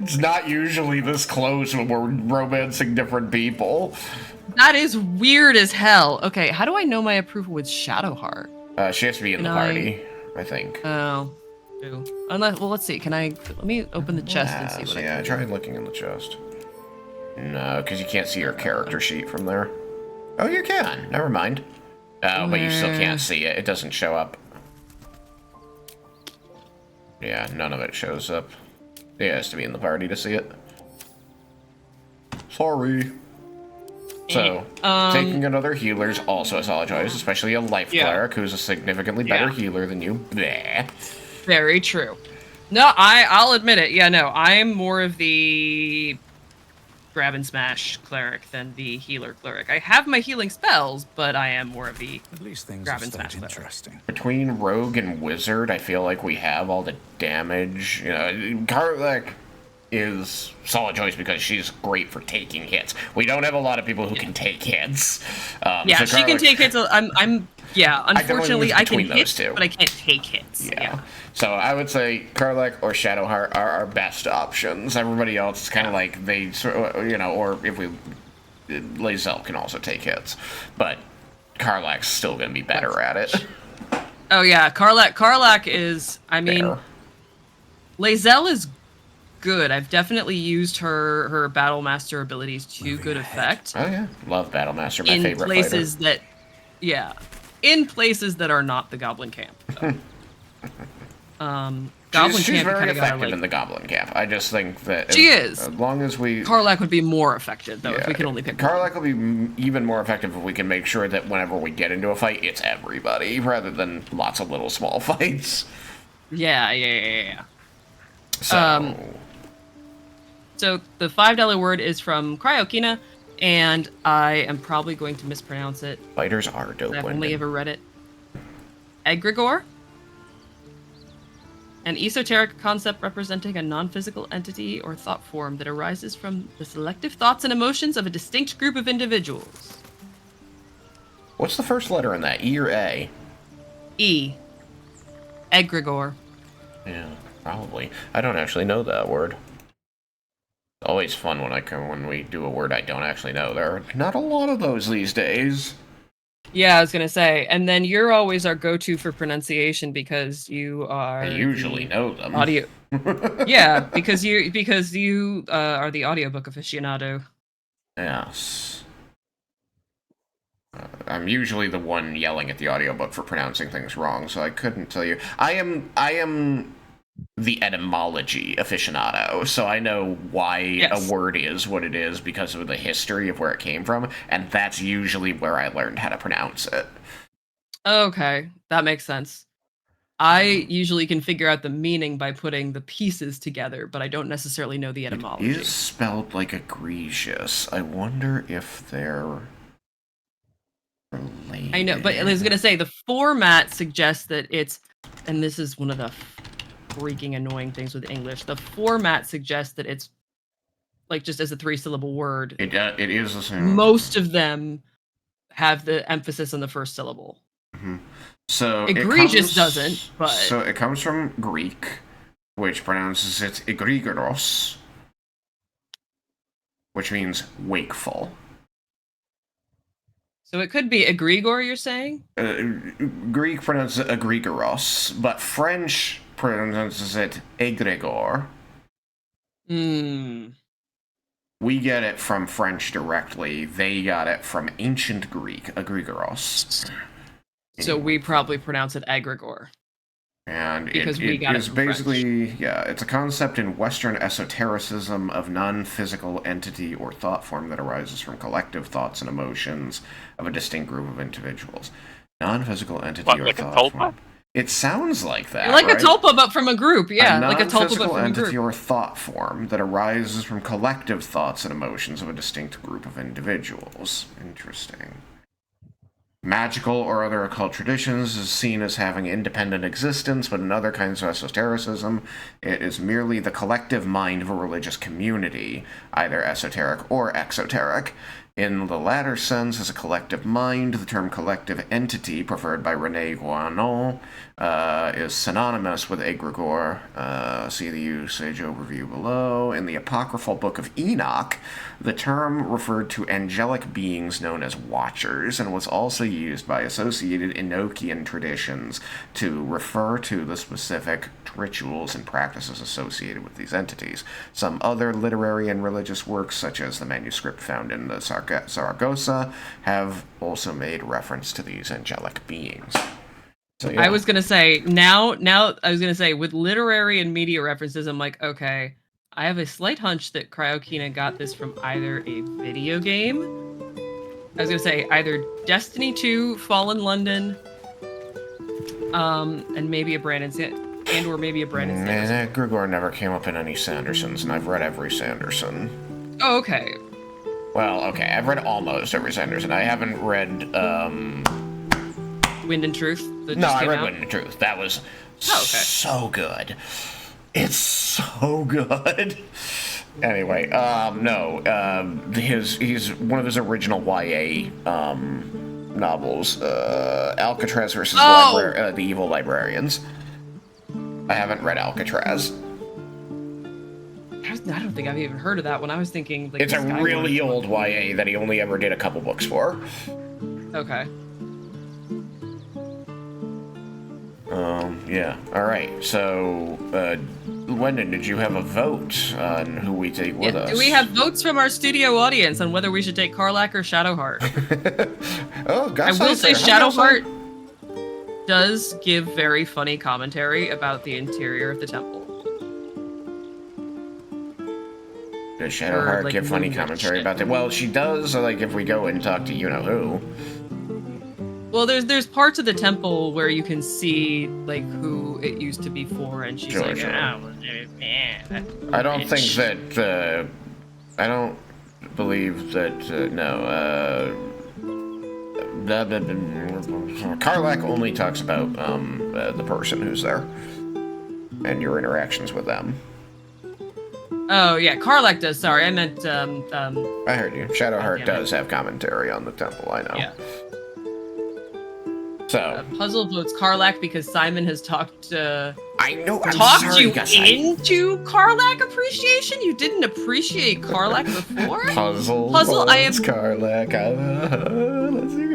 It's not usually this close when we're romancing different people. That is weird as hell. Okay, how do I know my approval with Shadowheart? She has to be in the party, I think. Oh. Unless, well, let's see. Let me open the chest and see what I can do. Try looking in the chest. No, because you can't see your character sheet from there. Oh, you can. Never mind. Oh, but you still can't see it. It doesn't show up. Yeah, none of it shows up. It has to be in the party to see it. Sorry. So, taking another healer is also a solid choice, especially a life cleric who's a significantly better healer than you. Bleh. Very true. No, I'll admit it. Yeah, no, I'm more of the grab and smash cleric than the healer cleric. I have my healing spells, but I am more of the grab and smash cleric. Between rogue and wizard, I feel like we have all the damage. Karlak is solid choice because she's great for taking hits. We don't have a lot of people who can take hits. So she can take hits. Unfortunately, I can hit, but I can't take hits. Yeah. So I would say Karlak or Shadowheart are our best options. Everybody else is kind of like they, or if we, Lae'zel can also take hits, but Karlak's still going to be better at it. Oh yeah, Karlak is. I mean, Lae'zel is good. I've definitely used her Battle Master abilities to good effect. Oh yeah, love Battle Master. My favorite fighter. In places that are not the Goblin Camp. She's very effective in the Goblin Camp. I just think that she is. As long as we, Karlak would be more effective though if we can only pick. Karlak will be even more effective if we can make sure that whenever we get into a fight, it's everybody rather than lots of little small fights. Yeah. So the $5 word is from Cryokina, and I am probably going to mispronounce it. Fighters are dope. I've only ever read it. Egregore? An esoteric concept representing a non-physical entity or thought form that arises from the selective thoughts and emotions of a distinct group of individuals. What's the first letter in that? E or A? E. Egregore. Yeah, probably. I don't actually know that word. It's always fun when we do a word I don't actually know. There are not a lot of those these days. Yeah, I was gonna say, and then you're always our go-to for pronunciation because you are. I usually know them. Audio. Yeah, because you are the audiobook aficionado. Yes. I'm usually the one yelling at the audiobook for pronouncing things wrong, so I couldn't tell you. I am the etymology aficionado, so I know why a word is what it is because of the history of where it came from, and that's usually where I learned how to pronounce it. Okay, that makes sense. I usually can figure out the meaning by putting the pieces together, but I don't necessarily know the etymology. It is spelled like egregious. I wonder if they're related. I know, but I was going to say, the format suggests that it's, and this is one of the freaking annoying things with English, the format suggests that it's, like, just as a 3-syllable word. It is the same. Most of them have the emphasis on the first syllable. Mm-hmm. So egregious doesn't, but... So it comes from Greek, which pronounces it egregoros, which means wakeful. So it could be egregor, you're saying? Greek pronounces it egregoros, but French pronounces it egregor. We get it from French directly. They got it from ancient Greek, egregoros. So we probably pronounce it egregor. And because it is basically, yeah, it's a concept in Western esotericism of non-physical entity or thought form that arises from collective thoughts and emotions of a distinct group of individuals. Non-physical entity or like thought form. It sounds like that, like right? a tulpa, but from a group, yeah. Like a tulpa, but from a entity group. or thought form that arises from collective thoughts and emotions of a distinct group of individuals. Interesting. Magical or other occult traditions is seen as having independent existence, but in other kinds of esotericism, it is merely the collective mind of a religious community, either esoteric or exoteric. In the latter sense, as a collective mind, the term collective entity, preferred by René Guénon, is synonymous with egregor. See the usage overview below. In the apocryphal Book of Enoch, the term referred to angelic beings known as watchers, and was also used by associated Enochian traditions to refer to the specific rituals and practices associated with these entities. Some other literary and religious works, such as the manuscript found in the Zaragoza, have also made reference to these angelic beings. So, yeah. I was gonna say now I was gonna say, with literary and media references, I'm like, okay, I have a slight hunch that Cryokina got this from either a video game. I was gonna say either Destiny 2, Fallen London, and maybe a Brandon Sanderson. Grigor never came up in any Sandersons, and I've read every Sanderson. Oh, okay. Well, okay, I've read almost every Sanderson. I haven't read, Wind and Truth? No, I read Wind and Truth. That was so good. It's so good. Anyway, he's one of his original YA novels, Alcatraz versus the Evil Librarians. I haven't read Alcatraz. I don't think I've even heard of that one. I was thinking, like, it's a really old YA that he only ever did a couple books for. Okay. Yeah. All right. So, Wendon, did you have a vote on who we take with us? Do we have votes from our studio audience on whether we should take Karlach or Shadowheart? I will say Shadowheart does give very funny commentary about the interior of the temple. Does Shadowheart give funny commentary about that? Well, she does, like, if we go and talk to you-know-who. Well, there's parts of the temple where you can see, like, who it used to be for, and she's like, oh, I don't think that, I don't believe that, Karlach only talks about, the person who's there, and your interactions with them. Oh, yeah, Karlach does, sorry, I meant, I heard you. Shadowheart does have commentary on the temple, I know. Yeah. So Puzzle votes Karlach because Simon has talked you into Karlach appreciation. You didn't appreciate Karlach before. Puzzle. I am Karlach.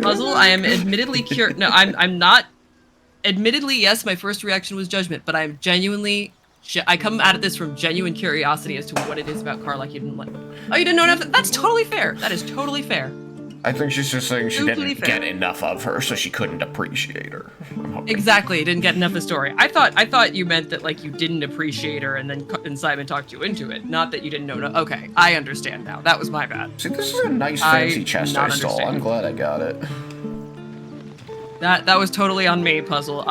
Puzzle. I am admittedly curious. No, I'm not. Admittedly, yes, my first reaction was judgment, but I'm genuinely. I come out of this from genuine curiosity as to what it is about Karlach you didn't like. Oh, you didn't know enough? That's totally fair. That is totally fair. I think she's just saying she didn't get enough of her, so she couldn't appreciate her. Exactly, didn't get enough of the story. I thought you meant that, like, you didn't appreciate her, and then Simon talked you into it. Not that you didn't know. Okay, I understand now. That was my bad. See, this is a nice fancy chest I stole. I'm glad I got it. That was totally on me, Puzzle.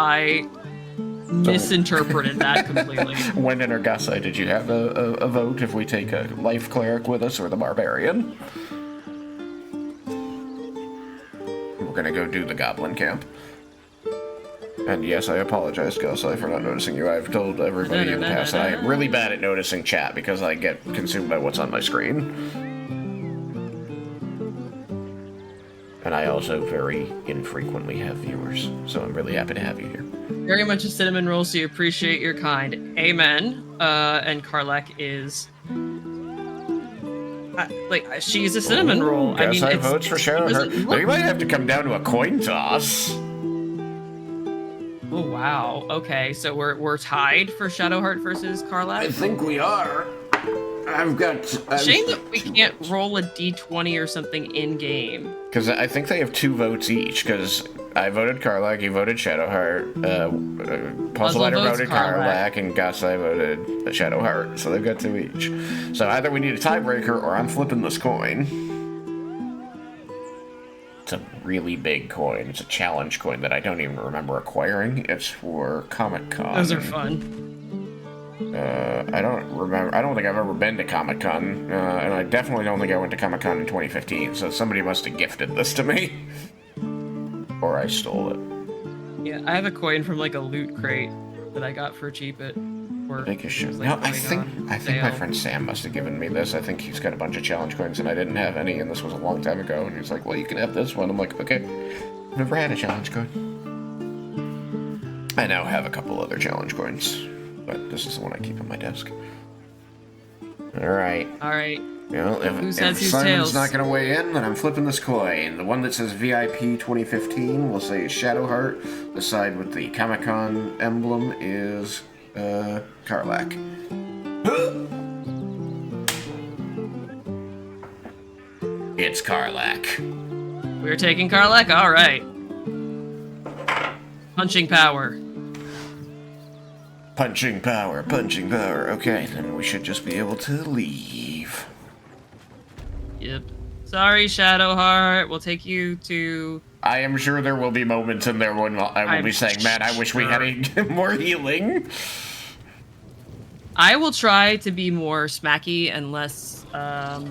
misinterpreted that completely. Wendon or Gusai, did you have a vote if we take a life cleric with us or the barbarian? We're gonna go do the goblin camp. And yes, I apologize, Gusai, for not noticing you. I've told everybody in the past that I am really bad at noticing chat because I get consumed by what's on my screen. And I also very infrequently have viewers, so I'm really happy to have you here. Very much a cinnamon roll, so you appreciate your kind. Amen. And Karlak is... she's a cinnamon roll. I mean, I votes for Shadowheart. We might have to come down to a coin toss. Oh, wow. Okay, so we're tied for Shadowheart versus Karlak? I think we are. Shame that we can't roll a d20 or something in-game. Because I think they have 2 votes each, because I voted Karlak, you voted Shadowheart, Puzzlefighter voted Karlak, and Gusai voted Shadowheart, so they've got 2 each. So either we need a tiebreaker, or I'm flipping this coin. It's a really big coin. It's a challenge coin that I don't even remember acquiring. It's for Comic-Con. Those are fun. I don't think I've ever been to Comic-Con, and I definitely don't think I went to Comic-Con in 2015, so somebody must have gifted this to me. Or I stole it. Yeah, I have a coin from like a loot crate that I got for cheap at work. I think my friend Sam must have given me this. I think he's got a bunch of challenge coins and I didn't have any, and this was a long time ago, and he's like, well, you can have this one. I'm like, okay. I've never had a challenge coin. I now have a couple other challenge coins, but this is the one I keep on my desk. Alright. Alright. Well, if Simon's tails? not going to weigh in, then I'm flipping this coin. The one that says VIP 2015 will say Shadowheart. The side with the Comic-Con emblem is Karlak. It's Karlak. We're taking Karlak? Alright. Punching power. Punching power, punching power. Okay, then we should just be able to leave. Yep. Sorry, Shadowheart. We'll take you to... I am sure there will be moments in there when I will be saying, man, I wish we had more healing. I will try to be more smacky and less, more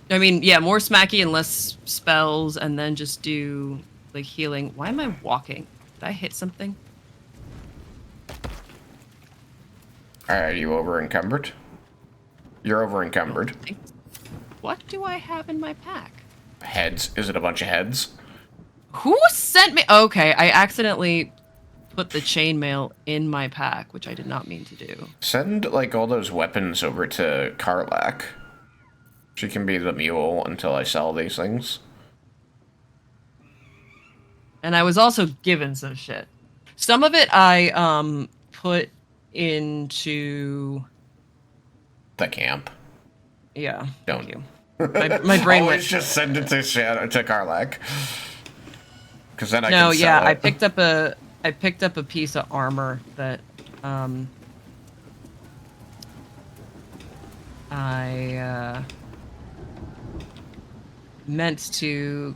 smacky and less spells, and then just do, like, healing. Why am I walking? Did I hit something? Are you over-encumbered? You're over-encumbered. What do I have in my pack? Heads. Is it a bunch of heads? Who sent me? Okay, I accidentally put the chainmail in my pack, which I did not mean to do. Send, like, all those weapons over to Karlak. She can be the mule until I sell these things. And I was also given some shit. Some of it I, put into... the camp. Yeah. Don't. Thank you. My brain always went... just send it to Karlak. Because then I No, can yeah, sell it. I picked up a piece of armor that I meant to...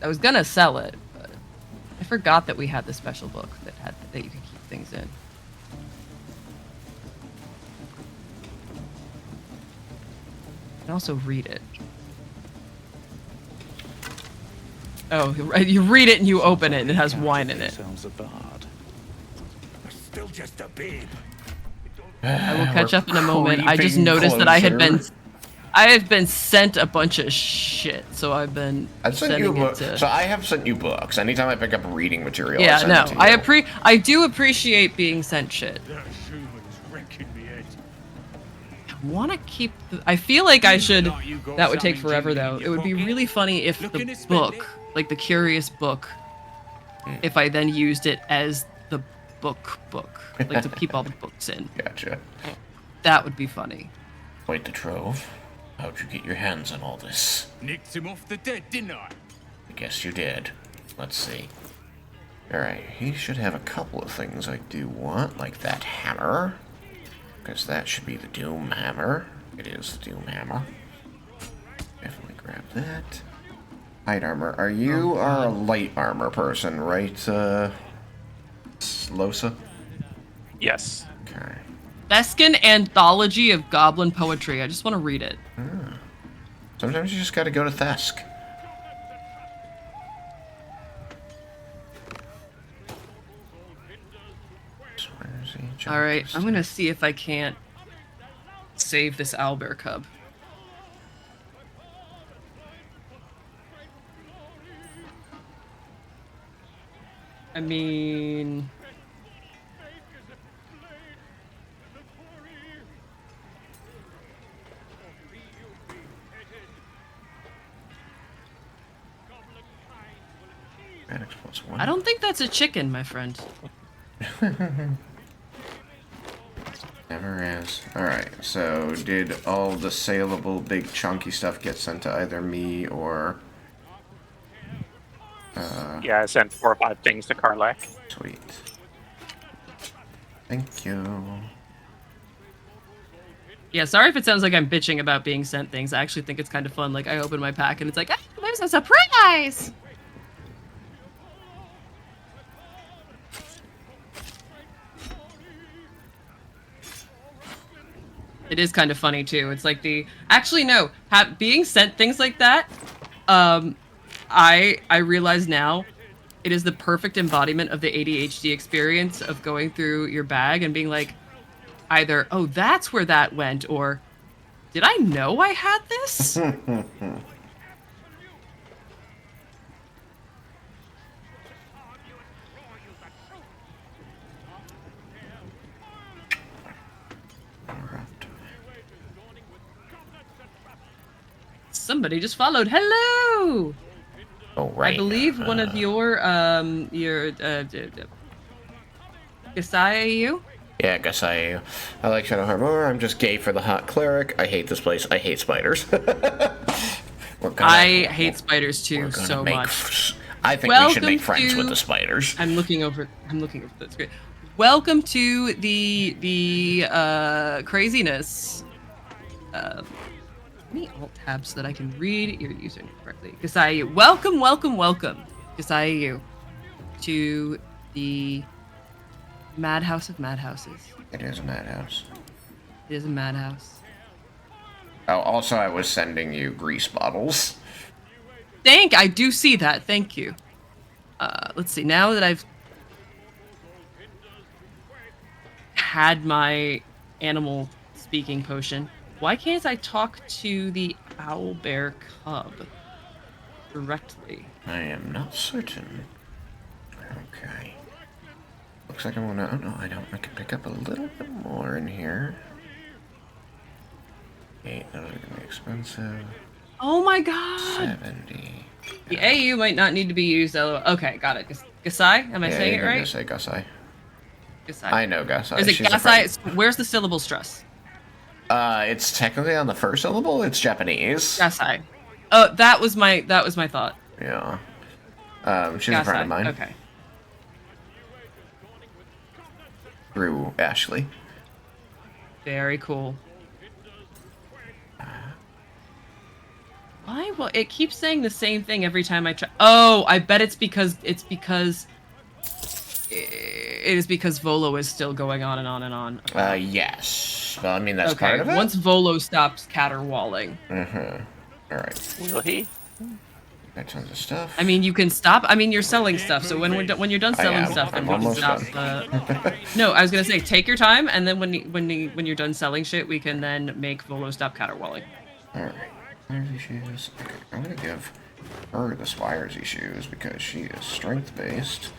I was gonna sell it, but I forgot that we had the special book that you could keep things in. And also read it. Oh, you read it and you open it and it has wine in it. Sounds a bard. Still just a babe. I will catch up in a moment. I just noticed that I have been sent a bunch of shit, so I've been sending it to... So I have sent you books. Anytime I pick up reading material, Yeah, I send no, it to you. I do appreciate being sent shit. I want to keep... I feel like I should... That would take forever, though. It would be really funny if the book, like the Curious book, if I then used it as the book, like to keep all the books in. Gotcha. That would be funny. Quite the trove. How'd you get your hands on all this? Nicked him off the dead, didn't I? I guess you did. Let's see. Alright, he should have a couple of things I do want, like that hammer. Because that should be the Doom Hammer. It is the Doom Hammer. Definitely grab that. Light armor. You are a light armor person, right, Losa? Yes. Okay. Theskin Anthology of Goblin Poetry. I just want to read it. Sometimes you just gotta go to Thesk. Alright, I'm gonna see if I can't save this owlbear cub. I mean... I don't think that's a chicken, my friend. Never is. Alright, so did all the saleable big chunky stuff get sent to either me or... Yeah, I sent 4 or 5 things to Karlak. Sweet. Thank you. Yeah, sorry if it sounds like I'm bitching about being sent things. I actually think it's kind of fun. Like, I open my pack and it's like, ah, there's a surprise! It is kind of funny too. It's like the actually no, being sent things like that. I realize now, it is the perfect embodiment of the ADHD experience of going through your bag and being like, either oh that's where that went, or did I know I had this? Somebody just followed. Hello. Oh right. I believe one of your Gasai. Yeah, Gasai. I like Shadowheart. I'm just gay for the hot cleric. I hate this place. I hate spiders. I hate spiders too so much. I think we should make friends with the spiders. I'm looking over. That's great. Welcome to the craziness. Any alt tabs so that I can read your username correctly. Gasai, welcome. Gasai, to the madhouse of madhouses. It is a madhouse. It is a madhouse. Oh, also I was sending you grease bottles. I do see that. Thank you. Let's see. Now that I've had my animal speaking potion, why can't I talk to the owlbear cub directly? I am not certain. Okay. Looks like I want to... Oh, no, I don't. I can pick up a little bit more in here. 8, those are going to be expensive. Oh my god! 70. The AU might not need to be used, though. Okay, got it. Gasai? Am I saying it right? Say Gasai. Gasai. I know Gasai. Is it Gasai? Where's the syllable stress? It's technically on the first syllable. It's Japanese. Gasai. Oh, that was my thought. Yeah. She's Gasai. a friend of mine. Okay. Through Ashley. Very cool. Why? Well, it keeps saying the same thing every time I try. Oh, I bet it is because Volo is still going on and on and on. Okay. Yes. Well, I mean, that's part of it. Once Volo stops caterwauling. Alright. Will he? Got tons of stuff. I mean, you can stop. I mean, you're selling stuff, so when you're done selling stuff, then we can stop. No, I was gonna say, take your time, and then when you're done selling shit, we can then make Volo stop caterwauling. Alright. Spiresy shoes. Okay, I'm gonna give her the Spiresy shoes because she is strength-based. So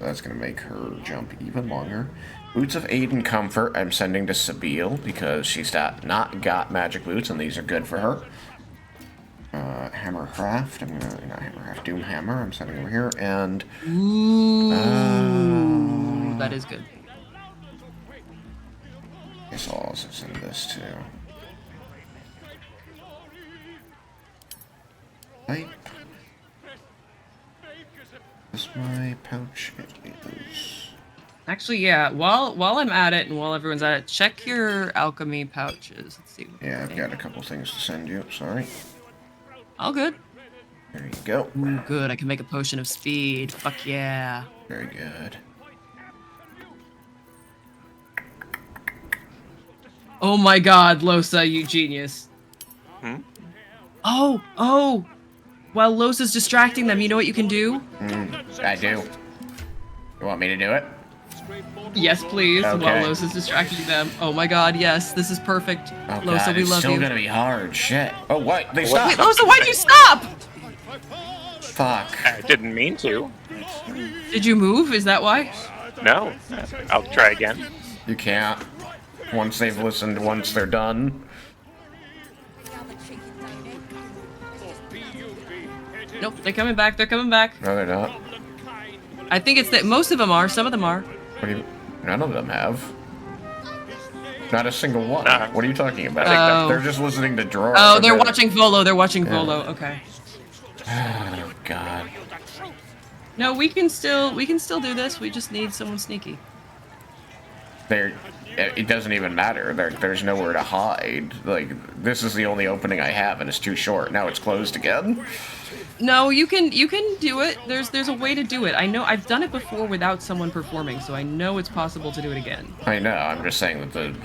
that's gonna make her jump even longer. Boots of Aid and Comfort I'm sending to Sabile because she's not got magic boots, and these are good for her. Hammercraft, not Hammercraft, Doomhammer, I'm sending over here, and... Ooh, that is good. I guess I'll also send this too. Pipe. Is my pouch? It is. Actually, yeah. While I'm at it and while everyone's at it, check your alchemy pouches. Let's see. Yeah, I've got a couple things to send you. Sorry. All good. There you go. Ooh, good. I can make a potion of speed. Fuck yeah. Very good. Oh my god, Losa, you genius. Hmm? Oh! While Losa's distracting them, you know what you can do? I do. You want me to do it? Yes, please, Okay. while Losa's distracting them. Oh my god, yes, this is perfect. Oh Losa, god, we it's love still you. gonna be hard. Shit. Oh, what? They Wait, stopped. Losa, why'd you stop? Fuck. I didn't mean to. Did you move? Is that why? No. I'll try again. You can't. Once they've listened, once they're done. Nope, they're coming back, they're coming back. No, they're not. I think it's that most of them are, some of them are. What do you... None of them have. Not a single one. Nah. What are you talking about? Oh. They're just listening to Drawer. Oh, they're watching Volo, Volo, okay. Oh, God. No, we can still do this, we just need someone sneaky. It doesn't even matter. There's nowhere to hide. Like, this is the only opening I have, and it's too short. Now it's closed again. No, you can do it. There's a way to do it. I know I've done it before without someone performing, so I know it's possible to do it again. I know. I'm just saying that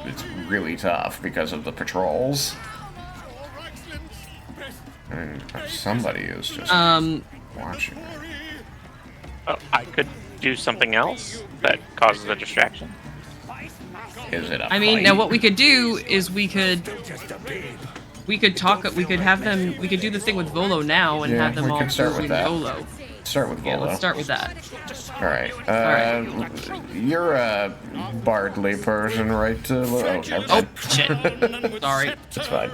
it's really tough because of the patrols. And somebody is just watching it. Oh, I could do something else that causes a distraction. Is it a I mean, fight? now what we could do is we could talk. We could have them. We could do the thing with Volo now and Yeah, have them we all can start with do that. Volo. Start with Volo. Yeah, let's start with that. All right. You're a bardly person, right? Oh, shit. Sorry. It's fine.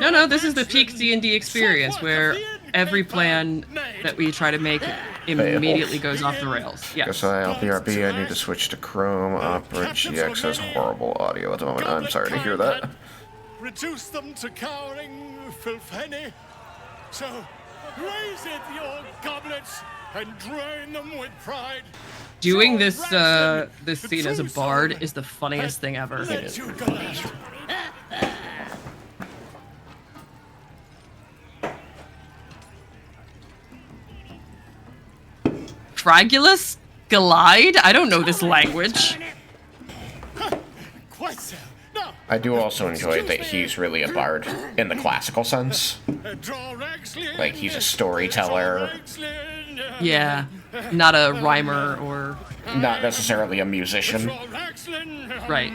No, this is the peak D&D experience where every plan that we try to make immediately goes off the rails. Yes. Guess LPRB, I need to switch to Chrome. Opera GX has horrible audio at the moment. I'm sorry to hear that. Reduce them to cowering filthenny. So raise it your goblets and drain them with pride. Doing this this scene as a bard is the funniest thing ever. Fragulous? Glide? I don't know this language. Quite so. I do also enjoy that he's really a bard in the classical sense. Like, he's a storyteller. Yeah, not a rhymer or... Not necessarily a musician. Right.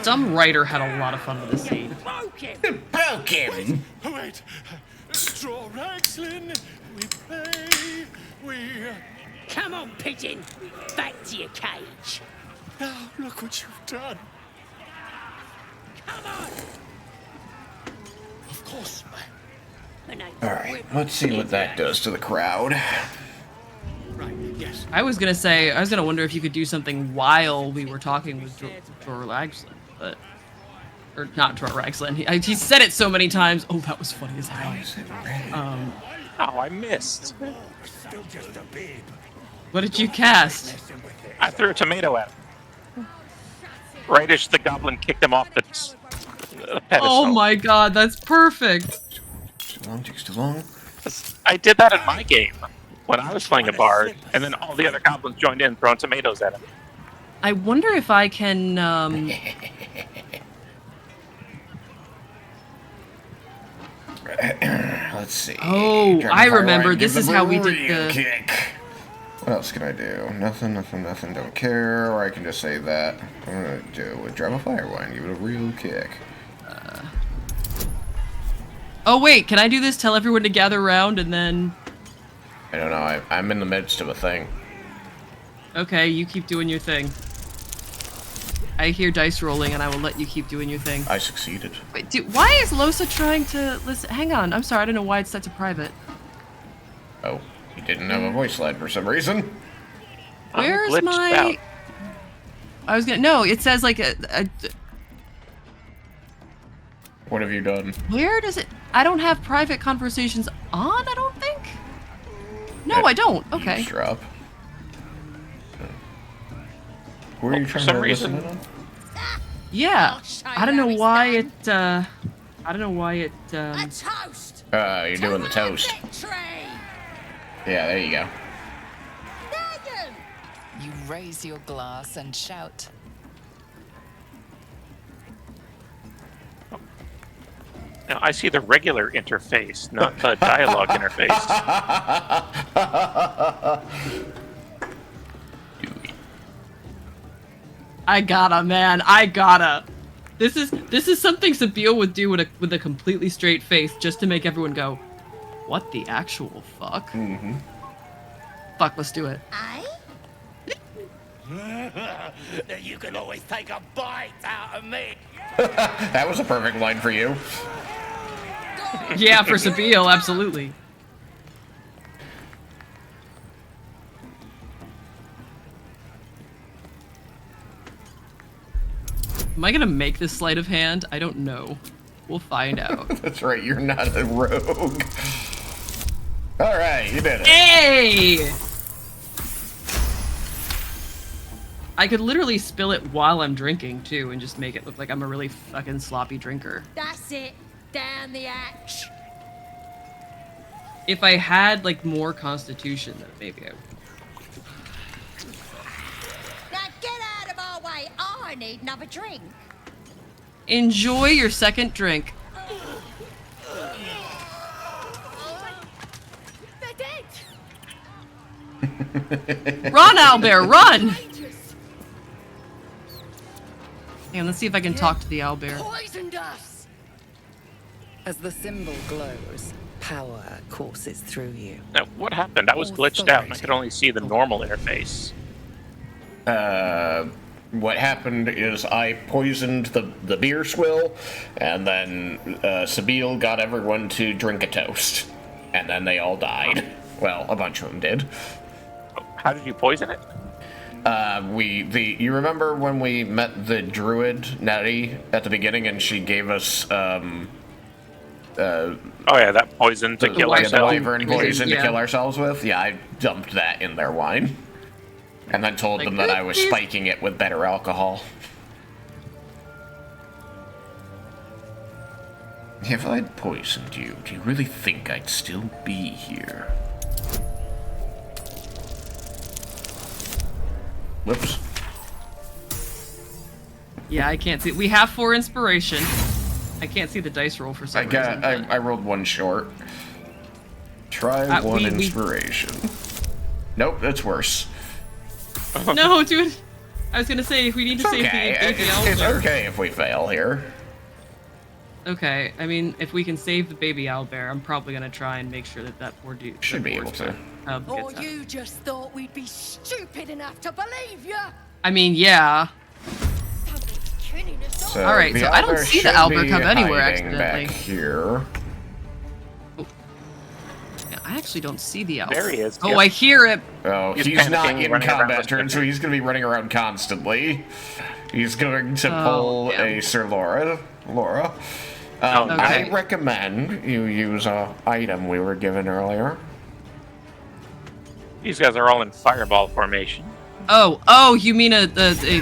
Some writer had a lot of fun with this scene. Broken! Wait. Straw Raxlin, we play, we... Come on, pigeon. Back to your cage. Now, look what you've done. Come on. Of course. Alright, let's see what that does to the crowd. Right, yes. I was gonna wonder if you could do something while we were talking with Dror Ragslin, but... Or not Dror Ragslin. He said it so many times. Oh, that was funny as hell. Oh, I missed. Still just a babe. What did you cast? I threw a tomato at him. Right as the goblin kicked him off the pedestal. Oh my god, that's perfect. Takes too long. I did that in my game when I was playing a bard, and then all the other goblins joined in throwing tomatoes at him. I wonder if I can, Let's see. Oh, I remember. This is how we did the... Kick. What else can I do? Nothing, don't care. Or I can just say that. I'm gonna do a drop a fire wine, give it a real kick. Oh wait, can I do this? Tell everyone to gather around and then... I don't know, I'm in the midst of a thing. Okay, you keep doing your thing. I hear dice rolling and I will let you keep doing your thing. I succeeded. Wait, dude, why is Losa trying to listen? Hang on, I'm sorry, I don't know why it's set to private. Oh, he didn't have a voice line for some reason. Where's my... I was gonna... No, it says like a... What have you done? Where does it... I don't have private conversations on, I don't think? No, I don't. Okay. Drop. Who are you trying to listen in on? Yeah. I don't know why it, I don't know why it, you're doing the toast. Yeah, there you go. You raise your glass and shout. Now, I see the regular interface, not the dialogue interface. I gotta, man. I gotta. This is something Sabille would do with a completely straight face just to make everyone go, "What the actual fuck?" Mm-hmm. Fuck, let's do it. You can always take a bite out of me. That was a perfect line for you. Yeah, for Sabille, absolutely. Am I gonna make this sleight of hand? I don't know. We'll find out. That's right, you're not a rogue. Alright, you did it. Hey! I could literally spill it while I'm drinking, too, and just make it look like I'm a really fucking sloppy drinker. That's it. Down the hatch. If I had, like, more constitution, then maybe I would. Now get out of our way. I need another drink. Enjoy your second drink. They're dead. Run, Owlbear, run! And let's see if I can talk to the owlbear. Poisoned us. As the symbol glows, power courses through you. Now, what happened? I was glitched out and I could only see the normal interface. What happened is I poisoned the beer swill, and then Sabille got everyone to drink a toast. And then they all died. Well, a bunch of them did. How did you poison it? You remember when we met the druid, Nettie, at the beginning, and she gave us, oh yeah, that poison to kill ourselves. The wyvern poison to kill ourselves with? Yeah, I dumped that in their wine. And then told them that I was spiking it with better alcohol. If I'd poisoned you, do you really think I'd still be here? Whoops. Yeah, I can't see. We have 4 inspiration. I can't see the dice roll for some reason. I rolled 1 short. Try 1 inspiration. Nope, that's worse. No, dude. I was gonna say, if we need to save the baby owlbear. It's okay if we fail here. Okay, I mean, if we can save the baby owlbear, I'm probably gonna try and make sure that poor dude should be able to. Or you just thought we'd be stupid enough to believe you. I mean, yeah. So all right, so I don't see the owlbear come anywhere hiding accidentally. Back here. Yeah, I actually don't see the owl. There he is. Oh, I hear it. Oh, he's not in combat turn, so he's going to be running around constantly. He's going to pull a Sir Laura. I recommend you use a item we were given earlier. These guys are all in fireball formation. Oh, you mean a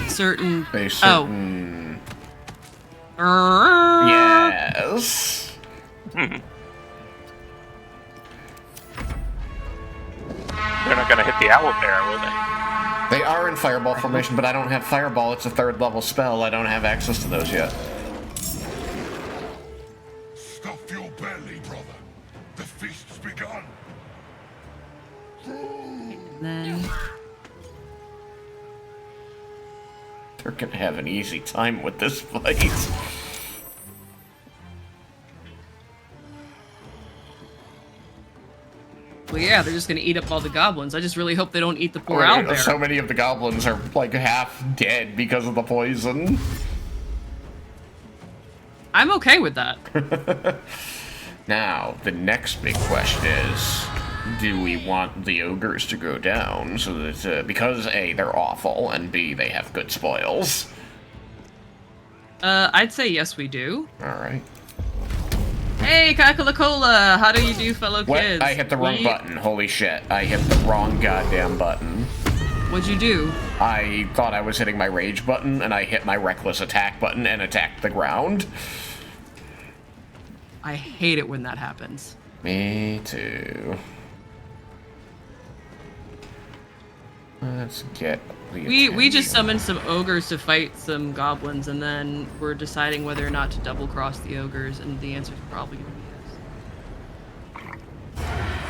certain... A certain... Yes. They're not going to hit the owlbear, will they? They are in fireball formation, but I don't have fireball. It's a 3rd level spell. I don't have access to those yet. Stuff your belly, brother. The feast's begun. Then... They're gonna have an easy time with this fight. Well, yeah, they're just gonna eat up all the goblins. I just really hope they don't eat the poor owlbear. So many of the goblins are like half dead because of the poison. I'm okay with that. Now, the next big question is, do we want the ogres to go down so that, because A, they're awful, and B, they have good spoils? I'd say yes, we do. Alright. Hey, Kakalakola! How do you do, fellow kids? I hit the wrong button. Holy shit. I hit the wrong goddamn button. What'd you do? I thought I was hitting my rage button, and I hit my reckless attack button and attacked the ground. I hate it when that happens. Me too. Let's get the We just attention. summoned some ogres to fight some goblins, and then we're deciding whether or not to double cross the ogres, and the answer is probably gonna be yes.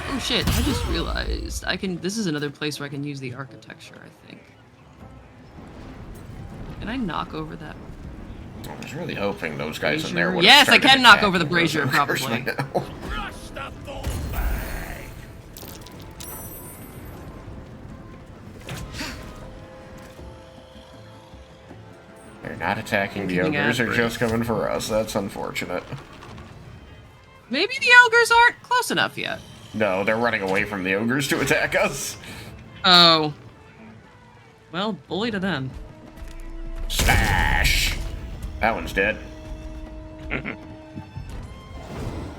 Oh shit! I just realized I can. This is another place where I can use the architecture. I think. Can I knock over that? I was really hoping those guys in there would. Yes, I can knock over the brazier, probably. They're not attacking the ogres, they're just coming for us. That's unfortunate. Maybe the ogres aren't close enough yet. No, they're running away from the ogres to attack us. Oh. Well, bully to them. Smash! That one's dead.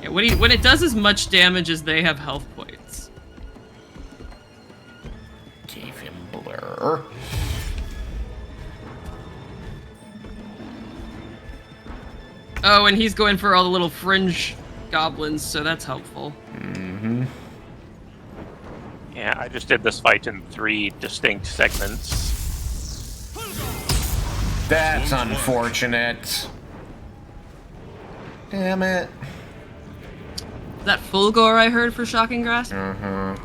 Yeah, when it does as much damage as they have health points. Gave him blur. Oh, and he's going for all the little fringe goblins, so that's helpful. Mm-hmm. Yeah, I just did this fight in 3 distinct segments. That's unfortunate. Damn it. Is that Fulgor I heard for Shocking Grasp? Uh-huh.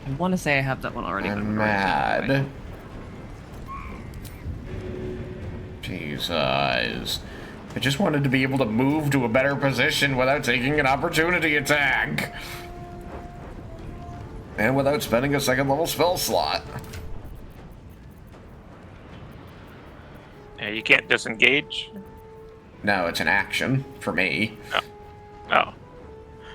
I want to say I have that one already. I'm mad. Jesus. I just wanted to be able to move to a better position without taking an opportunity attack. And without spending a second level spell slot. Yeah, you can't disengage? No, it's an action for me. Oh. Oh.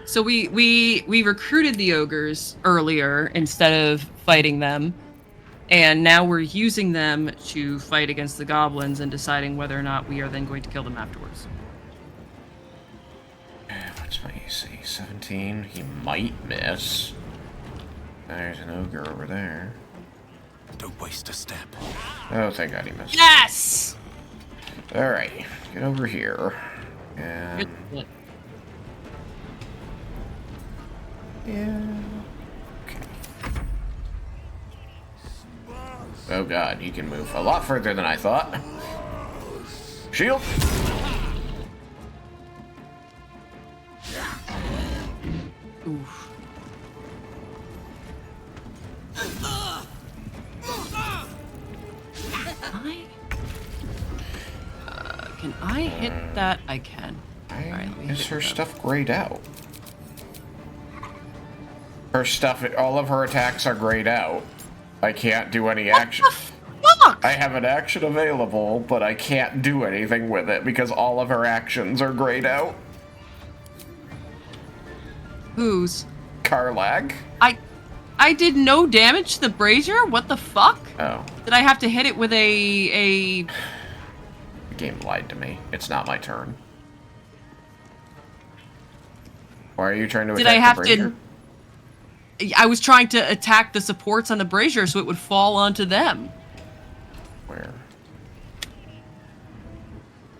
So we recruited the ogres earlier instead of fighting them, and now we're using them to fight against the goblins and deciding whether or not we are then going to kill them afterwards. What's my AC? 17? He might miss. There's an ogre over there. Don't waste a step. Oh, thank God he missed. Yes! Alright, get over here. And... yeah. Okay. Oh God, he can move a lot further than I thought. Shield! Oof. Can I hit that? I can. Alright, let me Is hit her it stuff grayed out? Her stuff, all of her attacks are grayed out. I can't do any action. Fuck! I have an action available, but I can't do anything with it because all of her actions are grayed out. Whose? Karlag. I did no damage to the brazier? What the fuck? Oh. Did I have to hit it with a... The game lied to me. It's not my turn. Why are you trying to attack Did I have the brazier? I was trying to attack the supports on the brazier so it would fall onto them. Where?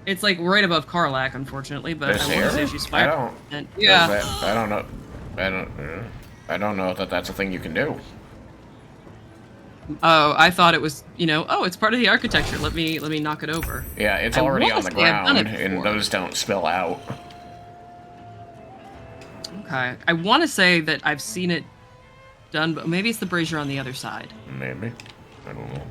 It's like right above Karlak, unfortunately, but This I want to say here? she's fired. I don't. And, yeah. I don't know. I don't know that that's a thing you can do. Oh, I thought it was, oh, it's part of the architecture. Let me knock it over. Yeah, it's already on the ground, and before. those don't spill out. Okay. I want to say that I've seen it done, but maybe it's the brazier on the other side. Maybe. I don't know.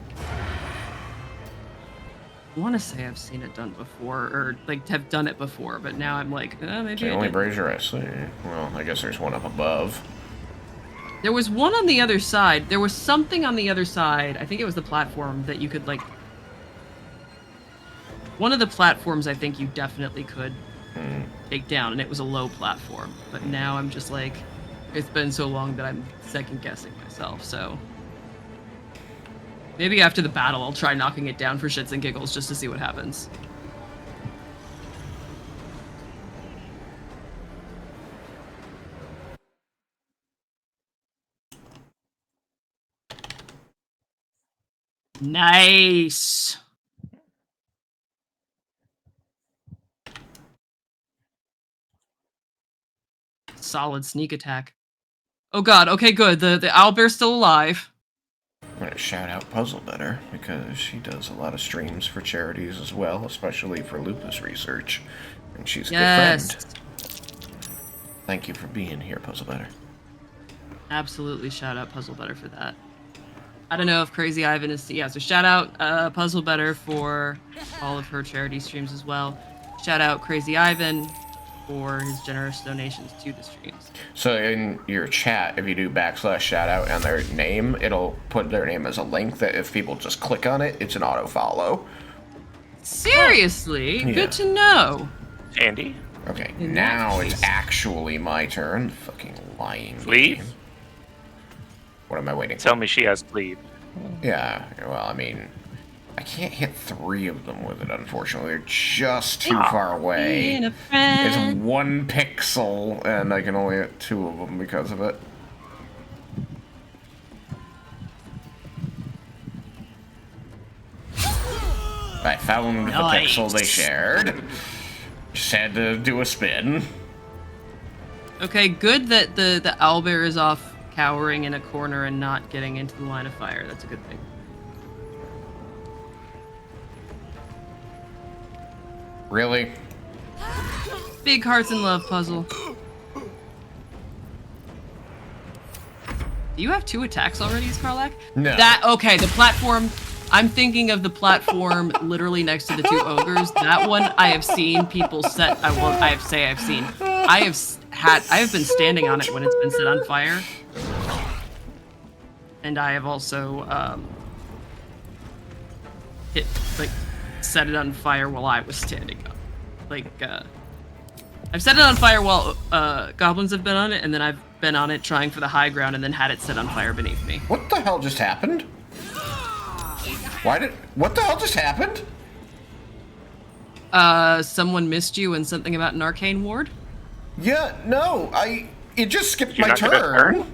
I want to say I've seen it done before, or like have done it before, but now I'm like, maybe It's the only brazier I see. Well, I guess there's one up above. There was one on the other side. There was something on the other side. I think it was the platform that you could, like... One of the platforms I think you definitely could take down, and it was a low platform. But now I'm just like... It's been so long that I'm second-guessing myself, so... Maybe after the battle I'll try knocking it down for shits and giggles just to see what happens. Nice. Solid sneak attack. Oh god, okay, good. The owlbear's still alive. I'm gonna shout out Puzzle Better because she does a lot of streams for charities as well, especially for lupus research, and she's a good friend. Thank you for being here, Puzzle Better. Absolutely, shout out Puzzle Better for that. I don't know if Crazy Ivan is... Yeah, so shout out Puzzle Better for all of her charity streams as well. Shout out Crazy Ivan for his generous donations to the streams. So in your chat, if you do /shout out and their name, it'll put their name as a link that if people just click on it, it's an auto follow. Seriously? Yeah. Good to know. Andy? Okay, now it's actually my turn. Fucking lying. Leave? What am I waiting for? Tell me she has cleave. Yeah, well, I mean, I can't hit 3 of them with it, unfortunately. They're just too far away. It's 1 pixel, and I can only hit 2 of them because of it. I found the pixel they shared. Just had to do a spin. Okay, good that the owlbear is off cowering in a corner and not getting into the line of fire. That's a good thing. Really? Big hearts and love puzzle. Do you have 2 attacks already, Skarlak? No. Okay, the platform. I'm thinking of the platform literally next to the 2 ogres. That one I have seen people set. I have seen. I have been standing on it when it's been set on fire. And I have also set it on fire while I was standing up. I've set it on fire while goblins have been on it, and then I've been on it trying for the high ground and then had it set on fire beneath me. What the hell just happened? What the hell just happened? Someone missed you and something about an arcane ward? Yeah, no, it just skipped You're my not gonna turn.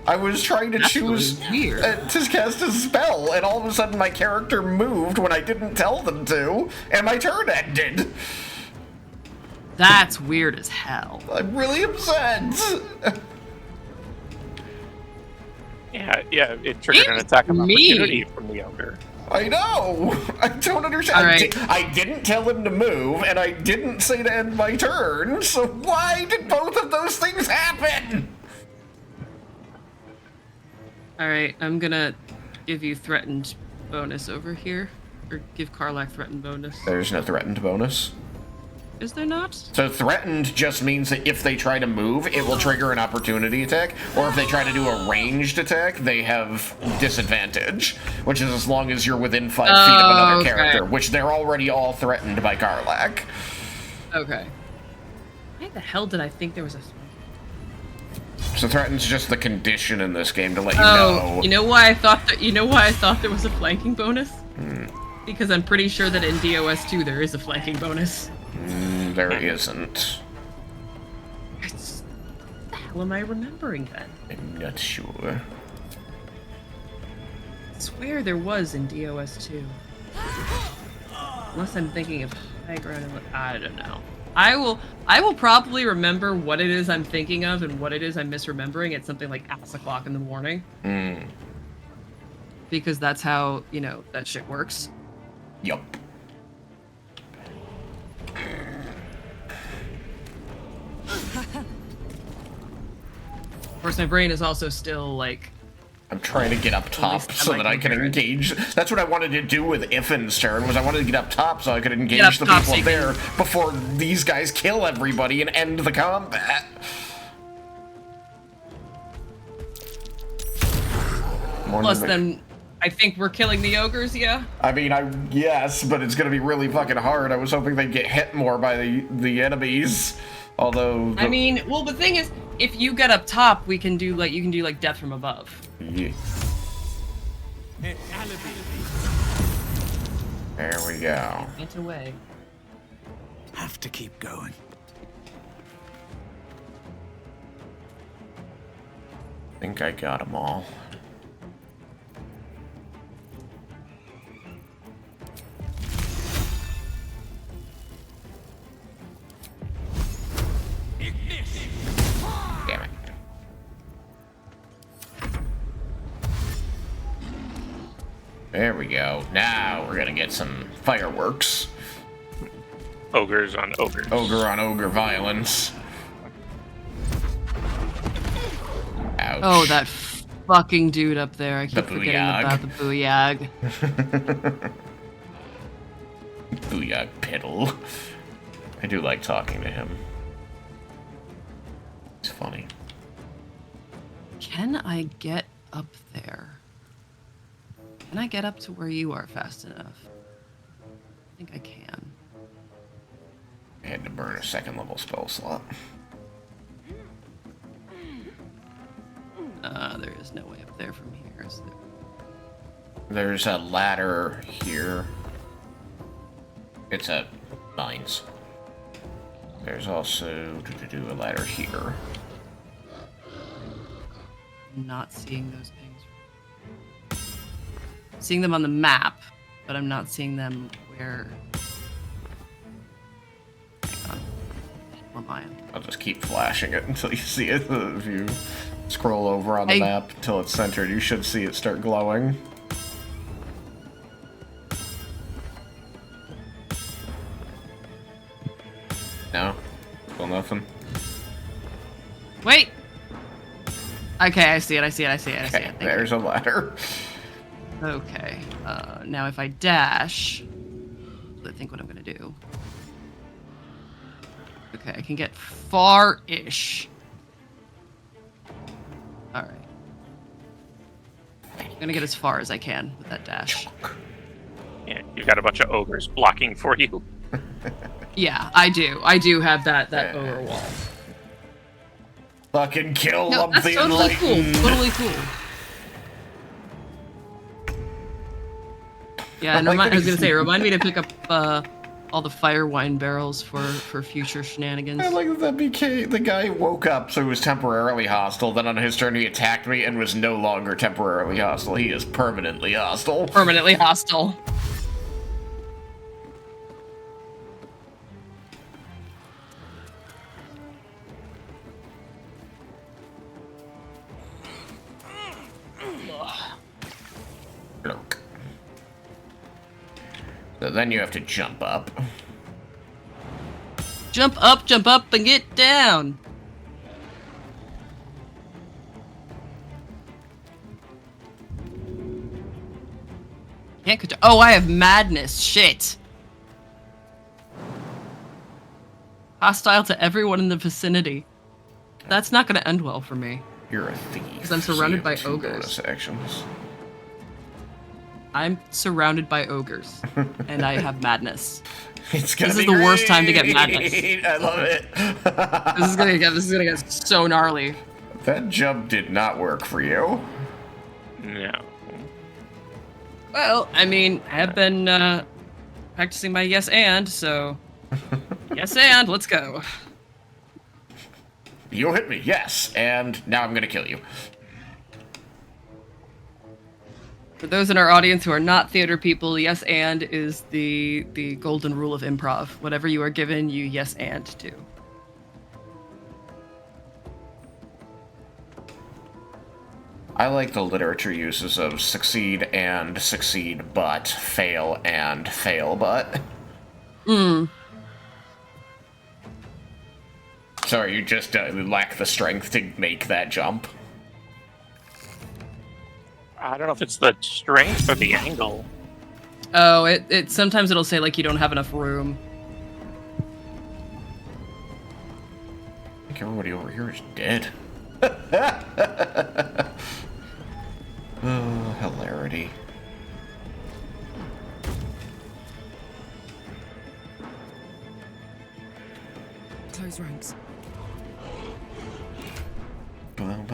I was trying to choose to cast a spell, and all of a sudden my character moved when I didn't tell them to, and my turn ended. That's weird as hell. I'm really upset. Yeah, it triggered an attack of opportunity from the ogre. I know. I don't understand. Right. I didn't tell him to move, and I didn't say to end my turn. So why did both of those things happen? All right, I'm gonna give you threatened bonus over here, or give Karlak threatened bonus. There's no threatened bonus. Is there not? So threatened just means that if they try to move, it will trigger an opportunity attack, or if they try to do a ranged attack, they have disadvantage, which is as long as you're within 5 feet of another character, which they're already all threatened by Karlak. Okay. Why the hell did I think there was a... So threaten's just the condition in this game to let you know. You know why I thought there was a flanking bonus? Because I'm pretty sure that in DOS 2 there is a flanking bonus. There isn't. What the hell am I remembering then? I'm not sure. I swear there was in DOS 2. Unless I'm thinking of high ground. I don't know. I will probably remember what it is I'm thinking of and what it is I'm misremembering at something like ass o'clock in the morning. Because that's how, that shit works. Yup. Of course, my brain is also still I'm trying to get up top so that I can engage. That's what I wanted to do with Iffin's turn, was I wanted to get up top so I could engage the people there before these guys kill everybody and end the combat. Plus, then I think we're killing the ogres, yeah? I mean, yes, but it's gonna be really fucking hard. I was hoping they'd get hit more by the enemies. Although... I mean, well, the thing is, if you get up top, you can do death from above. Yeah. There we go. Get away. Have to keep going. I think I got them all. Damn it. There we go. Now we're gonna get some fireworks. Ogres on ogres. Ogre on ogre violence. Ouch. Oh, that fucking dude up there. I keep forgetting booyag. about the booyag. Booyag Piddle. I do like talking to him. It's funny. Can I get up there? Can I get up to where you are fast enough? I think I can. I had to burn a second level spell slot. There is no way up there from here, is there? There's a ladder here. It's at mines. There's also a ladder here. I'm not seeing those things. Seeing them on the map, but I'm not seeing them where. Hang on. Where am I? I'll just keep flashing it until you see it. If you scroll over on the map until it's centered, you should see it start glowing. No? Still nothing? Wait! Okay, I see it, I see it, I see it, I see Okay, it. there's a ladder. Okay, now if I dash, I think what I'm gonna do. Okay, I can get far-ish. Alright. I'm gonna get as far as I can with that dash. Yeah, you've got a bunch of ogres blocking for you. Yeah, I do. I do have that ogre wall. Fucking kill No, that's the totally cool. enlightened. Totally cool. Yeah, and I was gonna say, remind me to pick up all the fire wine barrels for future shenanigans. I like that BK, the guy woke up, so he was temporarily hostile, then on his turn he attacked me and was no longer temporarily hostile. He is permanently hostile. Permanently hostile. Look. So then you have to jump up. Jump up, and get down. Can't control. Oh, I have madness. Shit. Hostile to everyone in the vicinity. That's not going to end well for me. You're a thief. Because I'm surrounded by two ogres. bonus actions. I'm surrounded by ogres, and I have madness. It's gonna This is be the worst time to get great. madness. I love it. This is gonna get so gnarly. That jump did not work for you. No. Well, I mean, I have been practicing my yes and, so yes and, let's go. You hit me, yes, and now I'm gonna kill you. For those in our audience who are not theater people, yes and is the golden rule of improv. Whatever you are given, you yes and to. I like the literature uses of succeed and succeed but, fail and fail but. Sorry, you just lack the strength to make that jump. I don't know if it's the strength or the angle. Oh, it sometimes it'll say like you don't have enough room. I think everybody over here is dead. Oh, hilarity. Close ranks. I'm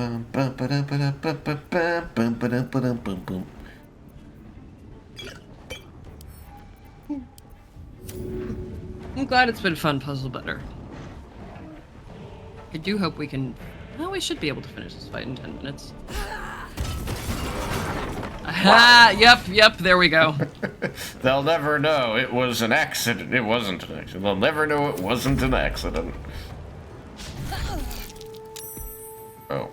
glad it's been fun, Puzzle Butter. I do hope we can... Well, we should be able to finish this fight in 10 minutes. Aha! Yep, there we go. They'll never know it was an accident. It wasn't an accident. They'll never know it wasn't an accident. Oh.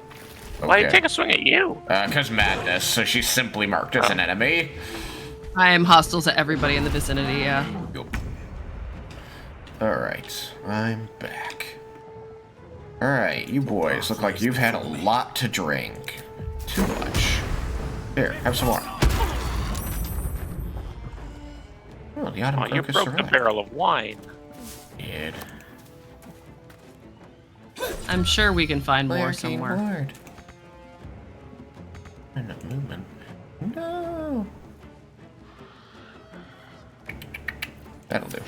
Okay. Why did he take a swing at you? Because madness, so she's simply marked as an enemy. I am hostile to everybody in the vicinity, yeah. Alright, I'm back. Alright, you boys look like you've had a lot to drink. Too much. Here, have some more. Oh, the autumn You crocus broke the survived. barrel of wine. Did. I'm sure we can find more Blair somewhere. keyboard. I'm not moving. No. That'll do.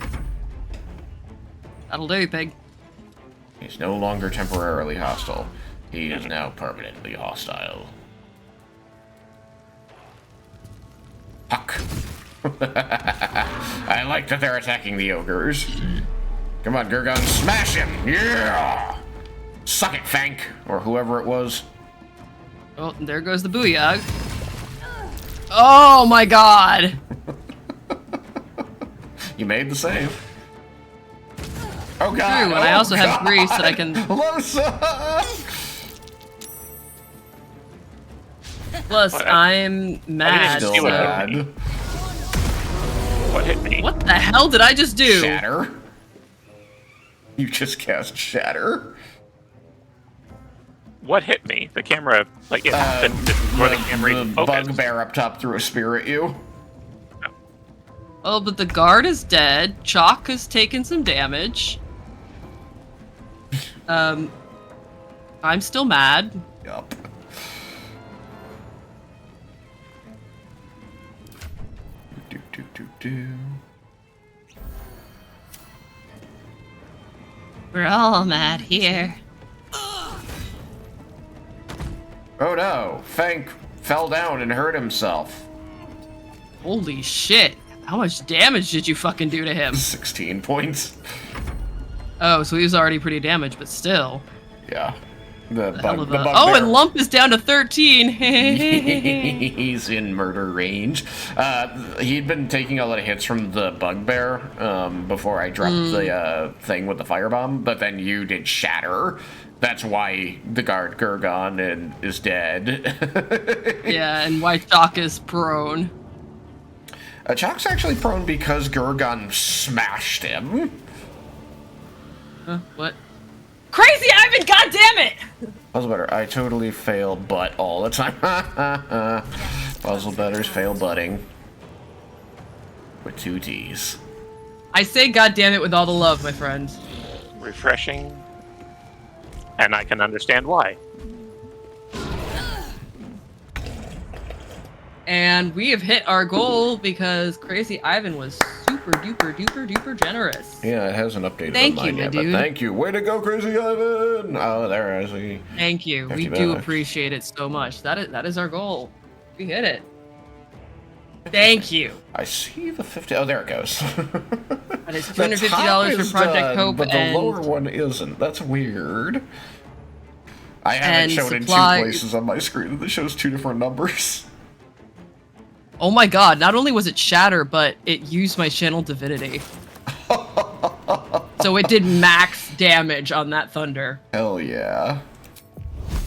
That'll do, pig. He's no longer temporarily hostile. He is now permanently hostile. Huck. I like that they're attacking the ogres. Come on, Gurgon, smash him! Yeah! Suck it, Fank! Or whoever it was. Oh, there goes the booyah. Oh my god! You made the save. Oh god! True, and I also have grease that I can... Losa! Plus, I'm mad, see what so... hit me. What hit me? What the hell did I just do? Shatter? You just cast Shatter? What hit me? The camera, like, it happened before the camera even The focused. bugbear up top threw a spear at you. Oh, but the guard is dead. Chalk has taken some damage. I'm still mad. Yup. Do. We're all mad here. Oh no! Fank fell down and hurt himself. Holy shit. How much damage did you fucking do to him? 16 points. Oh, so he was already pretty damaged, but still. Yeah. The Hell of a- bugbear. Oh, and Lump is down to 13. He's in murder range. He'd been taking a lot of hits from the bugbear before I dropped the thing with the firebomb, but then you did Shatter. That's why the guard Gurgon is dead. Yeah, and why Chalk is prone. Chalk's actually prone because Gurgon smashed him. What? Crazy Ivan, goddammit! Puzzle better. I totally fail butt all the time. Puzzle betters fail butting. With 2 T's. I say goddammit with all the love, my friend. Refreshing. And I can understand why. And we have hit our goal because Crazy Ivan was super duper duper duper generous. Yeah, it hasn't updated Thank on mine you, yet, my dude. but thank you. Way to go, Crazy Ivan! Oh, there I see. Thank you. We 50 do bucks. appreciate it so much. That is our goal. We hit it. Thank you. I see the 50. Oh, there it goes. That is The $250 top for is Project done, Hope but and the lower one isn't. That's weird. I have And it shown in 2 supply- places on my screen that shows 2 different numbers. oh my god, not only was it Shatter, but it used my channel divinity. So it did max damage on that thunder. Hell yeah.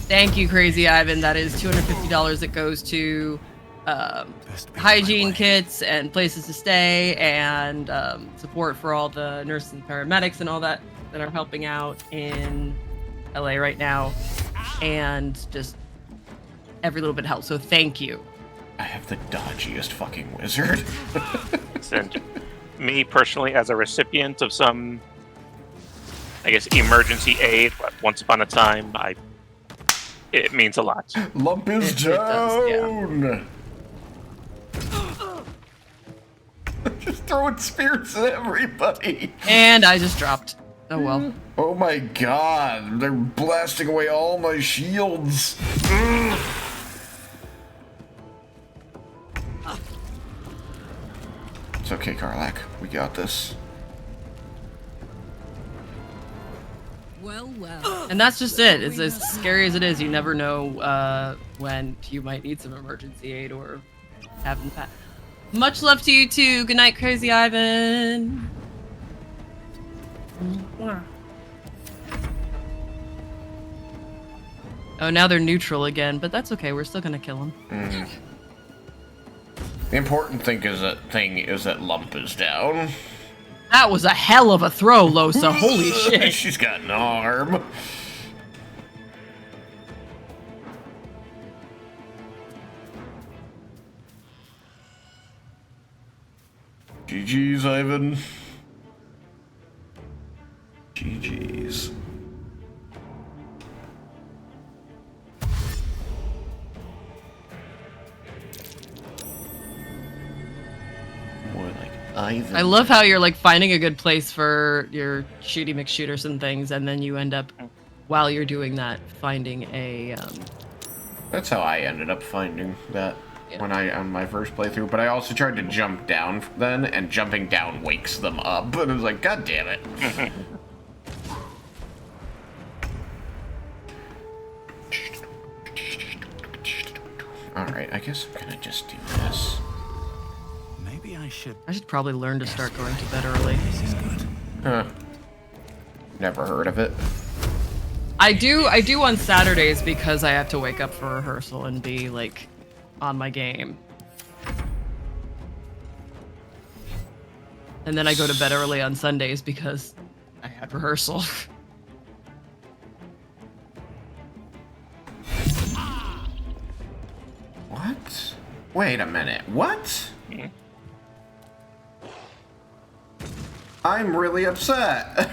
Thank you, Crazy Ivan. That is $250 that goes to hygiene kits and places to stay and support for all the nurses and paramedics and all that are helping out in LA right now. And just every little bit helps. So thank you. I have the dodgiest fucking wizard. And me personally, as a recipient of some, I guess, emergency aid, once upon a time, it means a lot. Lump is It does, yeah. down. Just throwing spears at everybody. And I just dropped. Oh well. Oh my god, they're blasting away all my shields. It's okay, Karlak. We got this. Well, well. And that's just it. It's as scary as it is. You never know when you might need some emergency aid or have in the past. Much love to you too. Good night, Crazy Ivan. Oh, now they're neutral again, but that's okay. We're still gonna kill them. The important thing is that Lump is down. That was a hell of a throw, Losa. Holy shit. She's got an arm. GG's, Ivan. GG's. More like Ivan. I love how you're like finding a good place for your shooty McShooters and things, and then you end up, while you're doing that, finding a. That's how I ended up finding that when on my first playthrough. But I also tried to jump down then, and jumping down wakes them up, and I was like, God damn it. Alright, I guess I'm gonna just do this. Maybe I should probably learn to start going to bed early. This is good. Huh. Never heard of it. I do on Saturdays because I have to wake up for rehearsal and be like on my game. And then I go to bed early on Sundays because I have rehearsal. What? Wait a minute. What? I'm really upset.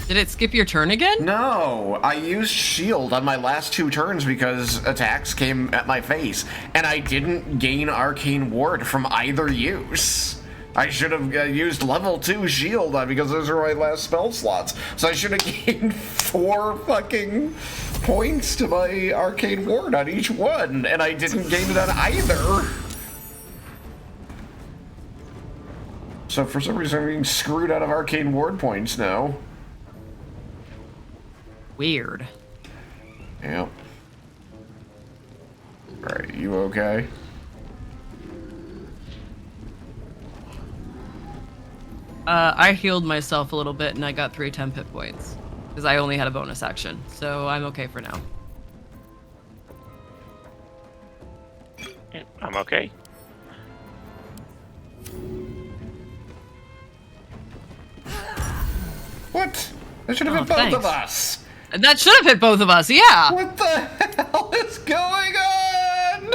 Did it skip your turn again? No, I used shield on my last 2 turns because attacks came at my face, and I didn't gain arcane ward from either use. I should have used level 2 shield on because those are my last spell slots. So I should have gained 4 fucking points to my arcane ward on each one, and I didn't gain it on either. So for some reason I'm being screwed out of arcane ward points now. Weird. Yep. Alright, you okay? I healed myself a little bit and I got 3 temp hit points. Because I only had a bonus action. So I'm okay for now. I'm okay. What? That should have hit both of us! That should have hit both of us, yeah! What the hell is going on?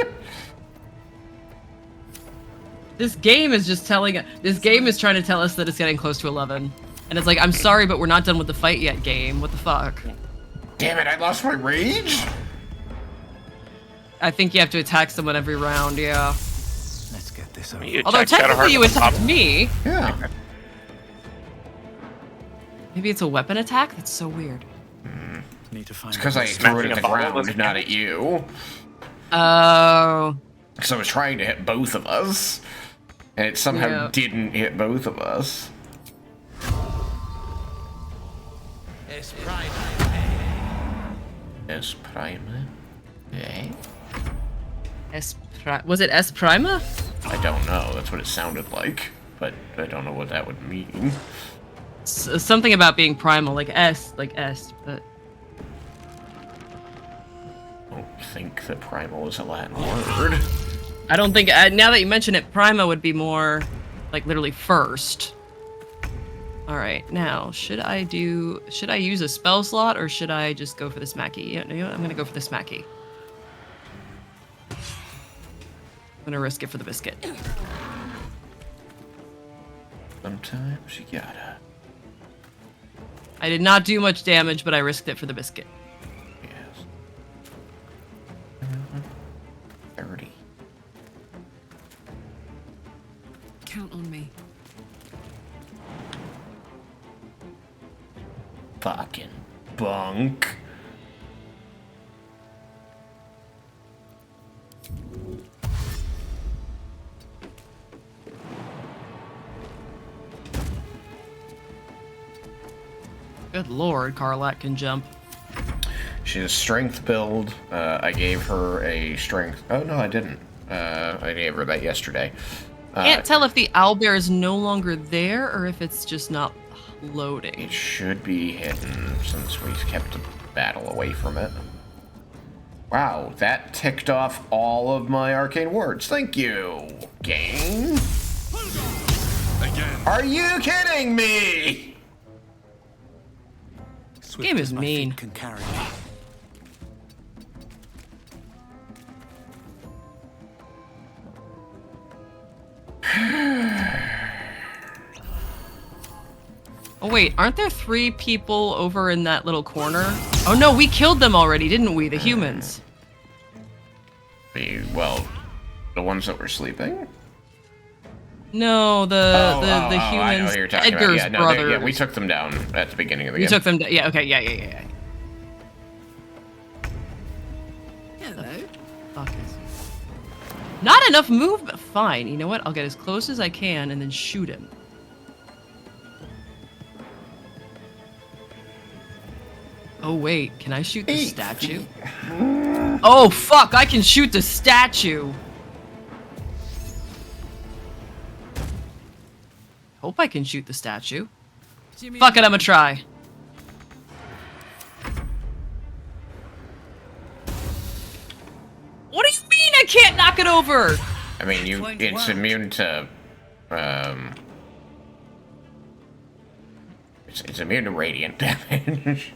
This game is just telling. This game is trying to tell us that it's getting close to 11, and it's like, I'm sorry, but we're not done with the fight yet. Game, what the fuck? Damn it! I lost my rage. I think you have to attack someone every round. Yeah. Let's get this over. Although technically you attacked me. Yeah. Maybe it's a weapon attack. That's so weird. Need to find. It's because I threw it at the ground, not at you. Oh. So I was trying to hit both of us, and it somehow didn't hit both of us. Es Prima. Es Prima? Eh? Was it S Prima? I don't know. That's what it sounded like, but I don't know what that would mean. Something about being primal, like S, but... I don't think that primal is a Latin word. I don't think, now that you mention it, prima would be more, like, literally first. Alright, now, should I use a spell slot, or should I just go for the smacky? Yeah, you know what? I'm gonna go for the smacky. I'm gonna risk it for the biscuit. Sometimes you gotta. I did not do much damage, but I risked it for the biscuit. Yes. 30. Count on me. Fucking bunk. Good lord, Karlak can jump. She's a strength build. I gave her a strength. Oh no, I didn't. I gave her that yesterday. Can't tell if the owlbear is no longer there or if it's just not loading. It should be hidden since we kept the battle away from it. Wow, that ticked off all of my arcane words. Thank you, game. Again. Are you kidding me? Swift Game as is my mean. feet can carry me. Oh wait, aren't there 3 people over in that little corner? Oh no, we killed them already, didn't we? The humans. Well, the ones that were sleeping? No, the I know humans. who you're talking about. Edgar's Yeah, no, brothers. yeah, we took them down at the beginning of the You game. took them. Yeah. Okay. Yeah. Hello. Fuck is. Not enough movement. Fine. You know what? I'll get as close as I can and then shoot him. Oh wait, can I shoot the statue? Oh fuck! I can shoot the statue. Hope I can shoot the statue. Fuck it, I'ma try. What do you mean I can't knock it over? I mean, it's immune to, it's immune to radiant damage.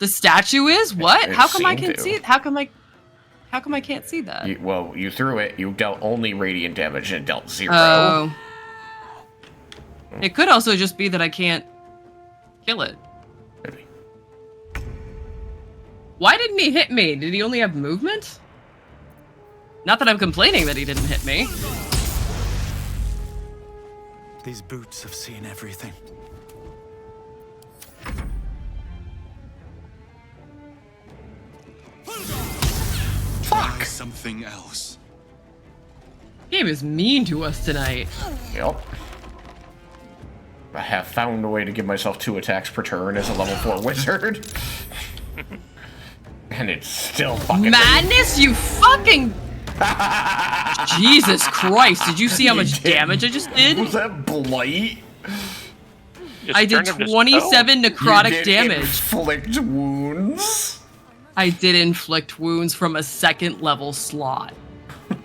The statue is? What? It How come I seemed can't to. see it? How come I can't see that? You threw it, you dealt only radiant damage and it dealt 0. Oh. It could also just be that I can't kill it. Maybe. Why didn't he hit me? Did he only have movement? Not that I'm complaining that he didn't hit me. These boots have seen everything. Try something else. Game is mean to us tonight. Yep. I have found a way to give myself 2 attacks per turn as a level 4 wizard. And it's still fucking Madness, you fucking... Jesus Christ, did you see how much damage I just did? Was that blight? I did 27 necrotic damage. Inflict wounds. I did inflict wounds from a 2nd level slot.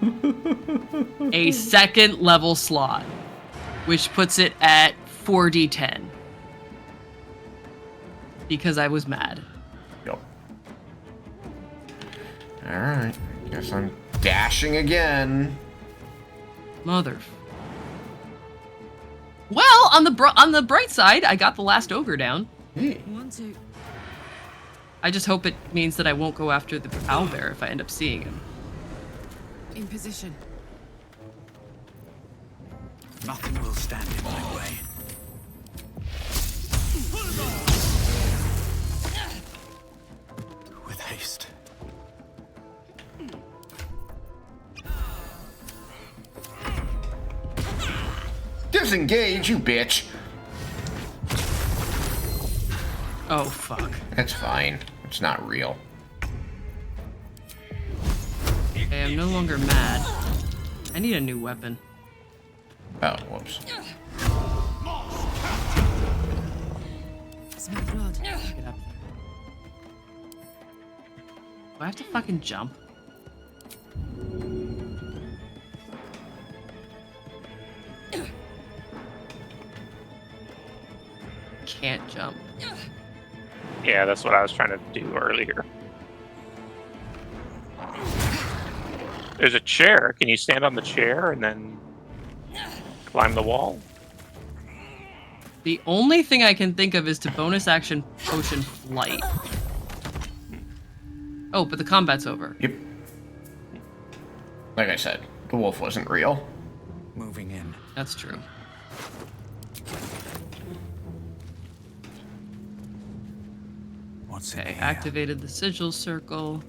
A 2nd level slot. Which puts it at 4d10. Because I was mad. Yep. Alright. Guess I'm dashing again. Mother. Well, on the bright side, I got the last ogre down. 1, 2. I just hope it means that I won't go after the owlbear if I end up seeing him. In position. Nothing will stand in my way. With haste. Disengage, you bitch. Oh, fuck. That's fine. It's not real. Okay, I'm no longer mad. I need a new weapon. Oh, whoops. Smell blood. Get up there. Do I have to fucking jump? Can't jump. Yeah, that's what I was trying to do earlier. There's a chair. Can you stand on the chair and then climb the wall? The only thing I can think of is to bonus action potion flight. Oh, but the combat's over. Yep. Like I said, the wolf wasn't real. Moving in. That's true. What's Okay, in here? activated the sigil circle.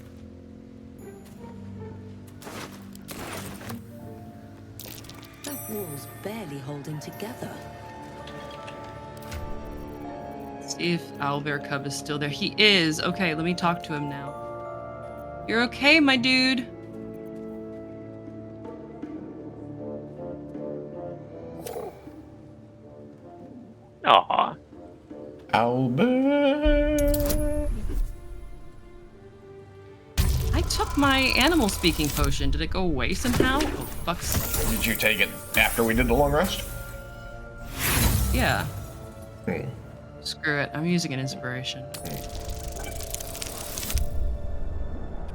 That wall's barely holding together. See if Owlbear Cub is still there. He is. Okay, let me talk to him now. You're okay, my dude. Aw. Albert. I took my animal speaking potion. Did it go away somehow? Oh, fuck's. Did you take it after we did the long rest? Yeah. Screw it. I'm using an inspiration.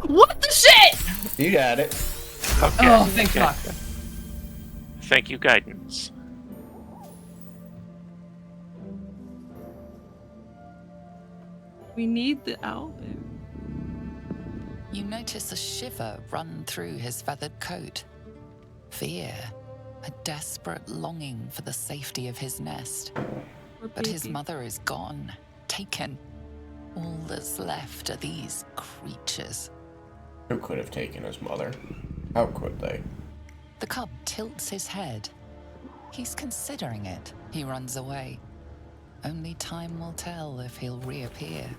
What the shit? You got it. Okay. Oh, thank God. Thank you, guidance. We need the album. You notice a shiver run through his feathered coat. Fear, a desperate longing for the safety of his nest. But his mother is gone, taken. All that's left are these creatures. Who could have taken his mother? How could they? The cub tilts his head. He's considering it. He runs away. Only time will tell if he'll reappear.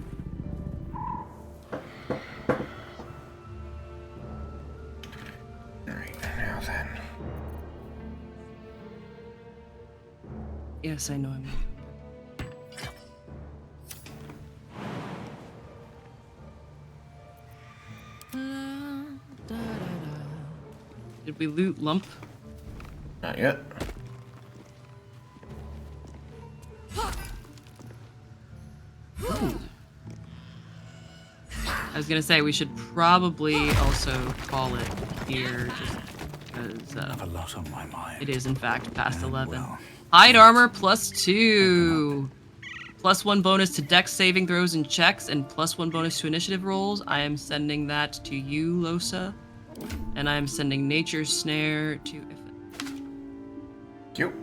Alright, now then. Yes, I know him. Did we loot Lump? Not yet. Ooh. I was gonna say we should probably also call it here, just because I have a lot on my mind. it is in fact past 11. Hide armor +2, +1 bonus to dex saving throws and checks, and +1 bonus to initiative rolls. I am sending that to you, Losa, and I am sending Nature's Snare to. Cute.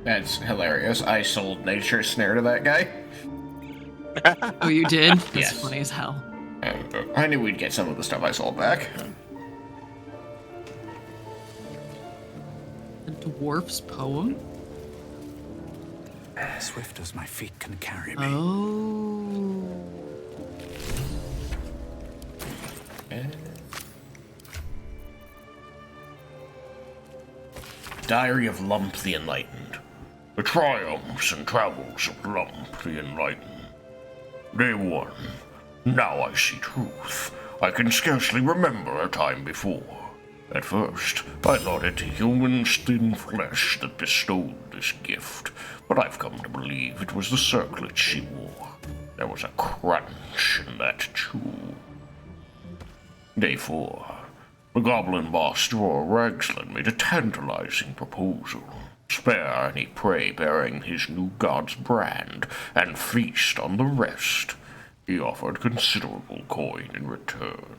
That's hilarious. I sold Nature's Snare to that guy. Oh, you did? That's Yes. funny as hell. I knew we'd get some of the stuff I sold back. The dwarf's poem? Swift as my feet can carry me. Oh. Diary of Lump the Enlightened. The triumphs and travels of Lump the Enlightened. Day 1. Now I see truth. I can scarcely remember a time before. At first, I thought it humans' thin flesh that bestowed this gift, but I've come to believe it was the circlet she wore. There was a crunch in that chew. Day 4. The goblin boss Drawer Ragslin made a tantalizing proposal. Spare any prey bearing his new god's brand, and feast on the rest. He offered considerable coin in return.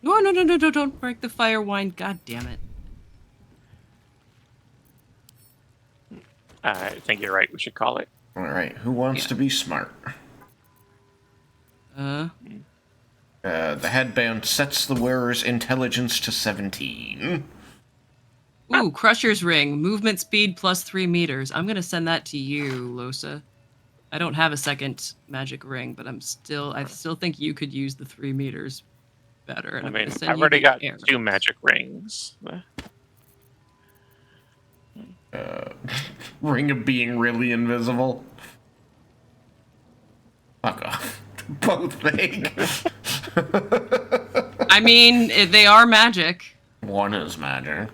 No, don't break the fire wine. God damn it. I think you're right. We should call it. Alright, who wants to be smart? The headband sets the wearer's intelligence to 17. Ooh, Crusher's Ring. Movement speed +3 meters. I'm gonna send that to you, Losa. I don't have a second magic ring, but I still think you could use the 3 meters better. And I I'm mean, gonna send I've you already the got arrow. 2 magic rings. Ring of being really invisible. Fuck off. Both fake. I mean, they are magic. One is magic.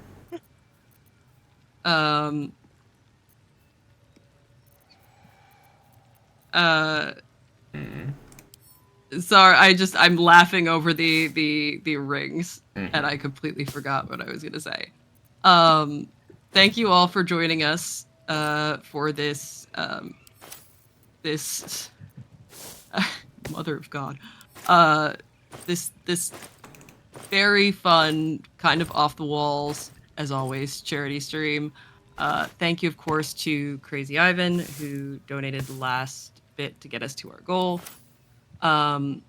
Sorry, I'm laughing over the rings, and I completely forgot what I was gonna say. Thank you all for joining us for this this mother of God, this very fun, kind of off the walls, as always, charity stream. Thank you, of course, to Crazy Ivan, who donated the last bit to get us to our goal. And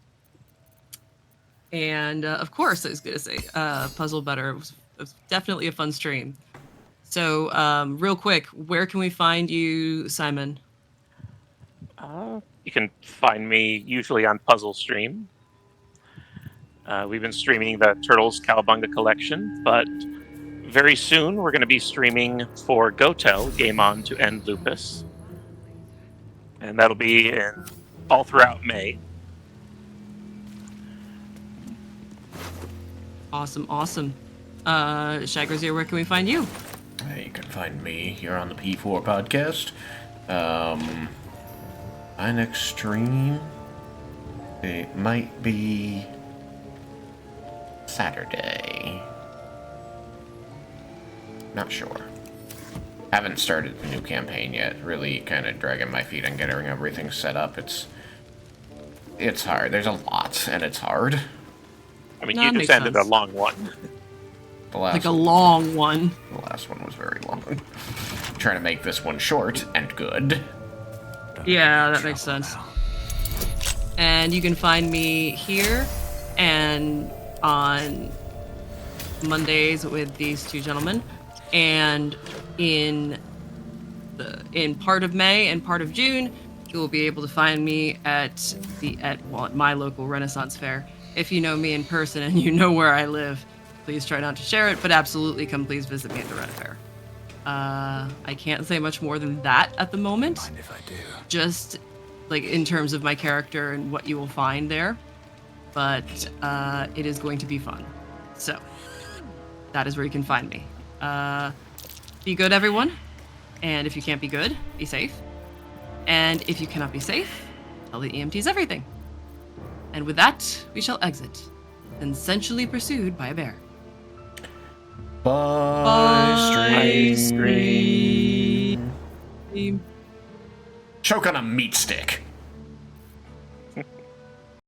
of course, I was gonna say, Puzzle Better. It was definitely a fun stream. So, real quick, where can we find you, Simon? You can find me usually on Puzzle Stream. We've been streaming the Turtles Cowabunga collection, but very soon we're going to be streaming for Gotel, Game On to End Lupus. And that'll be all throughout May. Awesome, awesome. Shagrazier, where can we find you? You can find me here on the P4 podcast. My next stream, it might be Saturday. Not sure. Haven't started the new campaign yet. Really kind of dragging my feet on getting everything set up. It's hard. There's a lot, and it's hard. I mean, you just ended a long one. The last like a long one. The last one was very long. Trying to make this one short and good. Yeah, that makes sense. And you can find me here and on Mondays with these two gentlemen, and in part of May and part of June, you will be able to find me at my local Renaissance Fair. If you know me in person and you know where I live, please try not to share it, but absolutely come please visit me at the Ren Fair. I can't say much more than that at the moment. Mind if I do? Just like in terms of my character and what you will find there. But it is going to be fun. So that is where you can find me. Be good, everyone. And if you can't be good, be safe. And if you cannot be safe, tell the EMTs everything. And with that, we shall exit, then sensually pursued by a bear. Bye, stream. Choke on a meat stick.